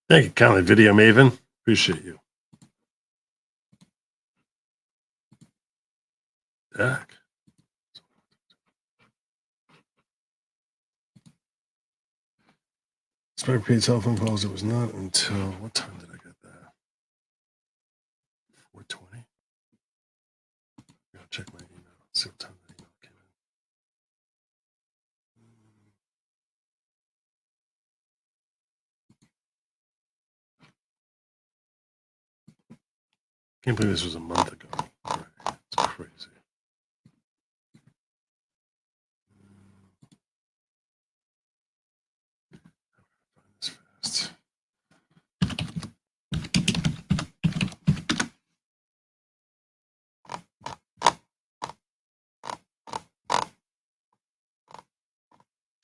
Thank you, kindly video maven. Appreciate you. Jack. Despite paid telephone calls, it was not until what time did I get that? 4:20. I'll check my email. See what time the email came in. Can't believe this was a month ago. Right. It's crazy. Find this fast.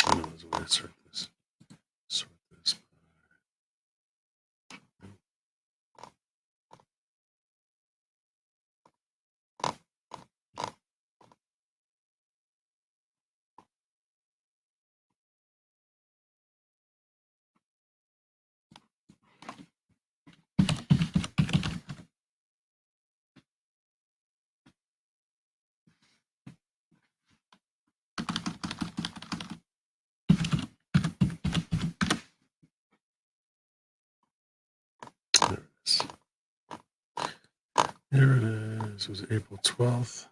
I know there's a way to sort this. Sort this. There it is. Here it is. It was April 12th.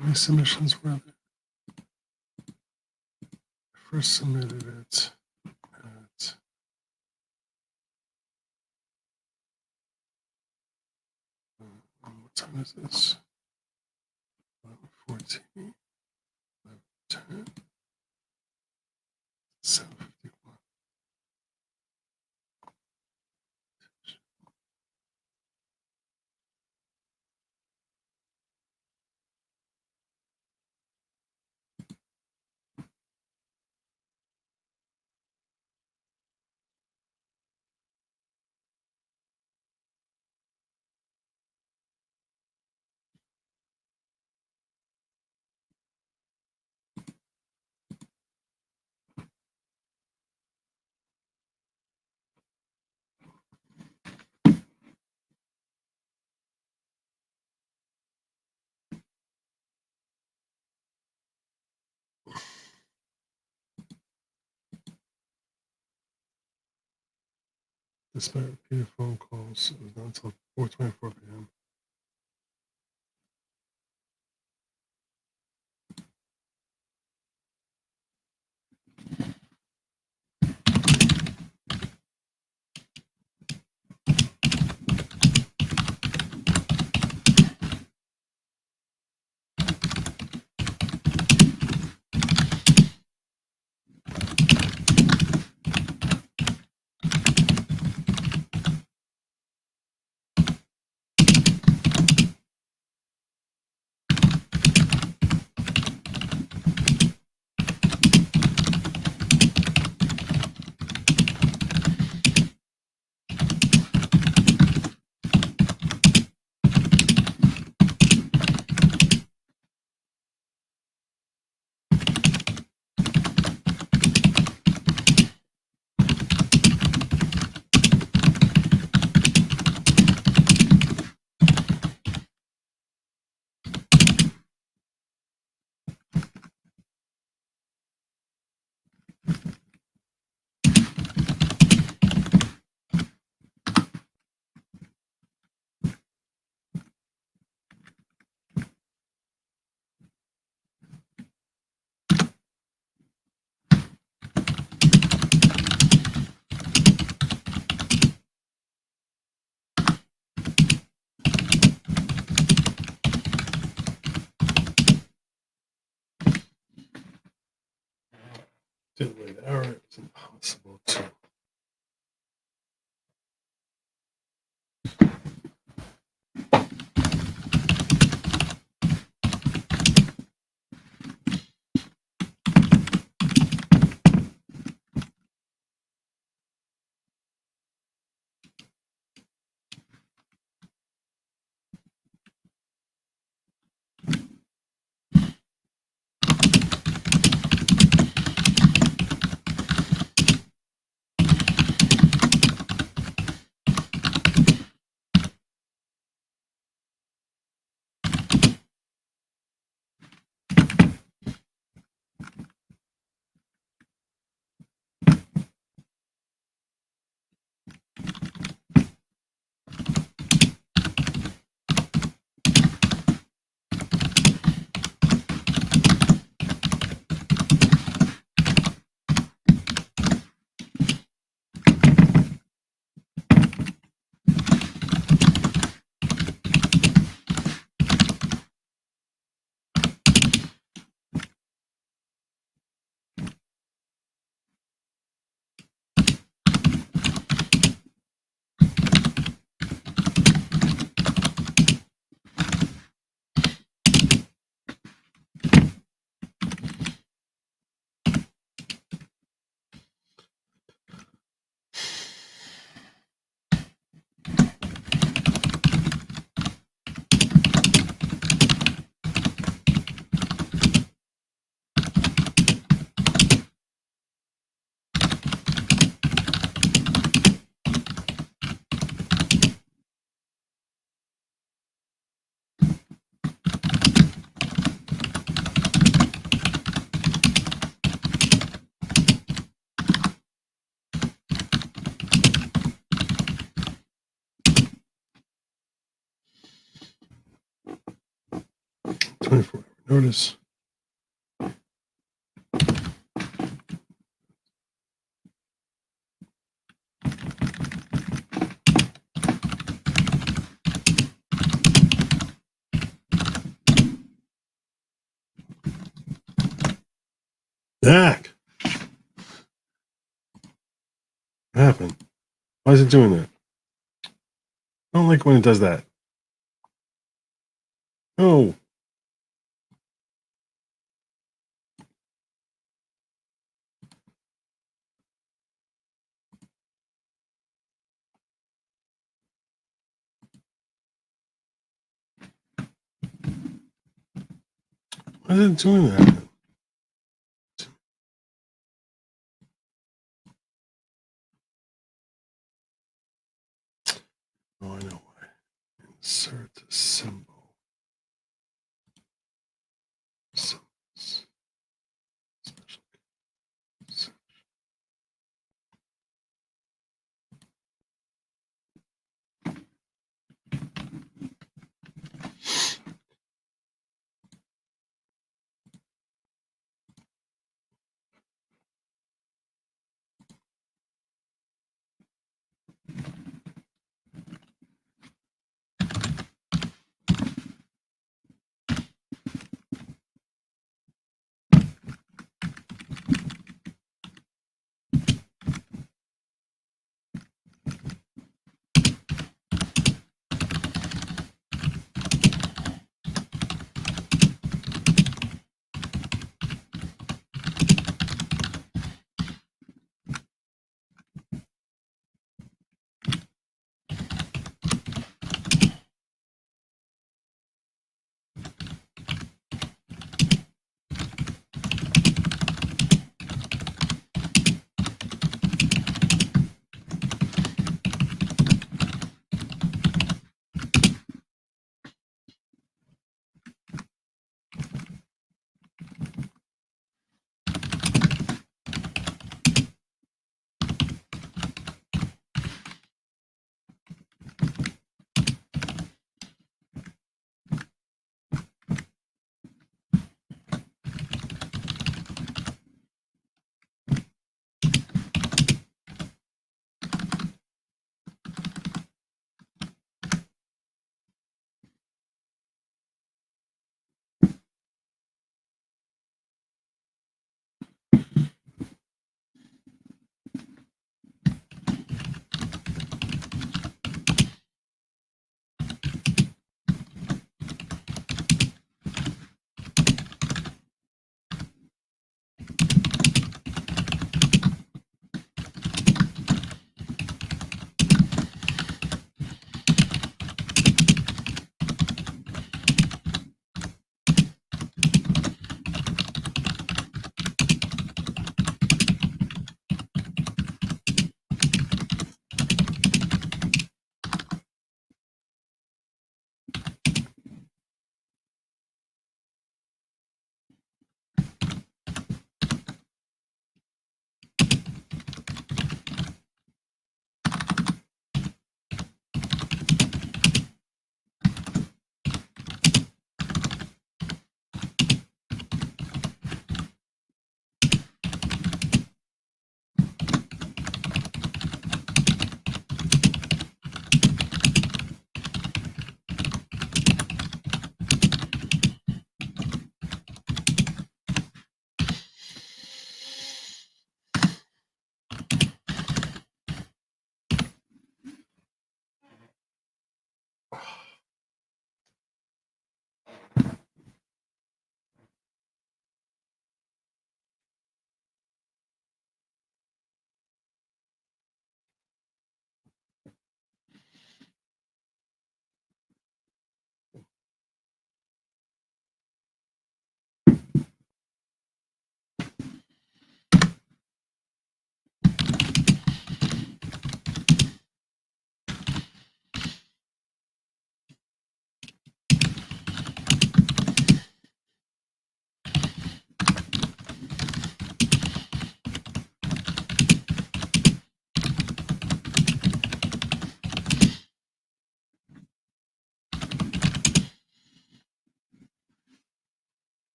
How many submissions were there? I first submitted it at what time is this? 11:14, 11:10, 7:51. Despite repeated phone calls, it was not until 4:24 p.m. Delayed error is impossible to. There it is. Dak! What happened? Why is it doing that? I don't like when it does that. No. Why is it doing that? Oh, I know why. Insert symbol. Symbols. Special. Search.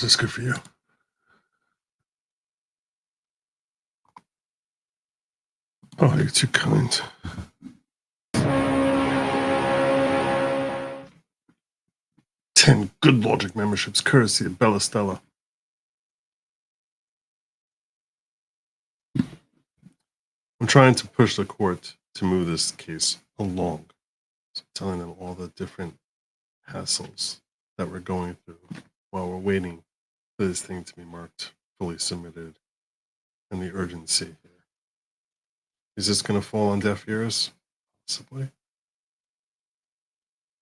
Is this good for you? Oh, you're too kind. Ten Good Logic memberships, courtesy of Bella Stella. I'm trying to push the court to move this case along. So I'm telling them all the different hassles that we're going through while we're waiting for this thing to be marked fully submitted and the urgency here. Is this going to fall on deaf ears? Possibly.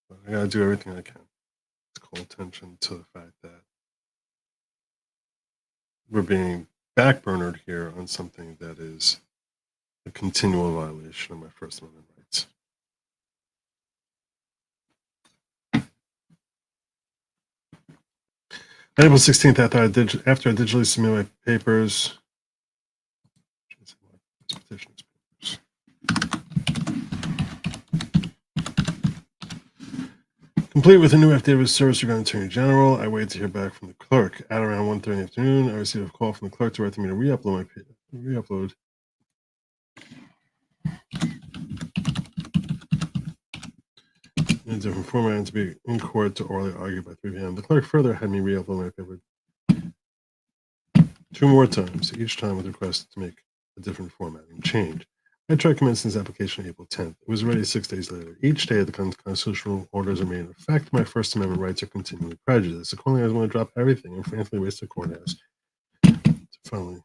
But I got to do everything I can to call attention to the fact that we're being backburnered here on something that is a continual violation of my First Amendment rights. On April 16th, after I digitally submit my papers, complete with a new affidavit of service regarding Attorney General, I wait to hear back from the clerk. At around 1:30 in the afternoon, I received a call from the clerk directing me to re-upload in a different format and to be in court to orally argue by 3 p.m. The clerk further had me re-upload my paper 2 more times, each time with request to make a different formatting change. I tried commencing this application on April 10th. It was ready 6 days later. Each day, the constitutional orders are made in effect. My First Amendment rights are continually prejudiced. Accordingly, I want to drop everything and frankly waste the courthouse to finally.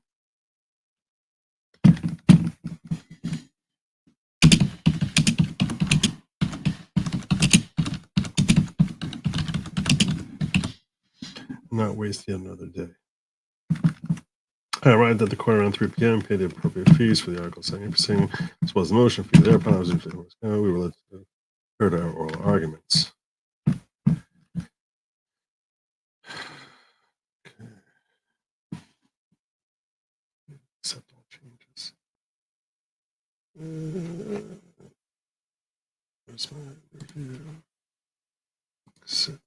Not waste yet another day. I arrived at the court around 3 p.m., paid the appropriate fees for the article setting proceeding, as well as the motion fee. Thereupon, we were led to heard our oral arguments. Okay. Accept all changes. Where's my review? Accept.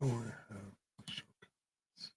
I want to have shortcuts.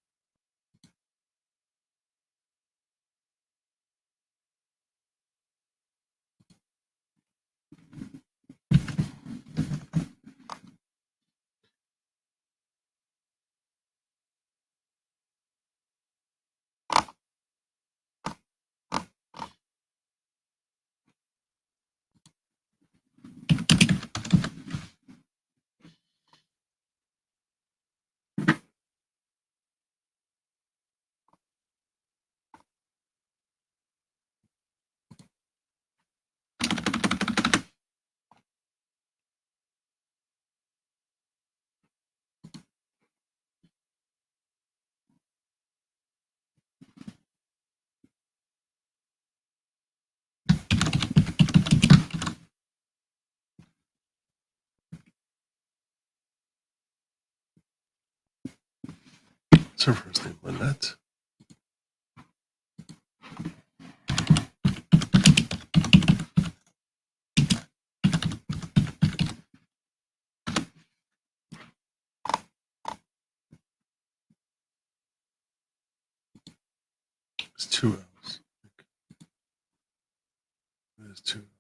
What's her first name? Lynette? It's 2 L's. There's 2 L's.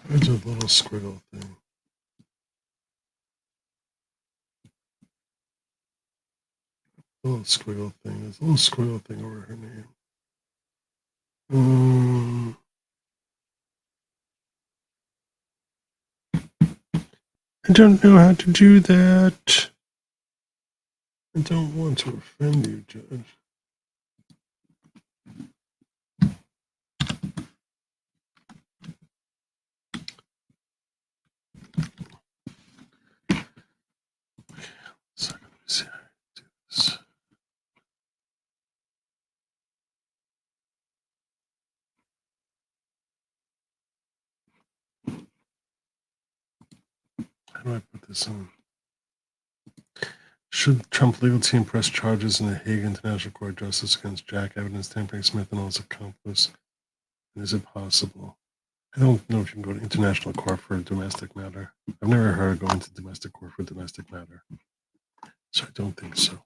There's a little squiggle thing. A little squiggle thing. There's a little squiggle thing over her name. I don't know how to do that. I don't want to offend you, Judge. So let me see how I do this. How do I put this on? Should Trump legal team press charges in the Hague International Court of Justice against Jack Evidence, Tampering Smith, and all his accomplices? And is it possible? I don't know if you can go to international court for a domestic matter. I've never heard of going to domestic court for a domestic matter. So I don't think so.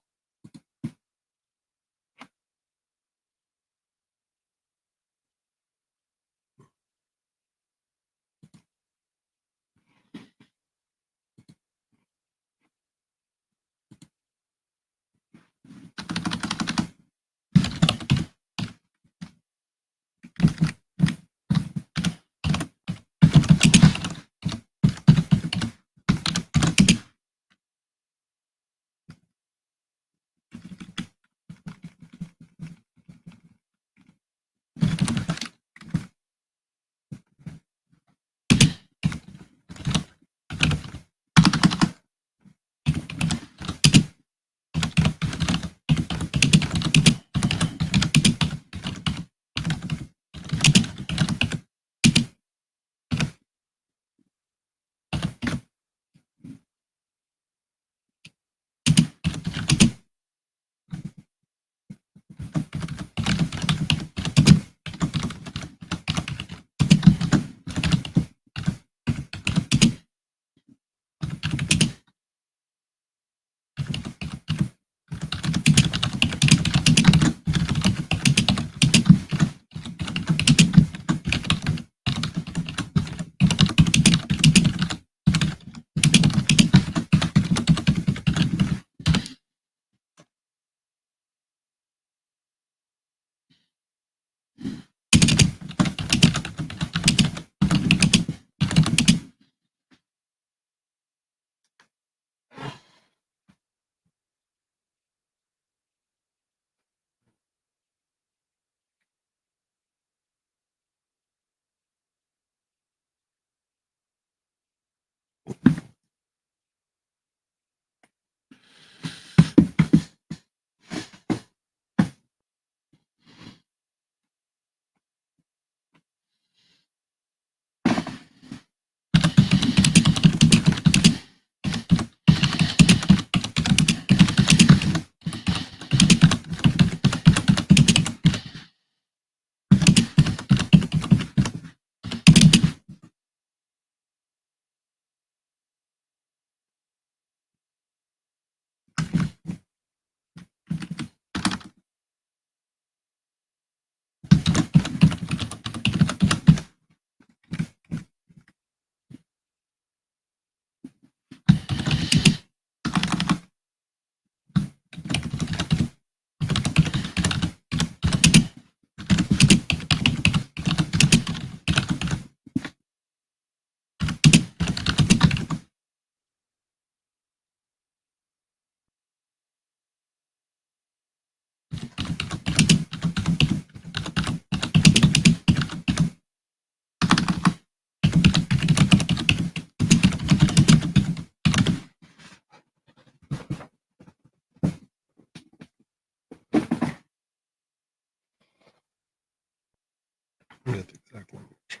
I get the exact language.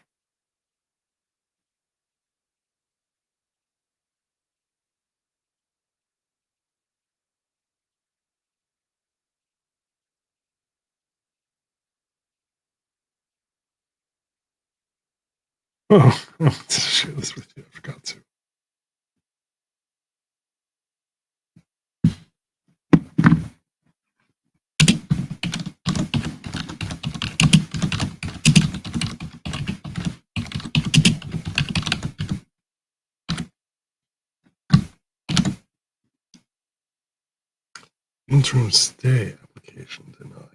Oh, I meant to share this with you. I forgot to. Interim stay application denied.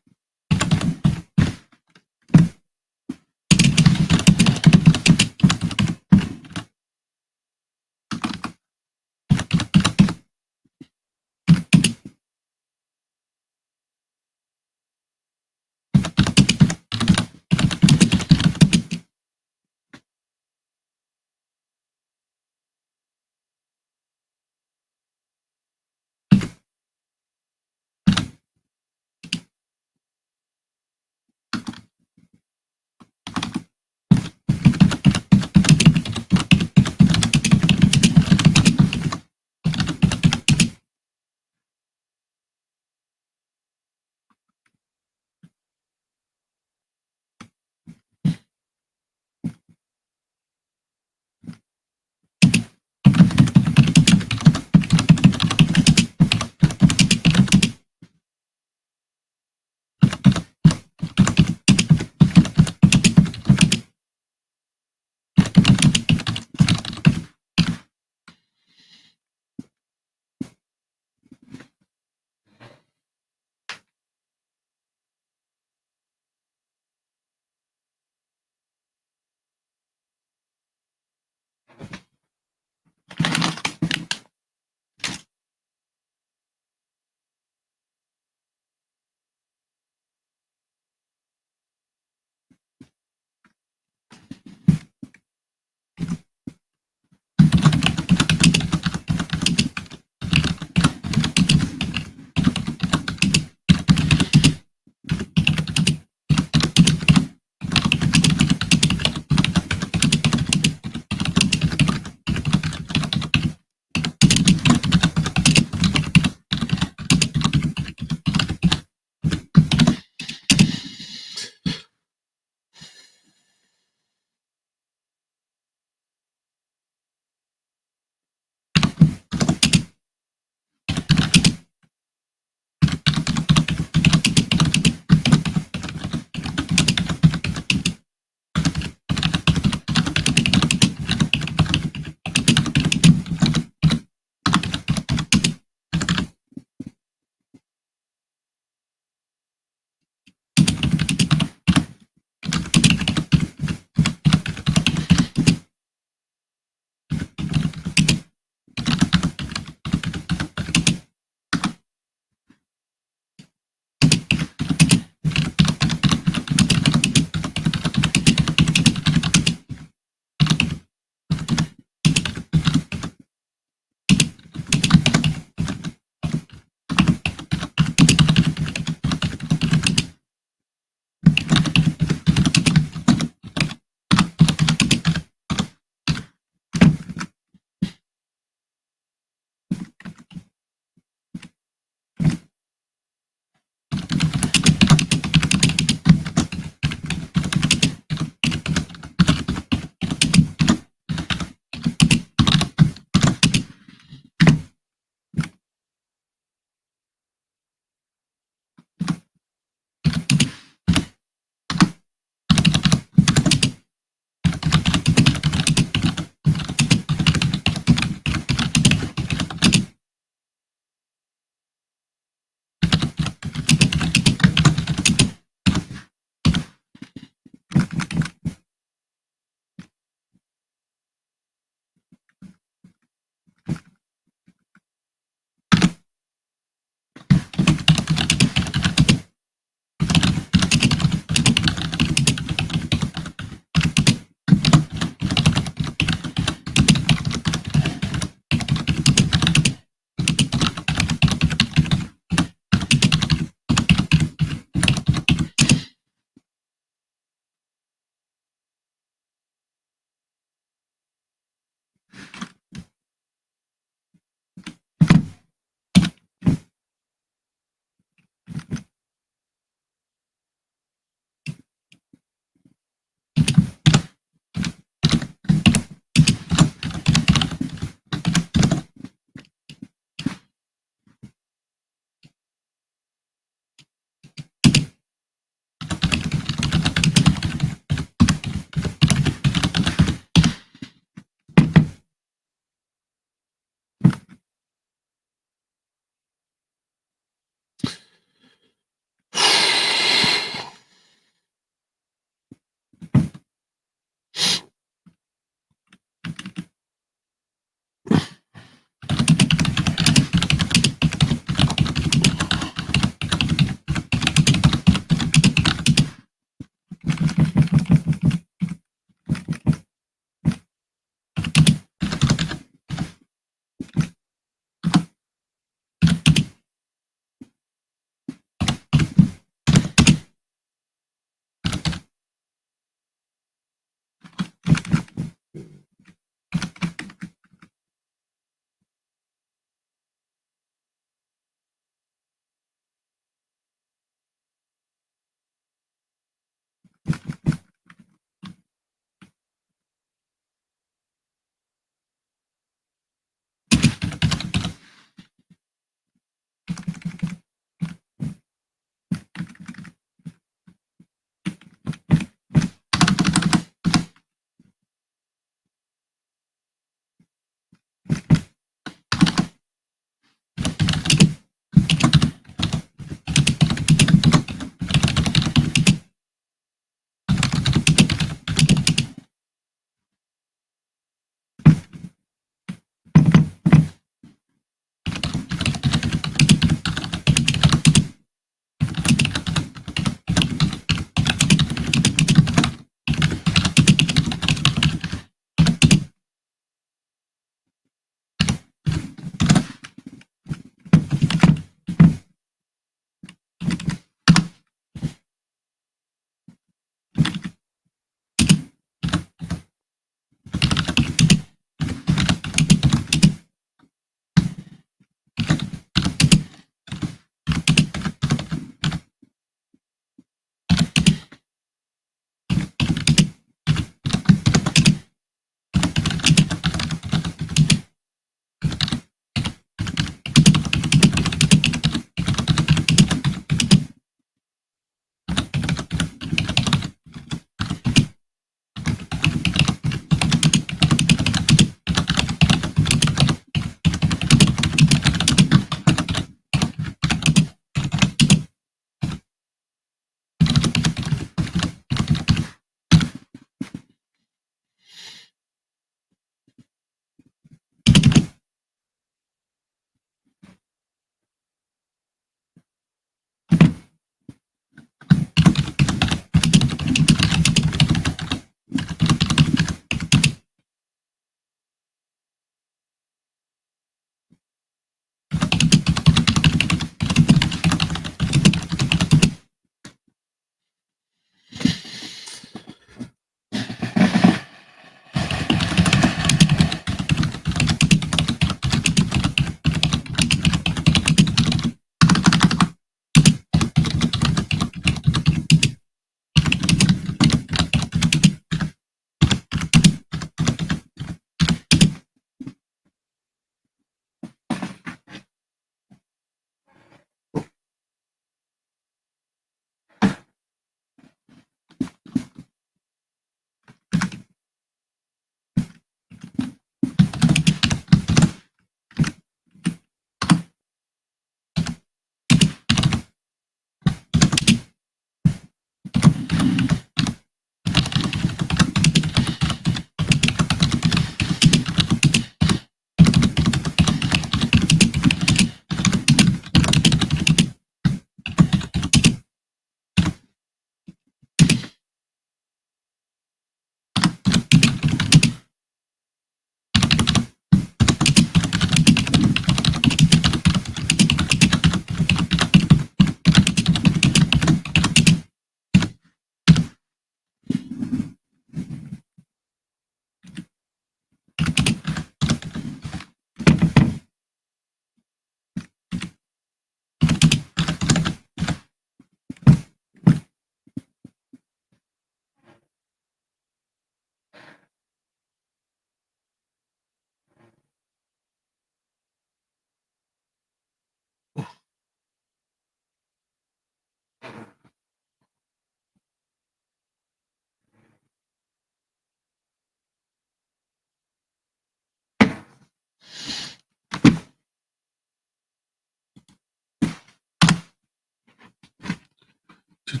I'm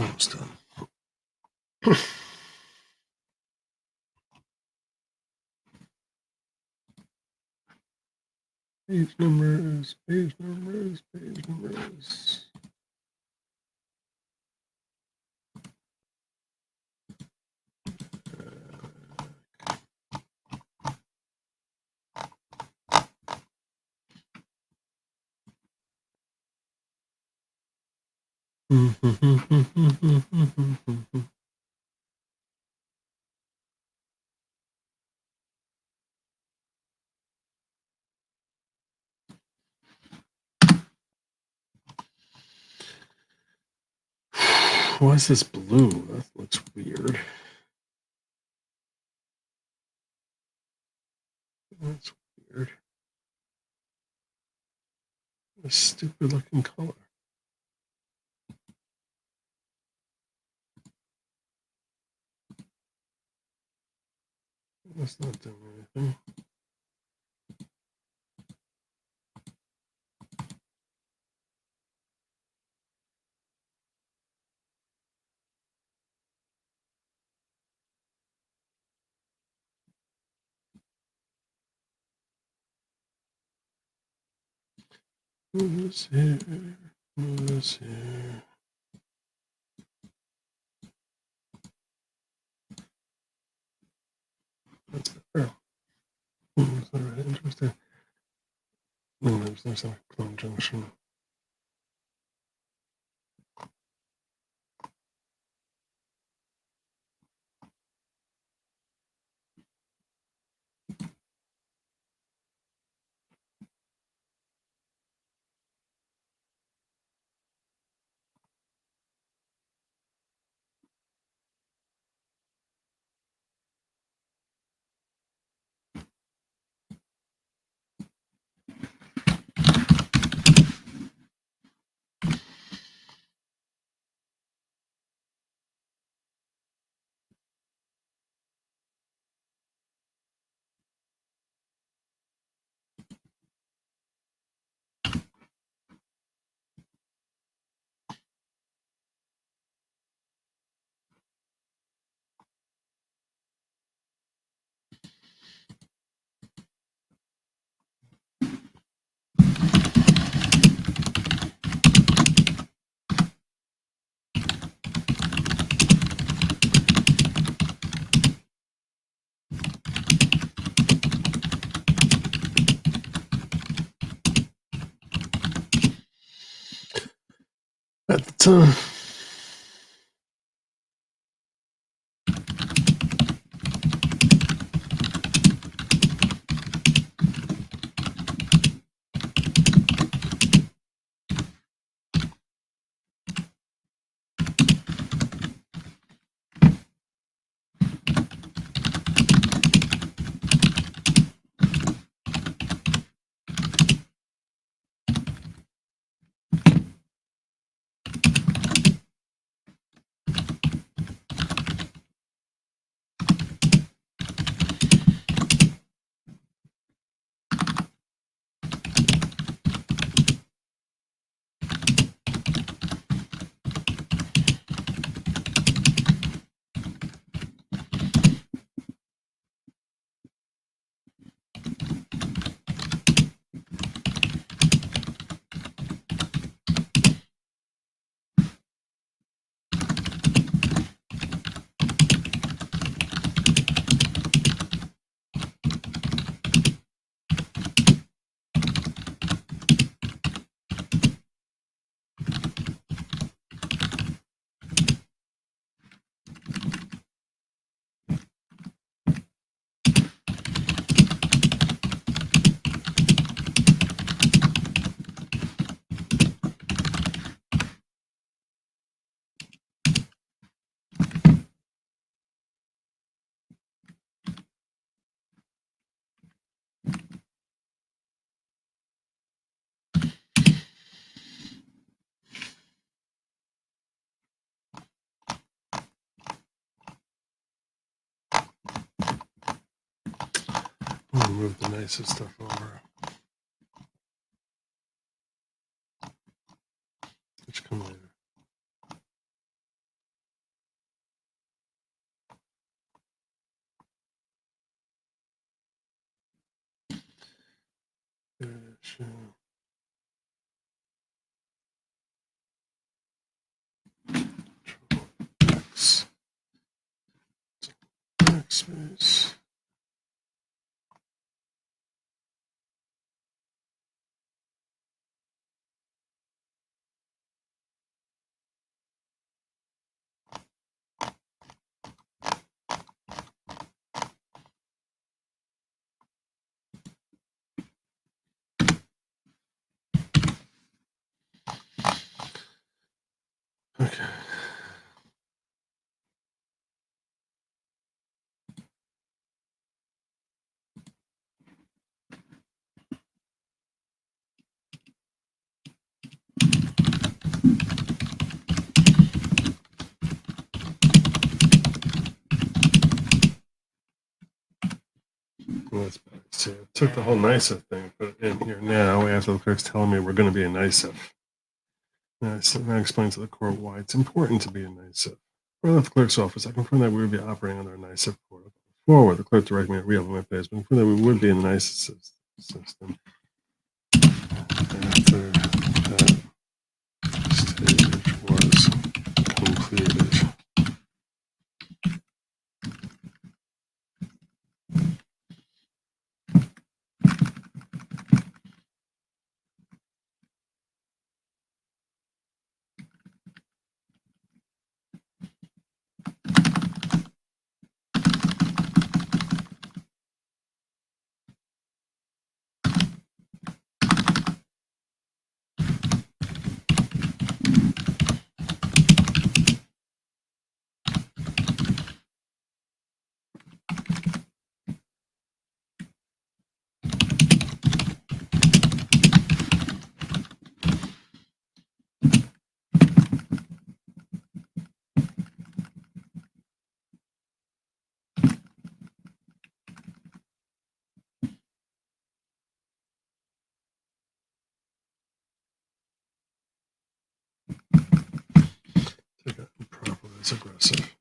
almost done. Page numbers, page numbers, page numbers. Why is this blue? That looks weird. That's weird. A stupid looking color. That's not doing anything. Move this here. Move this here. That's better. That's not really interesting. No, there's a clone junction. At the time. I'll move the nicest stuff over. Which come later. Backspace. Okay. Well, that's bad. See, I took the whole NICEF thing, put it in here now after the clerk's telling me we're going to be a NICEF. Now I explain to the court why it's important to be a NICEF. Before I left the clerk's office, I confirmed that we would be operating under a NICEF protocol. Forward, the clerk directed me to re-open my page, but confirmed that we would be in the NICEF system. After that stage was completed. Take it improperly, it's aggressive.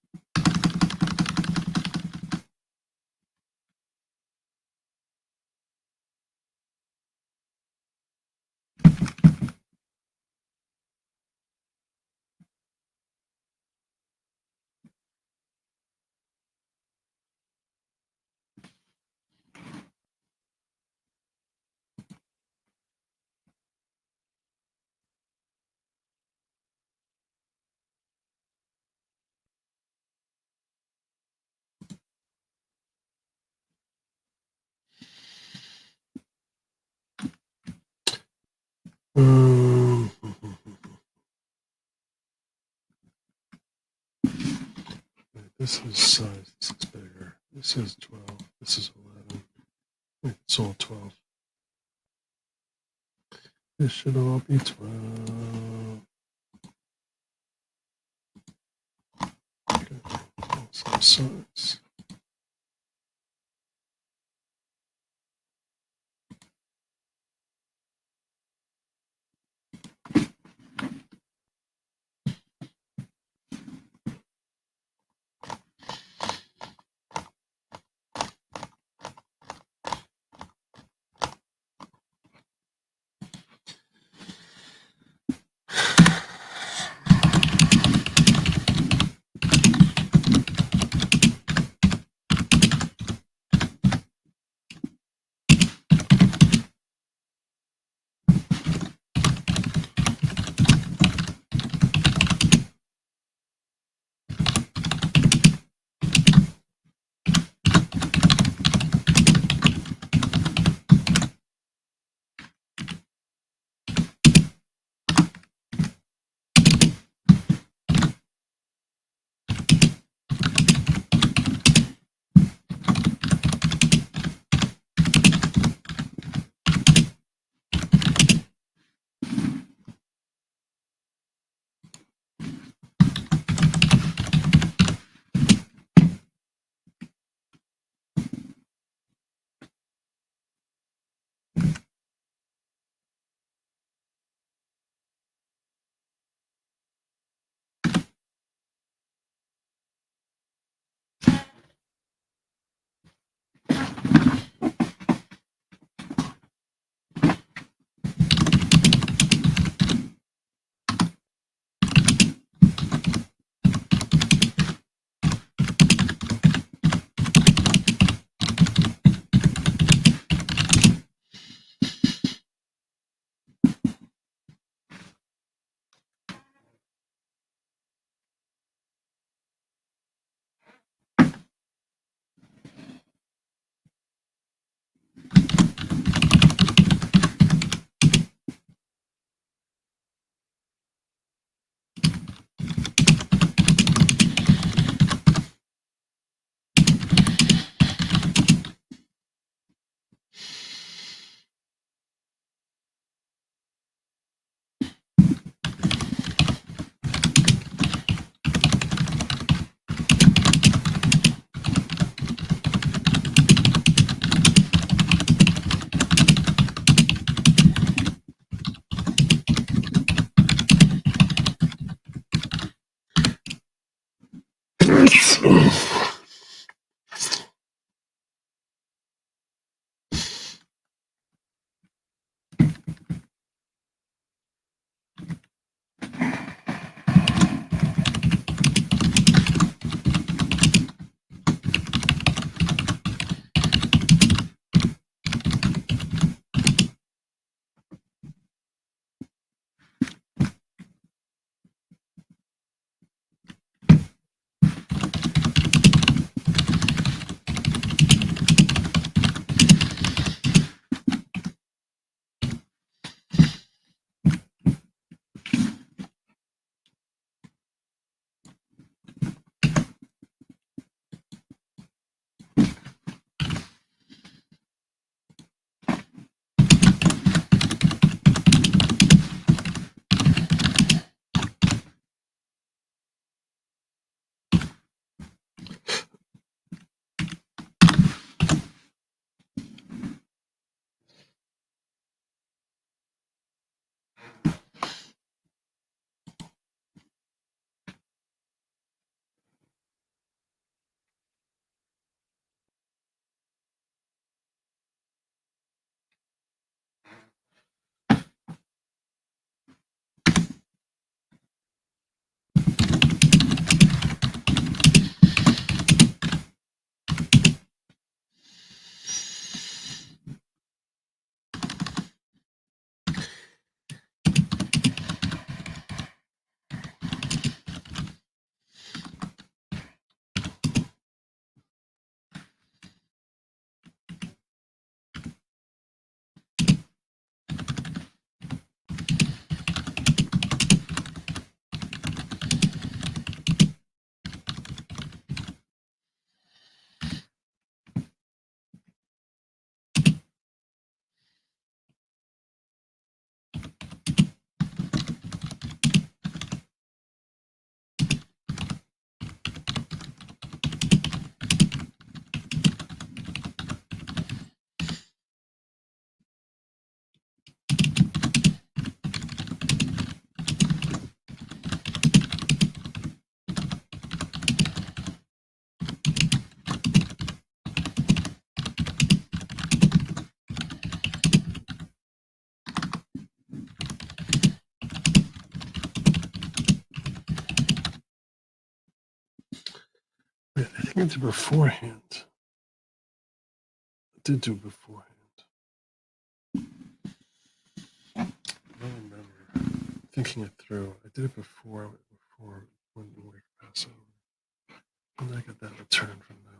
This is size, this is bigger. This is 12, this is 11. Wait, it's all 12. This should all be 12. Okay, some size. think I did beforehand. I did do it beforehand. I don't remember thinking it through. I did it before when we were Passover. And I got that return from them.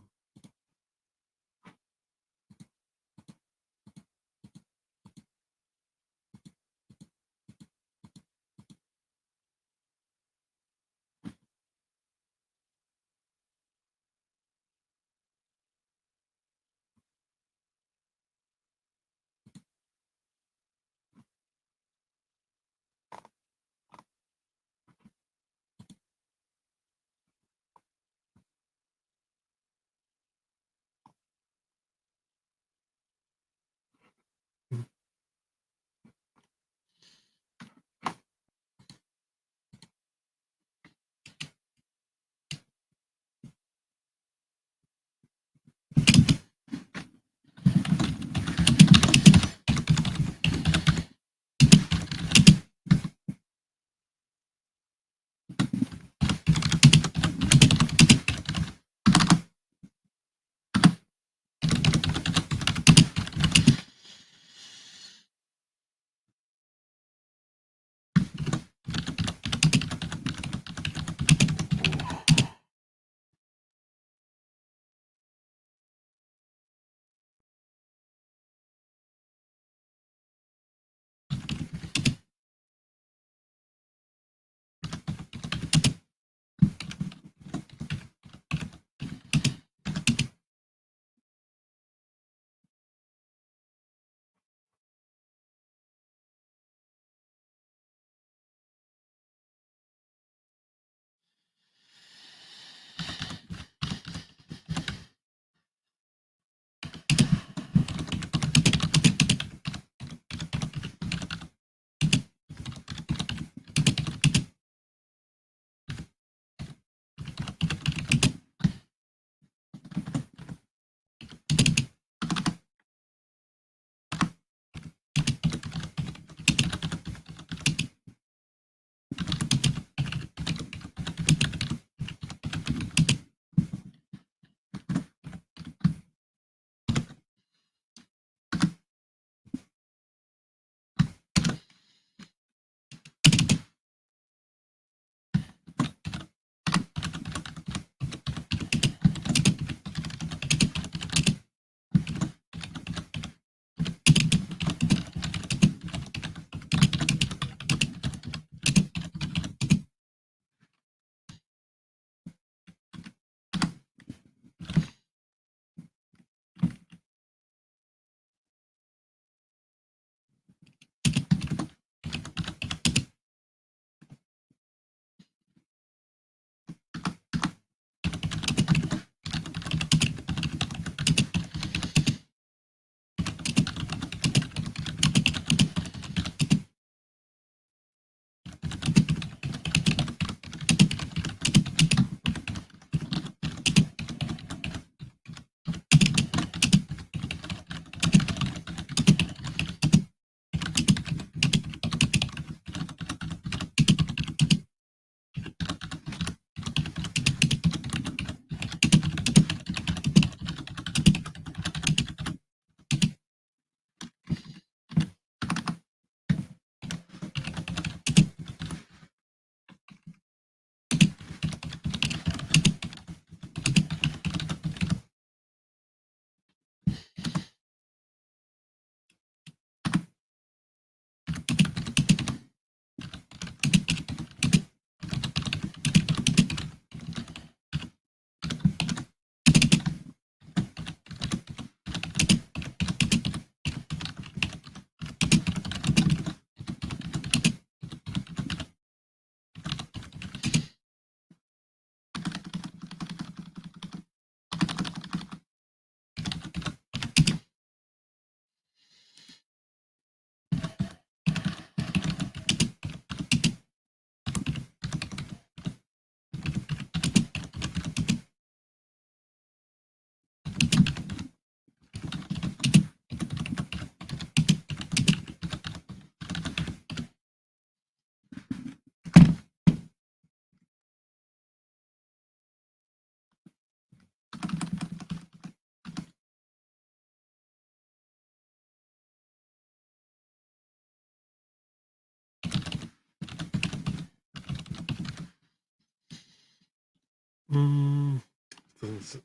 This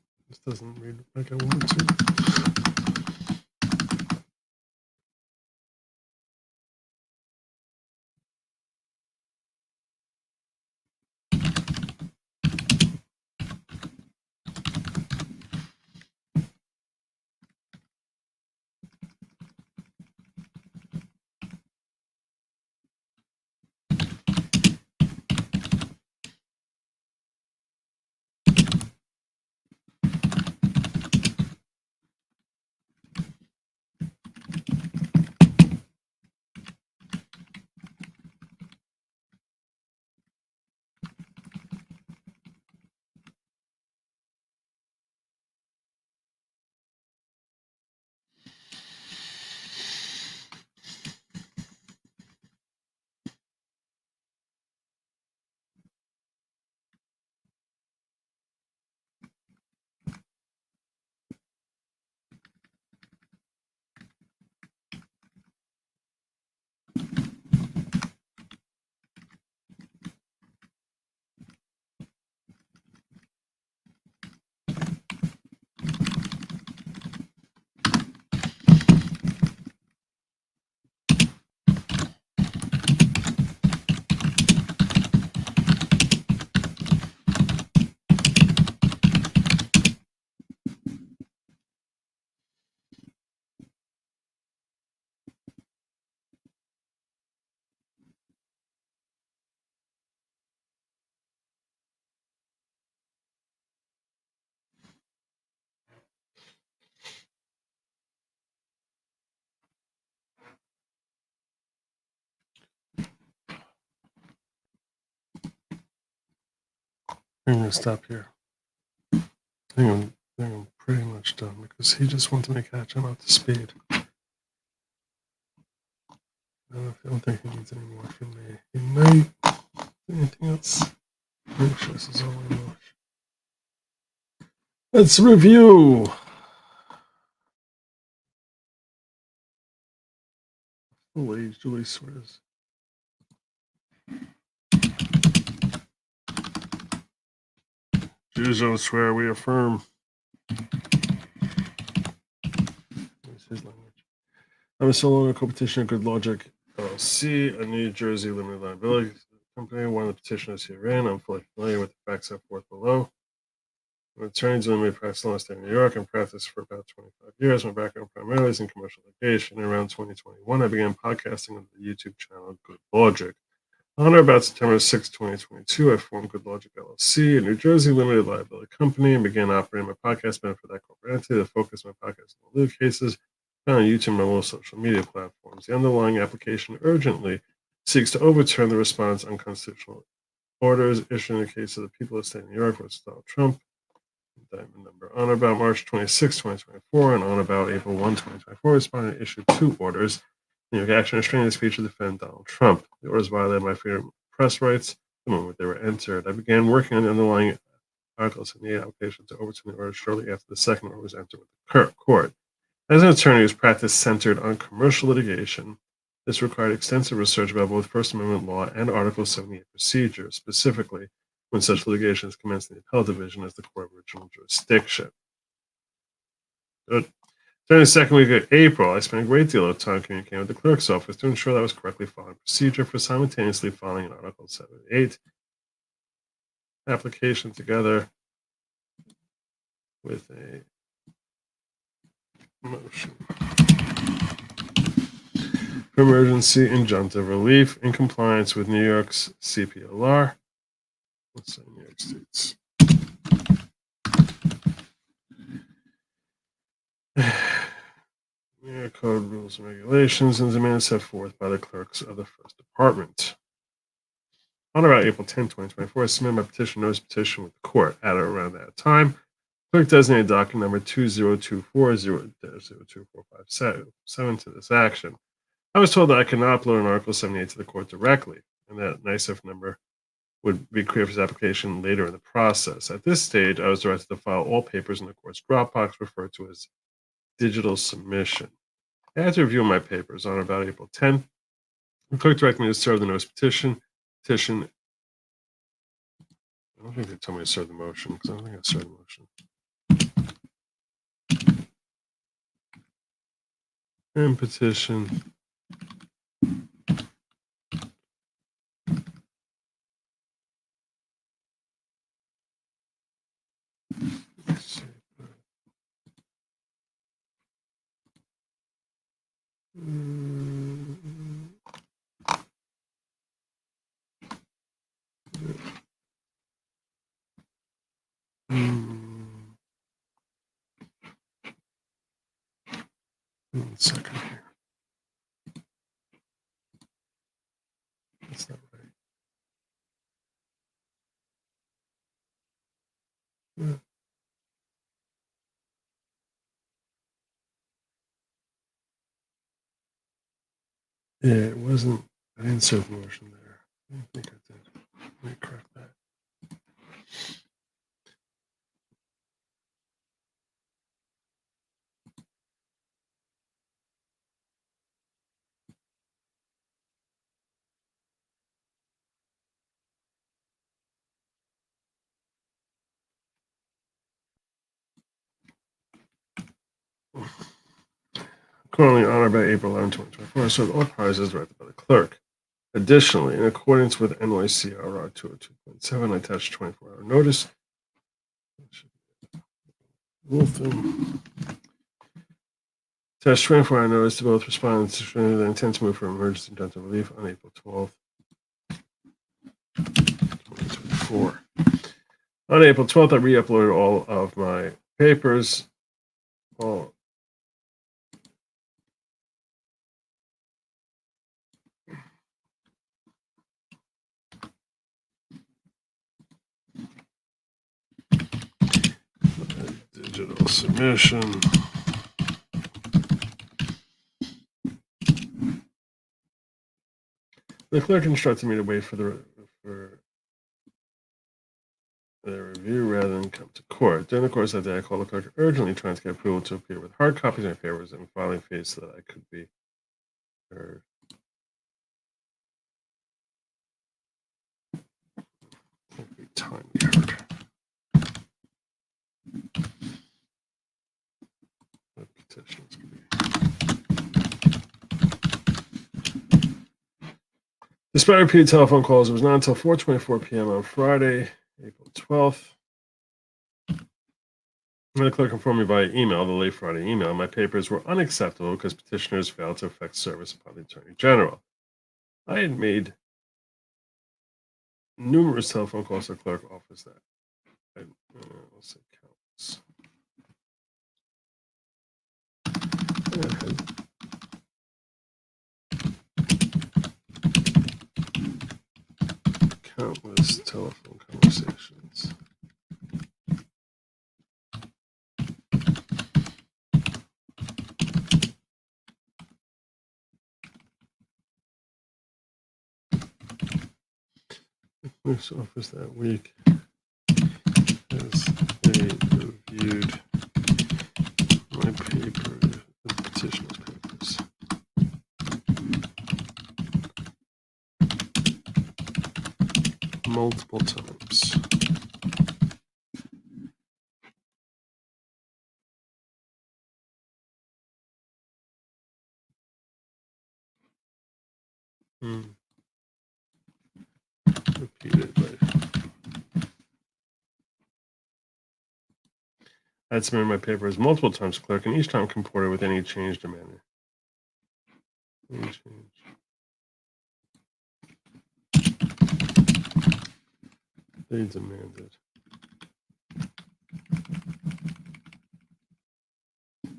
doesn't read like I want it to. I'm going to stop here. I think I'm pretty much done because he just wants me to catch him up to speed. I don't think he needs any more from me. He might. Anything else? This is all I know. Let's review. Holy Julie swears. Jews don't swear, we affirm. That's his language. I'm a solo owner co-petitioner, Good LAWGIC LLC, a New Jersey limited liability company. One of the petitioners herein. I'm fully familiar with the facts set forth below. I'm an attorney dealing with practice law in the state of New York and practiced for about 25 years. My background primarily is in commercial litigation. Around 2021, I began podcasting on the YouTube channel Good LAWGIC. On or about September 6, 2022, I formed Good LAWGIC LLC, a New Jersey limited liability company, and began operating my podcast band for that corporate entity to focus my podcast on live cases found on YouTube and all social media platforms. The underlying application urgently seeks to overturn the response unconstitutional orders issued in the case of the people of the state of New York versus Donald Trump. Indictment number on or about March 26, 2024, and on about April 1, 2024, responded issued 2 orders. New York action restraining the speech to defend Donald Trump. The orders violated my freedom of press rights the moment they were entered. I began working on the underlying articles in the application to overturn the order shortly after the second order was entered with the court. As an attorney whose practice centered on commercial litigation, this required extensive research about both First Amendment law and Article 78 procedure, specifically when such litigation is commenced in the appellate division as the court of original jurisdiction. Good. During the second week of April, I spent a great deal of time communicating with the clerk's office to ensure that I was correctly following procedure for simultaneously filing an Article 78 application together with a motion for emergency injunctive relief in compliance with New York's CPLR. Let's say New York State's. New York Code rules and regulations and demands set forth by the clerks of the First Department. On about April 10, 2024, I submitted my notice petition with the court. At or around that time, clerk designated document number 2024-0024577 to this action. I was told that I could not upload an Article 78 to the court directly, and that NICEF number would be clear for his application later in the process. At this stage, I was directed to file all papers in the court's Dropbox, referred to as digital submission. After reviewing my papers on about April 10th, the clerk directed me to serve the notice petition I don't think they told me to serve the motion because I don't think I served the motion. And petition. Let's see. One second here. That's not right. Yeah. Yeah, it wasn't. I didn't serve the motion there. I don't think I did. Let me correct that. Currently honored by April 11, 2024, so all prizes directed by the clerk. Additionally, in accordance with NYCRR 202.7, I attached 24-hour notice. Wolfen. Attached 24-hour notice to both respondents to the intent to move for emergency injunctive relief on April 12th, 2024. On April 12th, I re-uploaded all of my papers. All digital submission. The clerk instructed me to wait for the review rather than come to court. During the course of that day, I called the clerk urgently trying to get approval to appear with hard copies of my papers and filing fees so that I could be heard. Every time we heard. What petitions could be. Despite repeated telephone calls, it was not until 4:24 p.m. on Friday, April 12th, when the clerk informed me via email, the late Friday email, my papers were unacceptable because petitioners failed to effect service upon the Attorney General. I had made numerous telephone calls to the clerk office that let's say countless telephone conversations. Clerk's office that week as they reviewed my paper, the petitioner's papers. Multiple times. Repeatedly. I had submitted my papers multiple times to clerk, and each time comported with any change demanded. Any change. They demanded.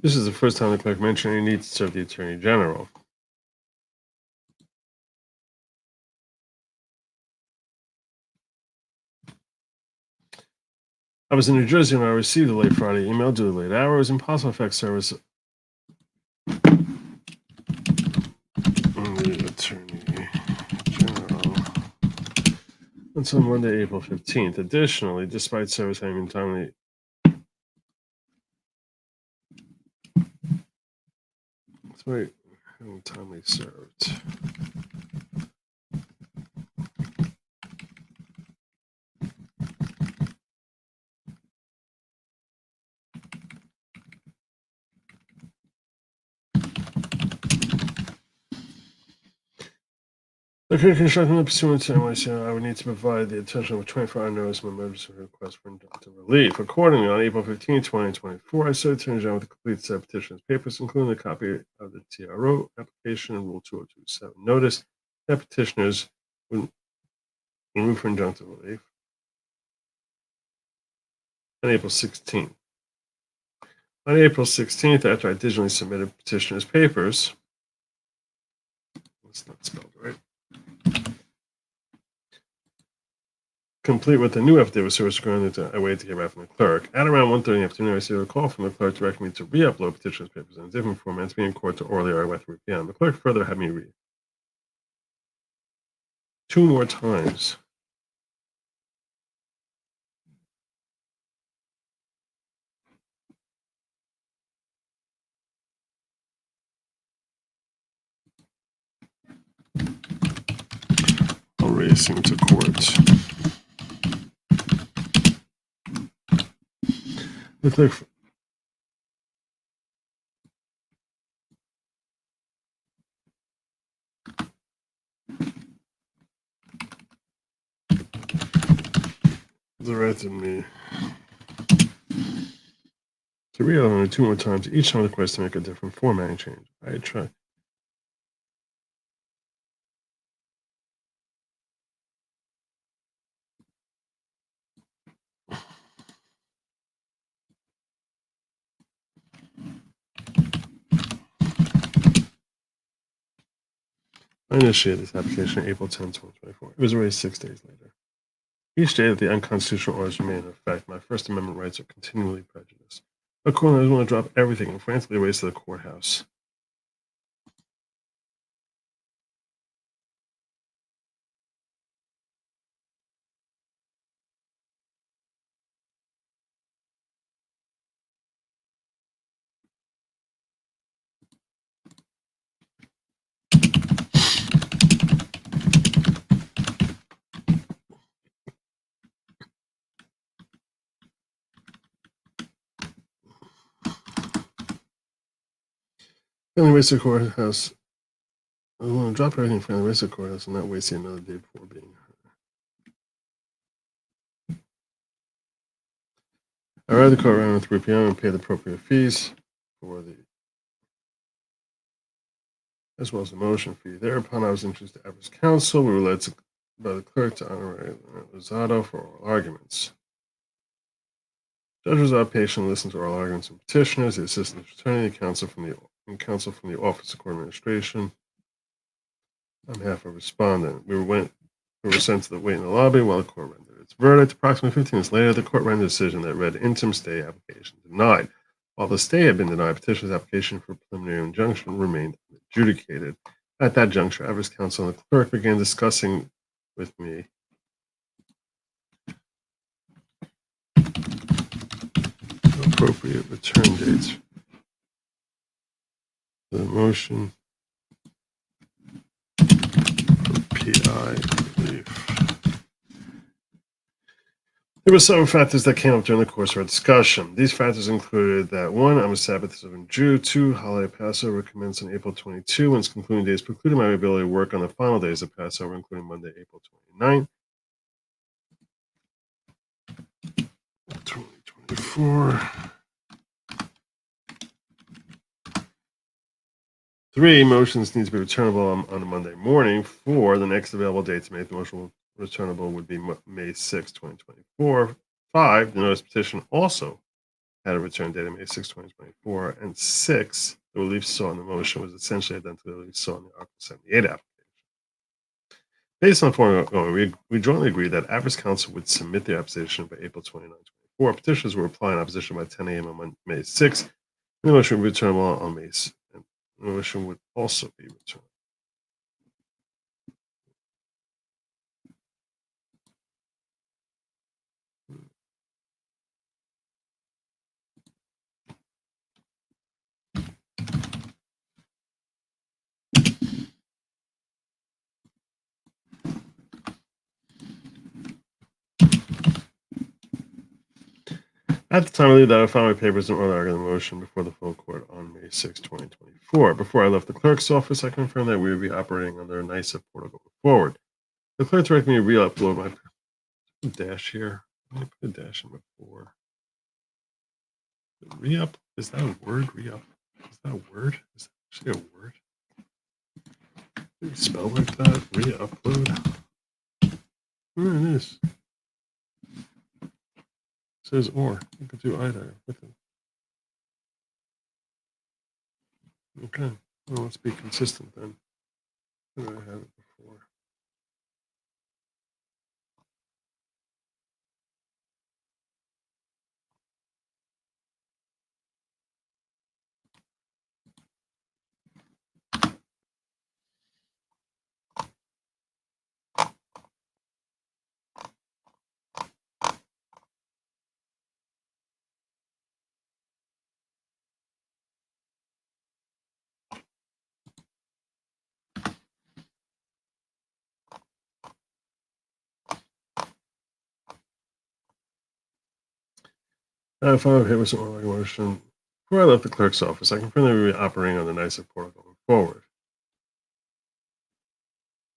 This is the first time the clerk mentioned any need to serve the Attorney General. I was in New Jersey when I received the late Friday email due to late hours. Impossible effect service on the Attorney General until Monday, April 15th. Additionally, despite service having been timely served. Okay, construction pursuant to NYC, I would need to provide the attention of a 24-hour notice of emergency request for injunctive relief. Accordingly, on April 15, 2024, I served Attorney General with a complete set of petitions papers, including a copy of the TRO application and Rule 2027 notice that petitioners would move for injunctive relief on April 16th. On April 16th, after I digitally submitted petitioners' papers, that's not spelled right, complete with the new affidavit service granted, I waited to hear back from the clerk. At around 1:30 in the afternoon, I received a call from the clerk directing me to re-upload petitioners' papers in a different format to be in court to orally argue at 3 p.m. The clerk further had me read 2 more times. Racing to court. The clerk. Directed me to read only 2 more times. Each time request to make a different formatting change. I try. I initiated this application April 10, 2024. It was raised 6 days later. Each day that the unconstitutional orders remain in effect, my First Amendment rights are continually prejudiced. Accordingly, I want to drop everything and frantically race to the courthouse. Finally, race to the courthouse. I want to drop everything and finally race to the courthouse and not wasting another day before being heard. I arrived at the court around 3 p.m. and paid the appropriate fees for the, as well as the motion fee. Thereupon, I was introduced to Average Counsel. We were led by the clerk to Honorary Lozado for oral arguments. Judge Rosado patiently listened to oral arguments and petitioners, the assistant attorney, counsel from the Office of Court Administration, on behalf of respondent. We were sent to the wait in the lobby while the court rendered its verdict. Approximately 15 minutes later, the court rendered a decision that read interim stay application denied. While the stay had been denied, petitioner's application for preliminary injunction remained adjudicated. At that juncture, Average Counsel and the clerk began discussing with me appropriate return dates. The motion for PI relief. There were several factors that came up during the course of our discussion. These factors included that 1, I'm a Sabbath observant Jew, 2, holiday Passover commenced on April 22, and its concluding days precluded my ability to work on the final days of Passover, including Monday, April 29, 2024. 3, motions need to be returnable on a Monday morning. 4, the next available date to make the motion returnable would be May 6, 2024. 5, the notice petition also had a return date of May 6, 2024. And 6, the relief sought in the motion was essentially identical to the relief sought in the Article 78 application. Based on the foregoing, we jointly agreed that Average Counsel would submit the opposition by April 29, 2024. Petitioners were applying opposition by 10 a.m. on May 6, and the motion would be returnable on May 6. The motion would also be returned. At the time I leave that, I filed my papers in order to the motion before the full court on May 6, 2024. Before I left the clerk's office, I confirmed that we would be operating under a NICEF portal going forward. The clerk directed me to re-upload my dash here. Let me put a dash in before. Re-up? Is that a word? Re-up? Is that a word? Is that actually a word? Did it spell like that? Re-upload? There it is. It says or. You could do either with it. Okay. Well, let's be consistent then. Where did I have it before? I filed a paper with oral motion. Before I left the clerk's office, I confirmed that we would be operating on the NICEF portal going forward.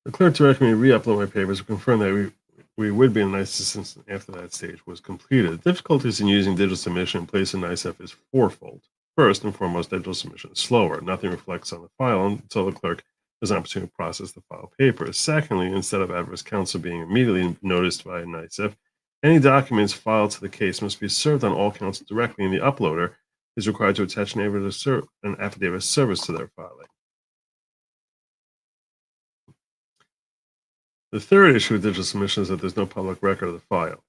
The clerk directed me to re-upload my papers and confirmed that we would be in NICEF system after that stage was completed. The difficulties in using digital submission in place of NICEF is fourfold. First and foremost, digital submission is slower. Nothing reflects on the file until the clerk has an opportunity to process the file papers. Secondly, instead of adverse counsel being immediately noticed by NICEF, any documents filed to the case must be served on all counsel directly, and the uploader is required to attach an affidavit of service to their filing. The third issue with digital submission is that there's no public record of the file.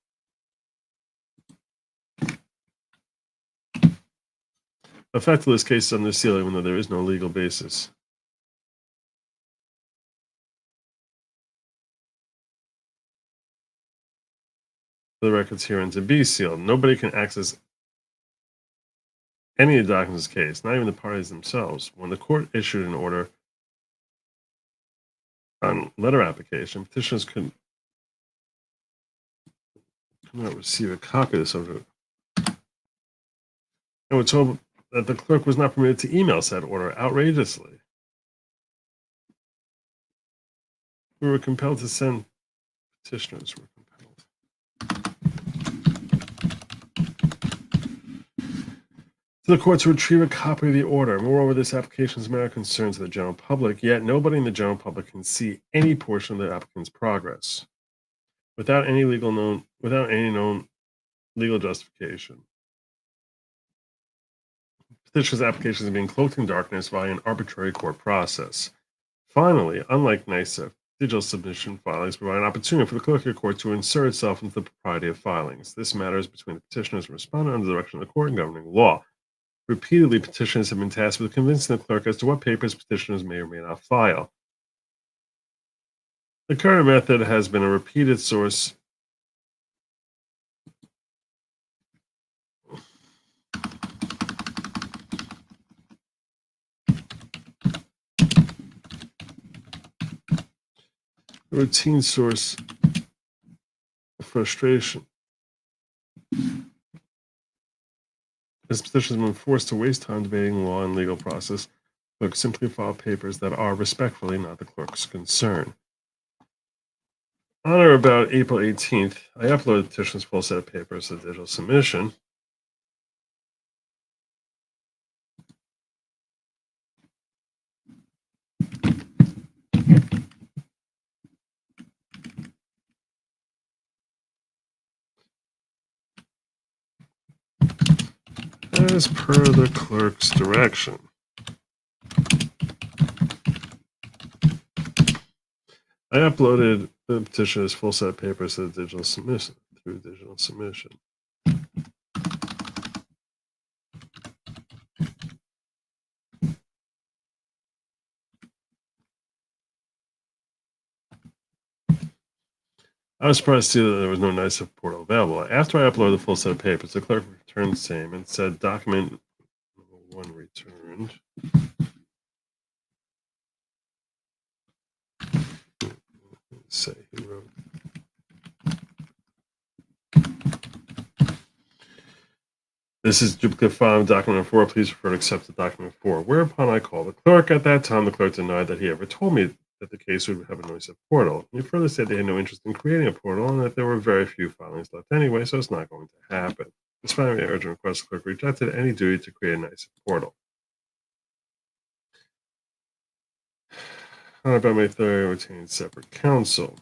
Effectively, this case is under seal even though there is no legal basis. The records herein to be sealed. Nobody can access any of the documents in this case, not even the parties themselves. When the court issued an order on letter application, petitioners could not receive a copy of the subject. And we're told that the clerk was not permitted to email said order outrageously. We were compelled to send petitioners. To the court to retrieve a copy of the order. Moreover, this application is a matter of concern to the general public, yet nobody in the general public can see any portion of the applicant's progress without any known legal justification. Petitioner's applications are being cloaked in darkness via an arbitrary court process. Finally, unlike NICEF, digital submission filings provide an opportunity for the clerk of court to insert itself into the propriety of filings. This matter is between the petitioners and respondent under the direction of the court and governing law. Repeatedly, petitioners have been tasked with convincing the clerk as to what papers petitioners may or may not file. The current method has been a repeated source routine source of frustration. As petitioners have been forced to waste time debating law and legal process, clerks simply file papers that are respectfully not the clerk's concern. On or about April 18th, I uploaded the petitioner's full set of papers to digital submission. As per the clerk's direction. I uploaded the petitioner's full set of papers to the digital submission through digital submission. I was surprised to see that there was no NICEF portal available. After I uploaded the full set of papers, the clerk returned the same and said document number 1 returned. Let's say he wrote. This is duplicate file document 4. Please refer to accept the document 4. Whereupon I called the clerk. At that time, the clerk denied that he ever told me that the case would have a noisy portal. He further said they had no interest in creating a portal and that there were very few filings left anyway, so it's not going to happen. Despite my urgent request, the clerk rejected any duty to create a nice portal. On about May 3rd, I retained separate counsel.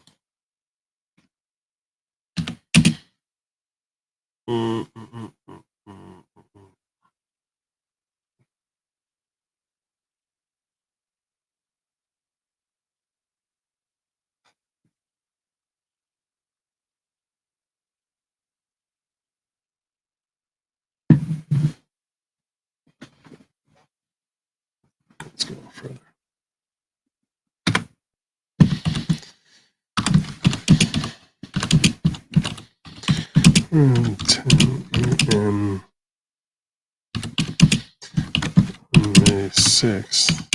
Let's go further. Mm, 10 a.m. May 6th.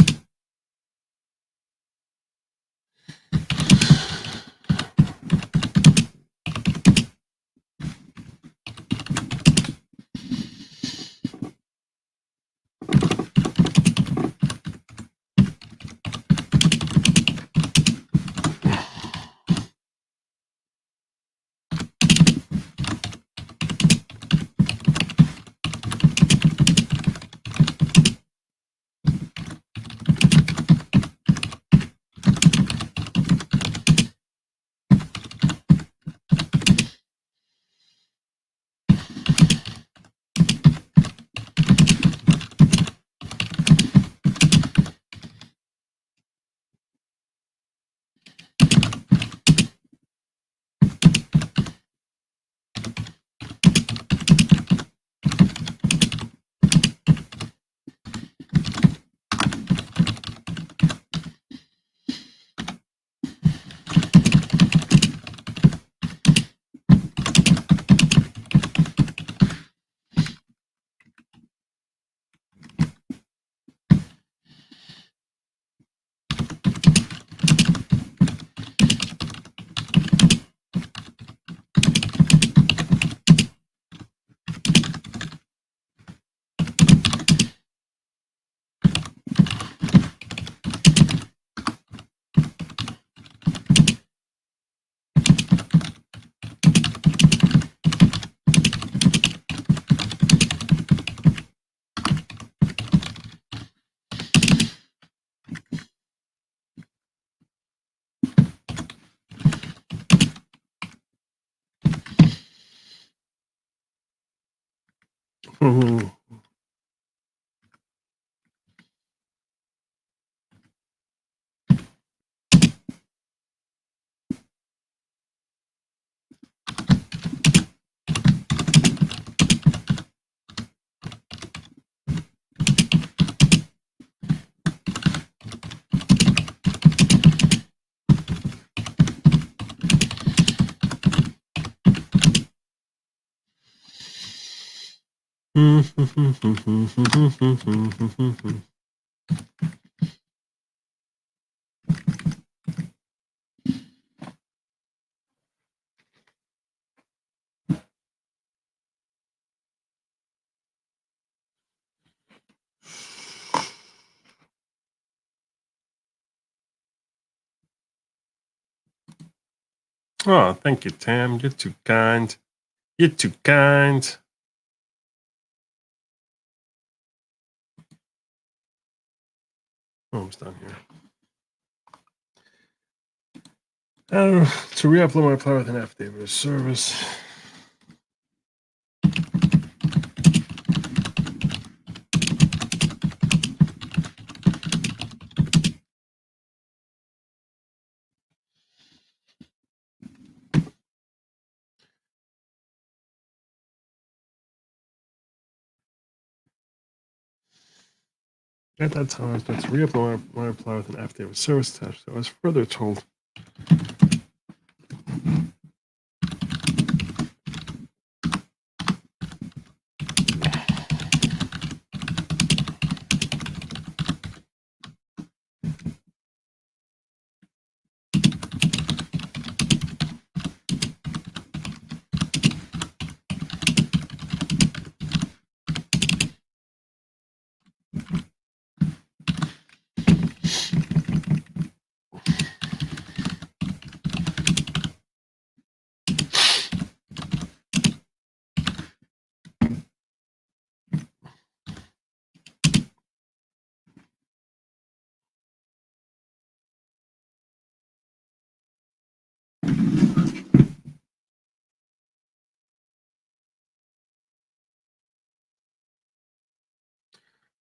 Oh, thank you, Tam. You're too kind. You're too kind. Almost done here. To re-upload my file with an affidavit of service. At that time, I was meant to re-upload my reply with an affidavit of service attached. So I was further told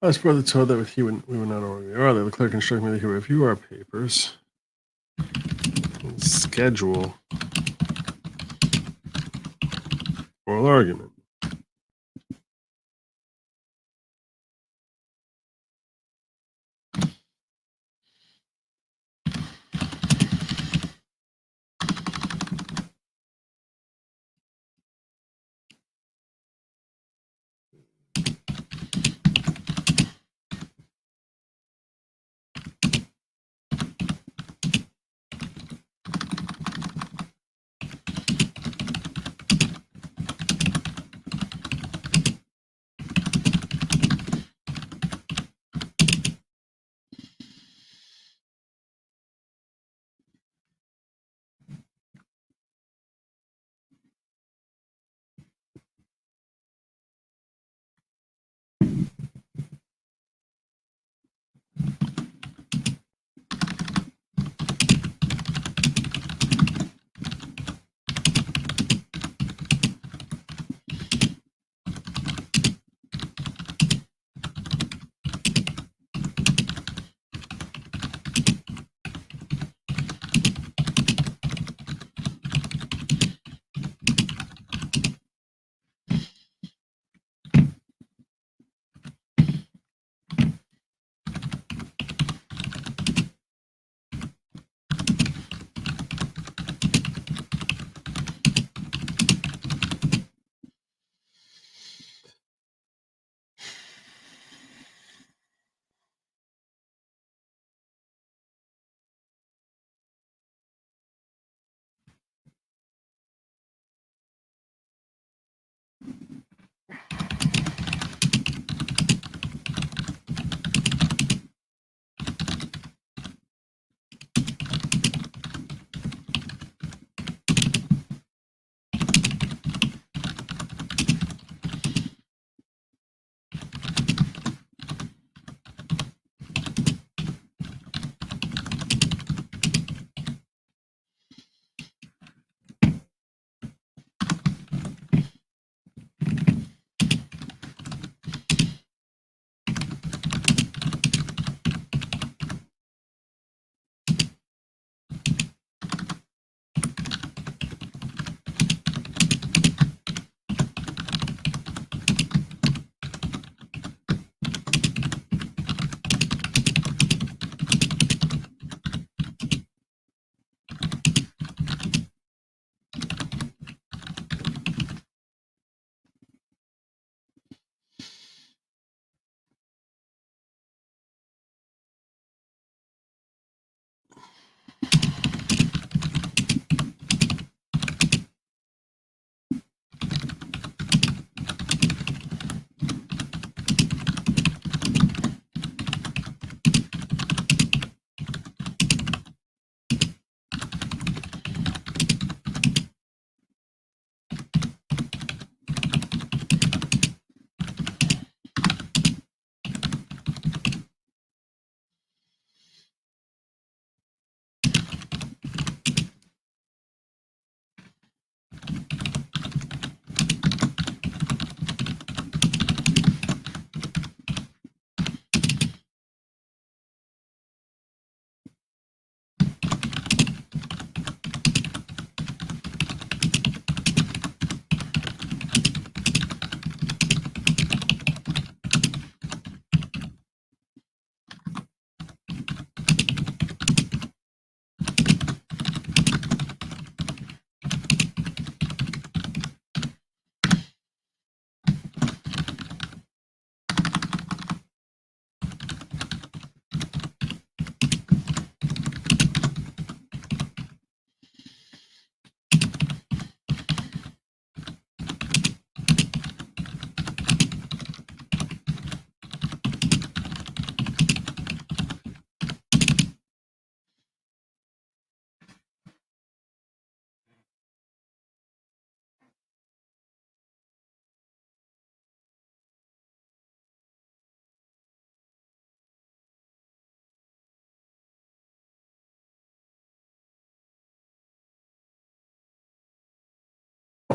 I was further told that with we were not already earlier. The clerk instructed me to here review our papers and schedule oral argument.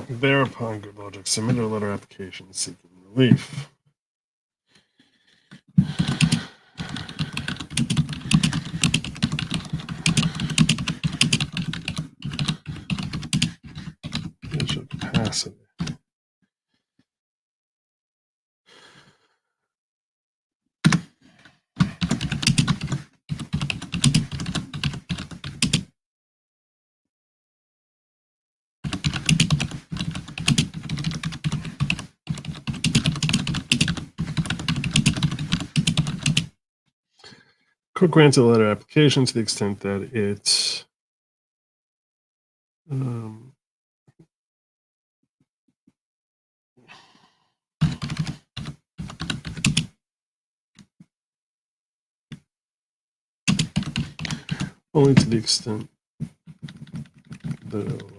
Thereupon, good logic submitted a letter application seeking relief. Measure capacity. Court grants a letter application to the extent that it only to the extent that it'll,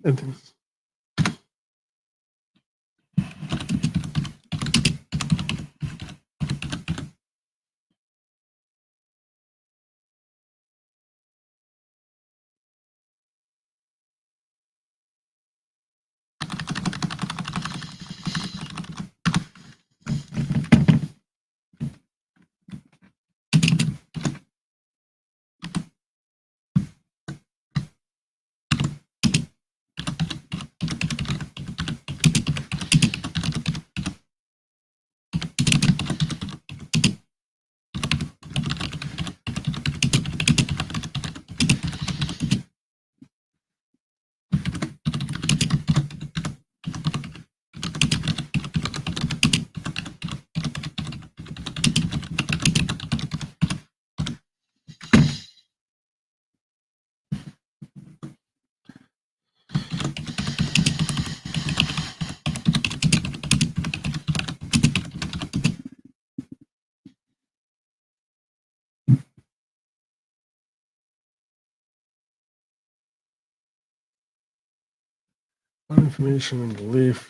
and things. Information and belief.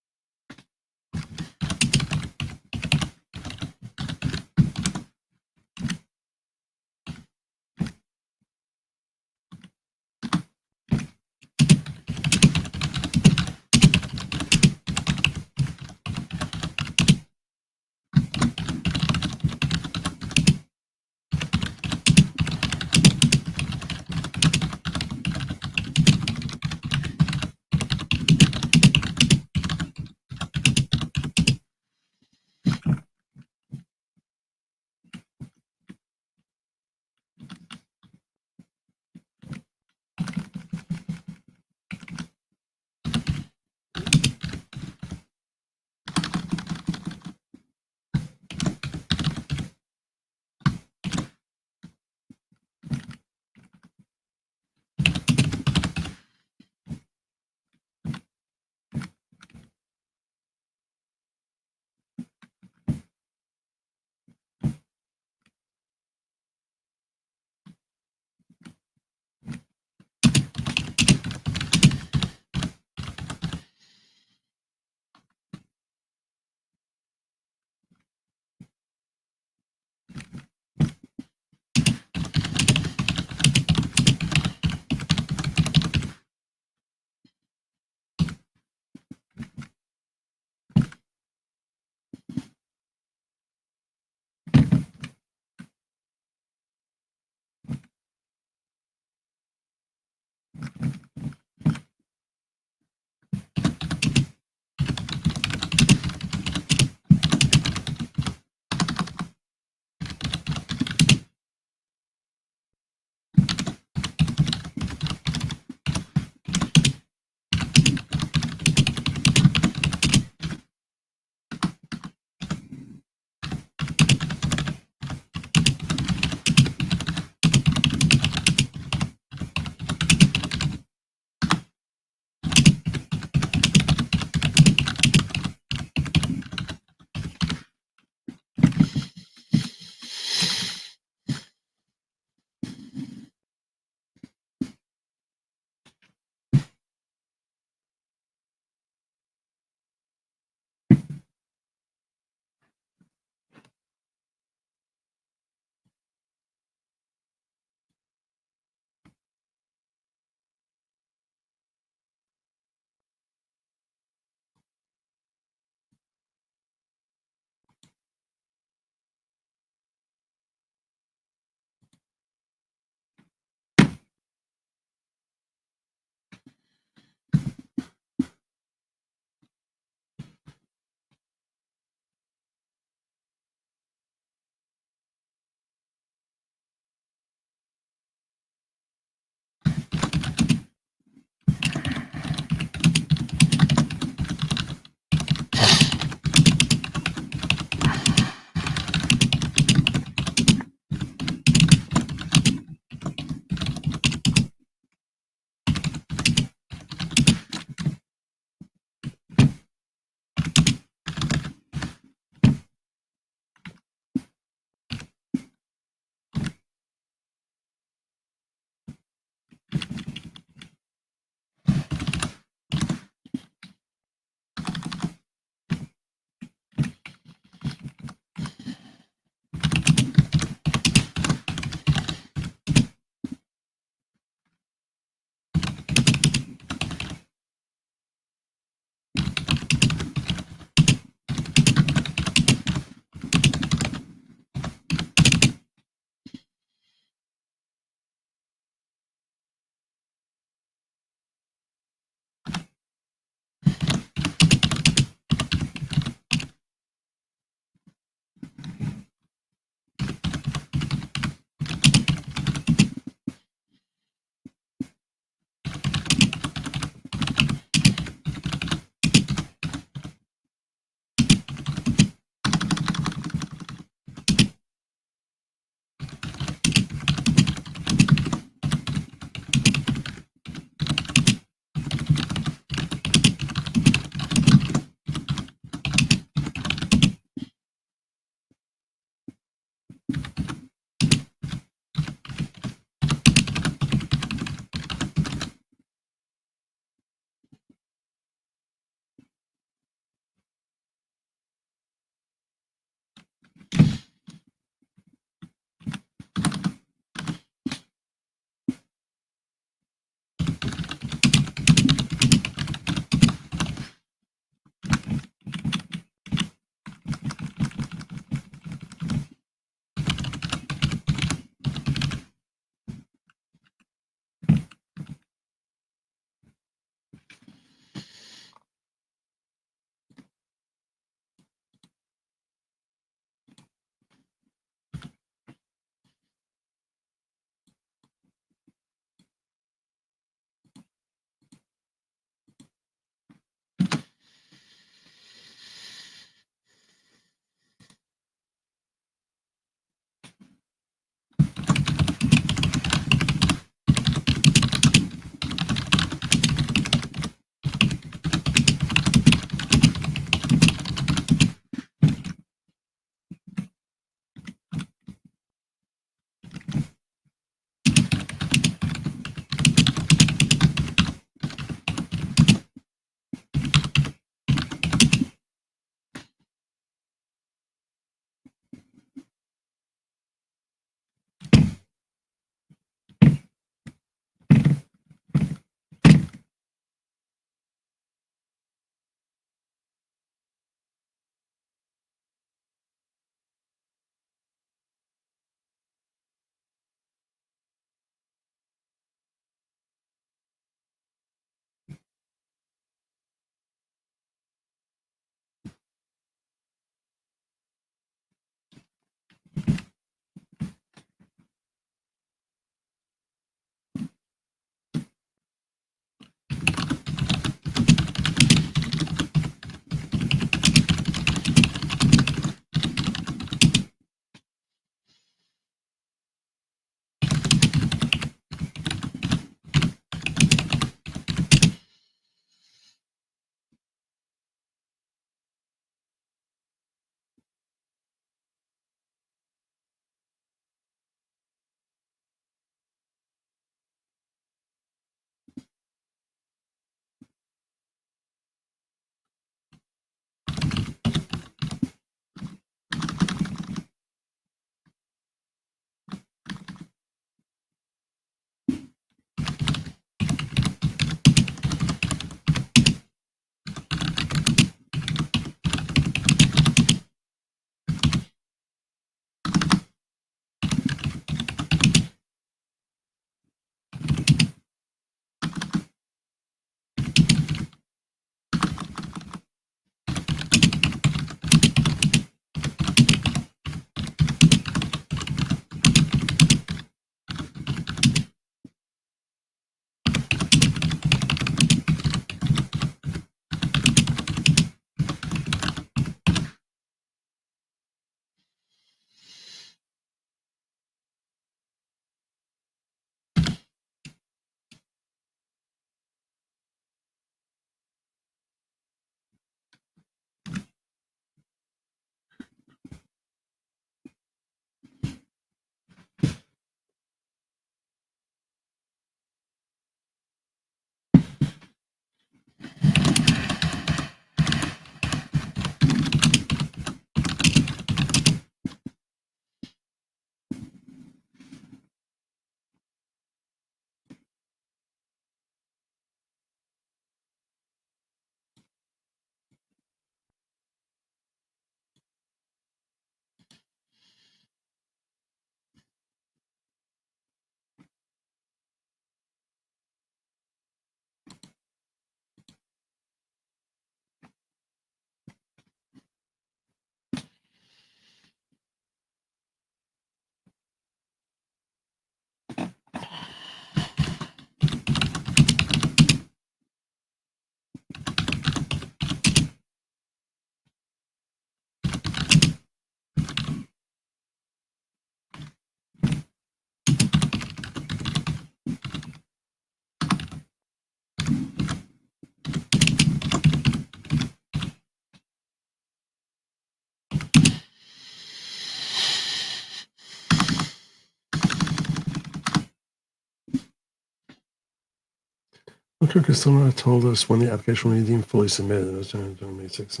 Okay, because someone told us when the application will be deemed fully submitted, it was during May 6th.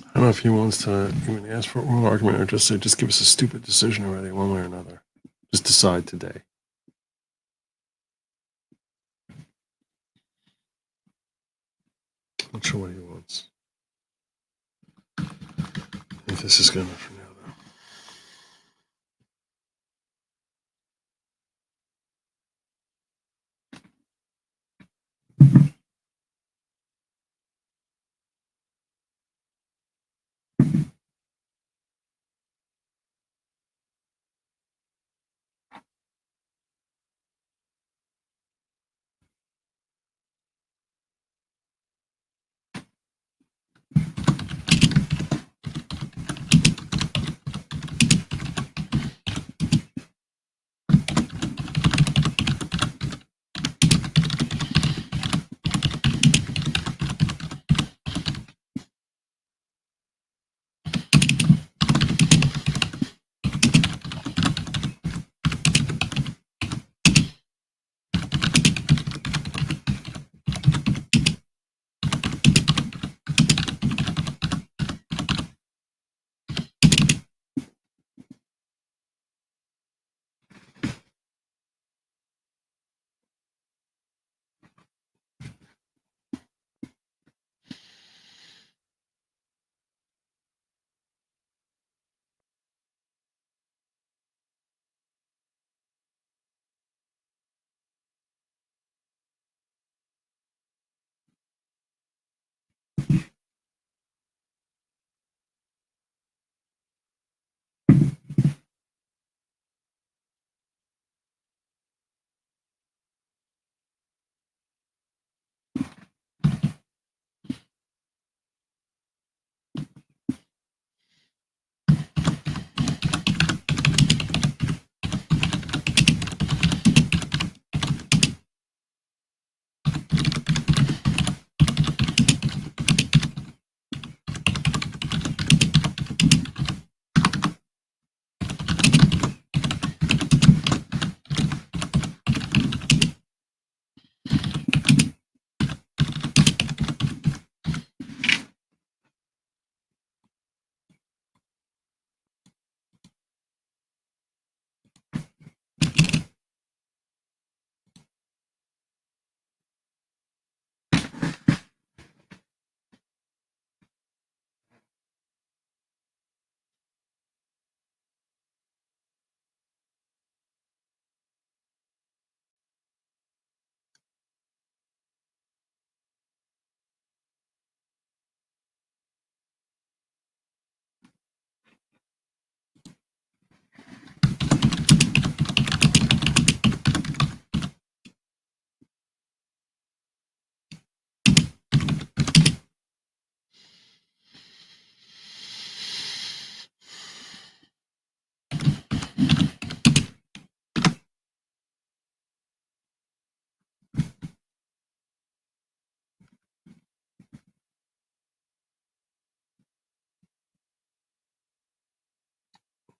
I don't know if he wants to even ask for oral argument or just say, just give us a stupid decision already, one way or another. Just decide today. Not sure what he wants. I think this is good enough for now, though.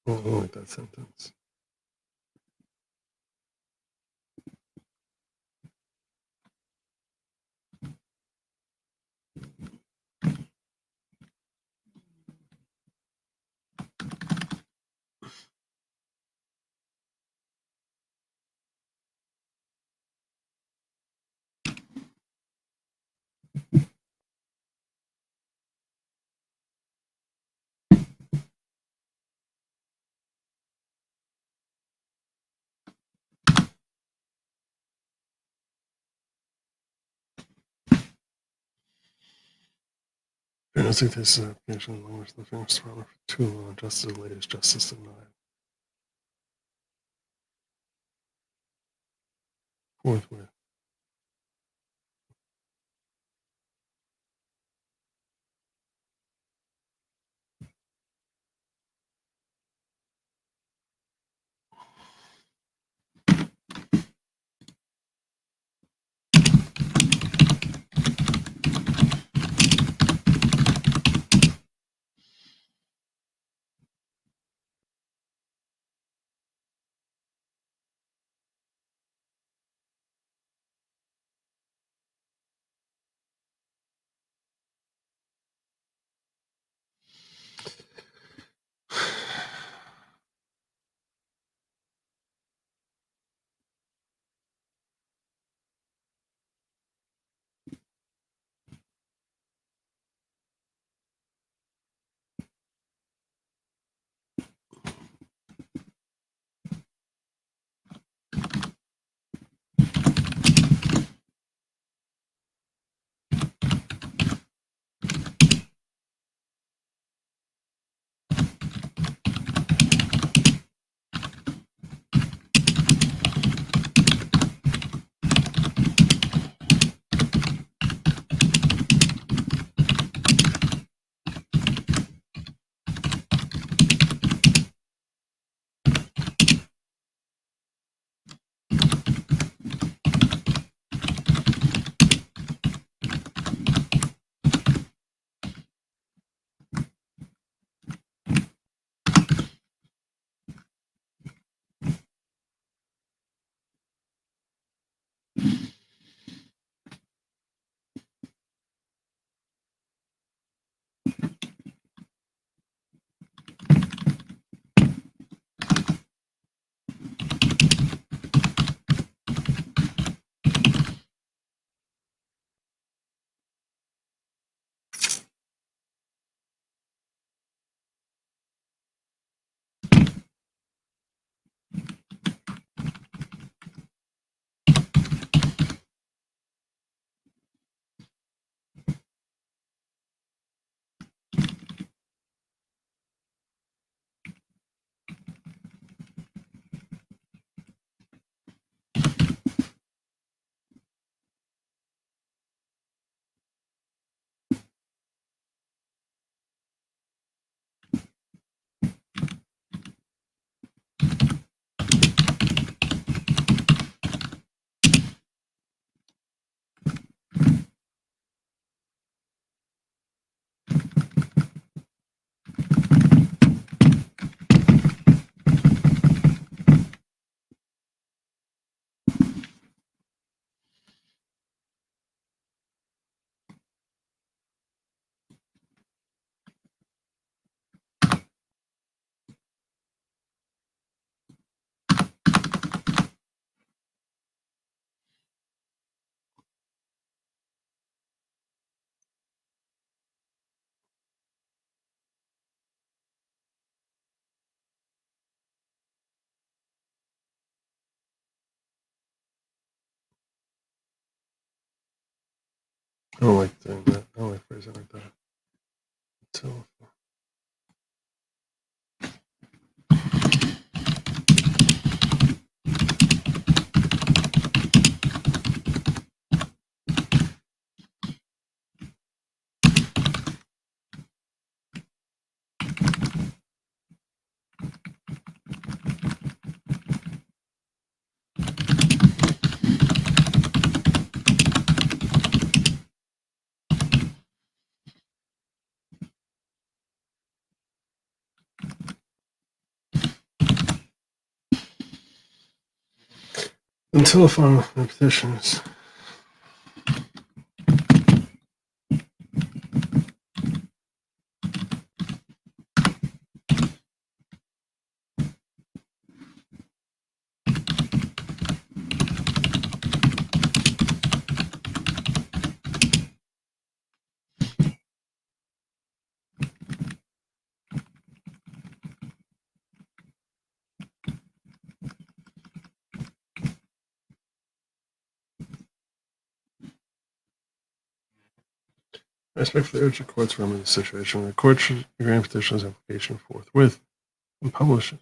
Oh, I like that sentence. Fairness dictates the application of language of the Finnish Department for too long. Justice delayed is justice denied. Forthwith. I don't like doing that. I don't like phrasing like that. Until Until final petitions. I respectfully urge the court to remedy the situation. The court should grant petitioner's application forthwith and publish it.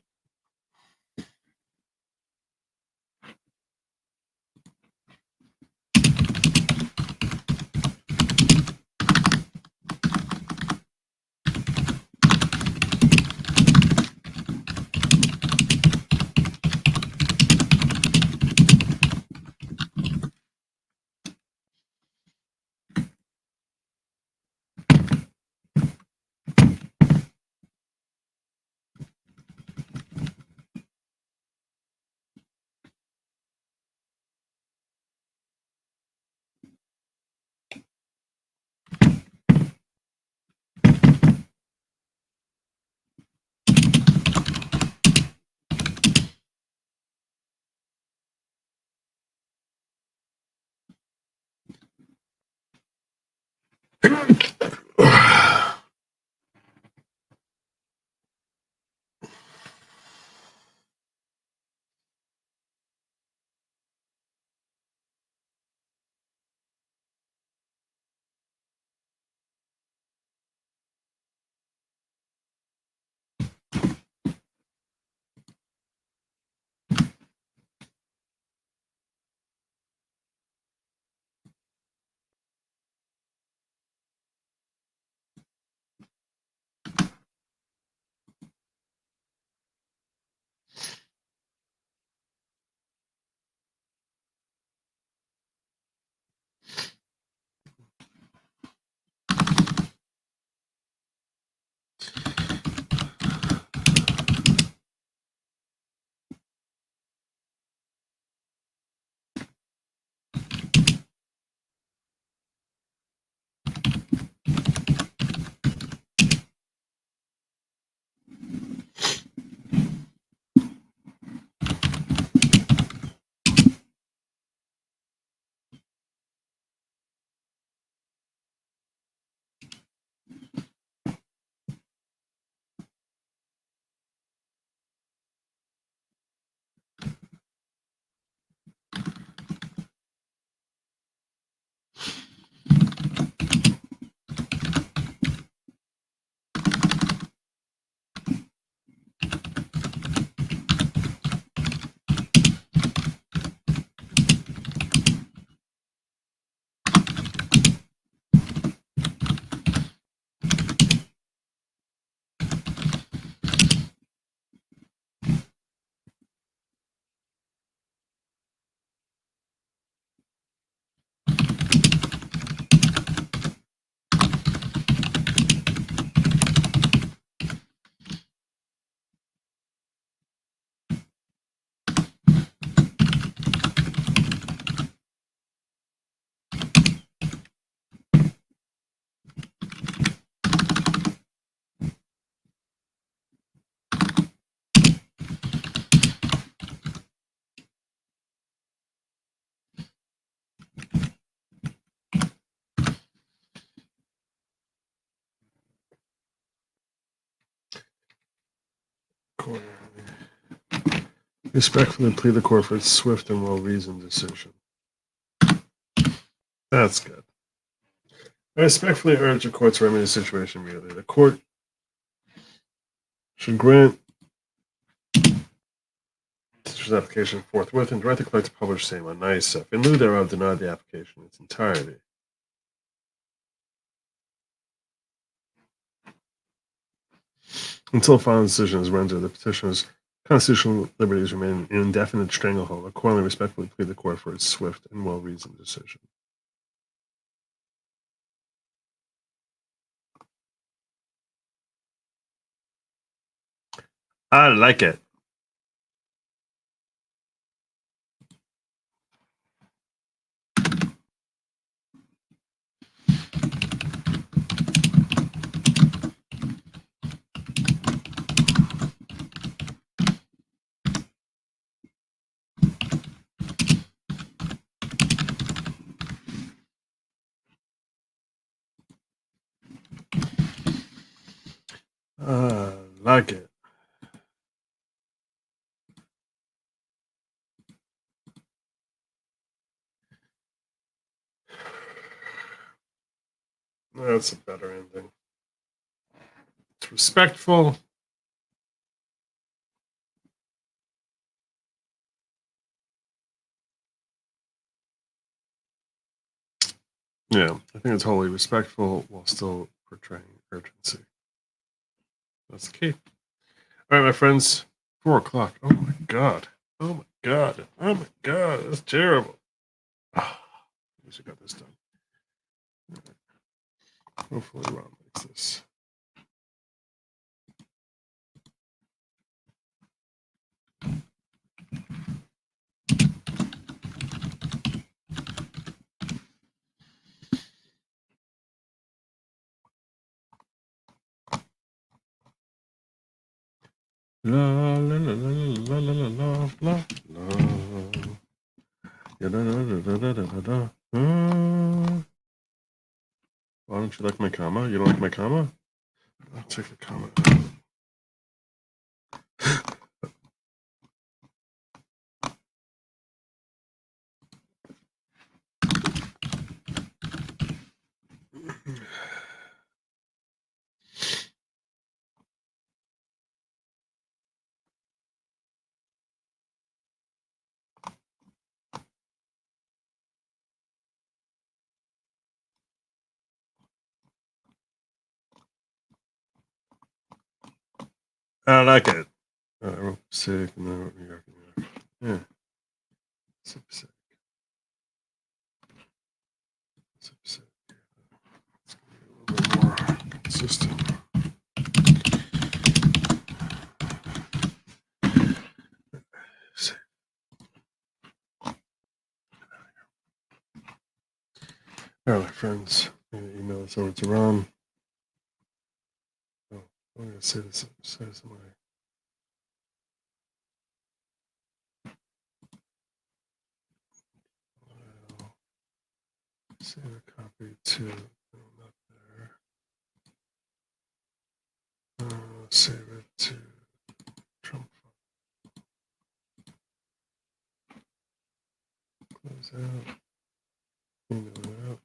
Respectfully plead the court for its swift and well-reasoned decision. That's good. I respectfully urge the court to remedy the situation immediately. The court should grant petitioner's application forthwith and direct the clerk to publish same on NICEF. In lieu thereof, deny the application in its entirety. Until a final decision is rendered, the petitioner's constitutional liberties remain in indefinite stranglehold. Accordingly, respectfully plead the court for its swift and well-reasoned decision. I like it. Like it. That's a better ending. It's respectful. Yeah, I think it's wholly respectful while still portraying urgency. That's the key. All right, my friends. 4 o'clock. Oh my god. Oh my god. Oh my god. That's terrible. At least we got this done. Hopefully Ron likes this. La la la la la la la la la. Da, da, da, da, da, da, da. Why don't you like my comma? You don't like my comma? I'll take the comma. I like it. I wrote sick and then I wrote New York. Yeah. Sick. Sick. Let's get a little bit more consistent. All right, friends. I'm going to email this over to Ron. Oh, I'm going to say this in my. Save a copy to not there. Save it to Trump. Close out. Email it out.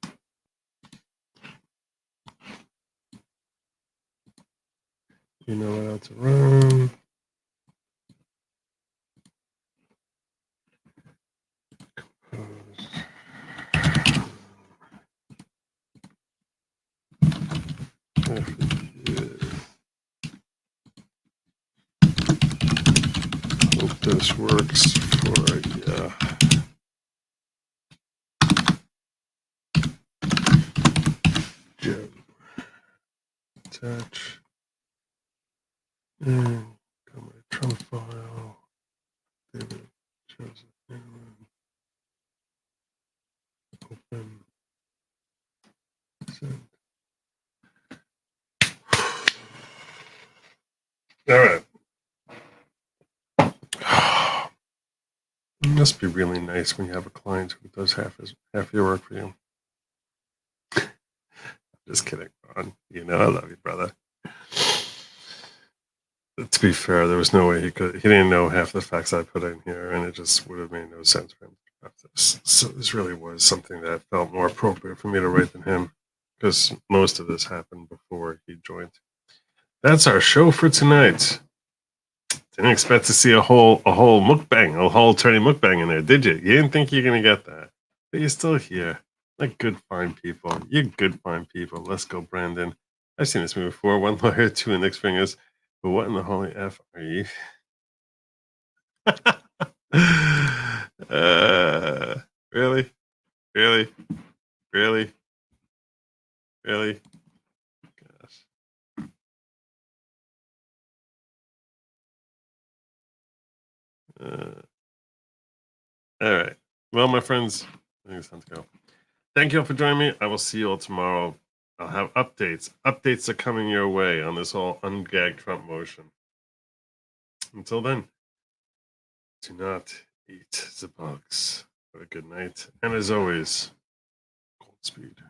Email it out to Ron. Hope this works for you. Jim. Attach. And got my Trump file. David Joseph Newman. Open. Send. All right. It must be really nice when you have a client who does half your work for you. Just kidding, Ron. You know I love you, brother. To be fair, there was no way he didn't know half the facts I put in here, and it just would have made no sense for him to draft this. So this really was something that felt more appropriate for me to write than him, because most of this happened before he joined. That's our show for tonight. Didn't expect to see a whole mukbang, a whole turning mukbang in there, did you? You didn't think you're gonna get that, but you're still here. Like good, fine people. You're good, fine people. Let's go, Brandon. I've seen this movie before. One lawyer, two index fingers. But what in the holy F are you? Really? Really? Really? Really? Gosh. All right. Well, my friends, I think it's time to go. Thank you all for joining me. I will see you all tomorrow. I'll have updates. Updates are coming your way on this whole ungagged Trump motion. Until then, do not eat the bugs. Have a good night. And as always, Godspeed.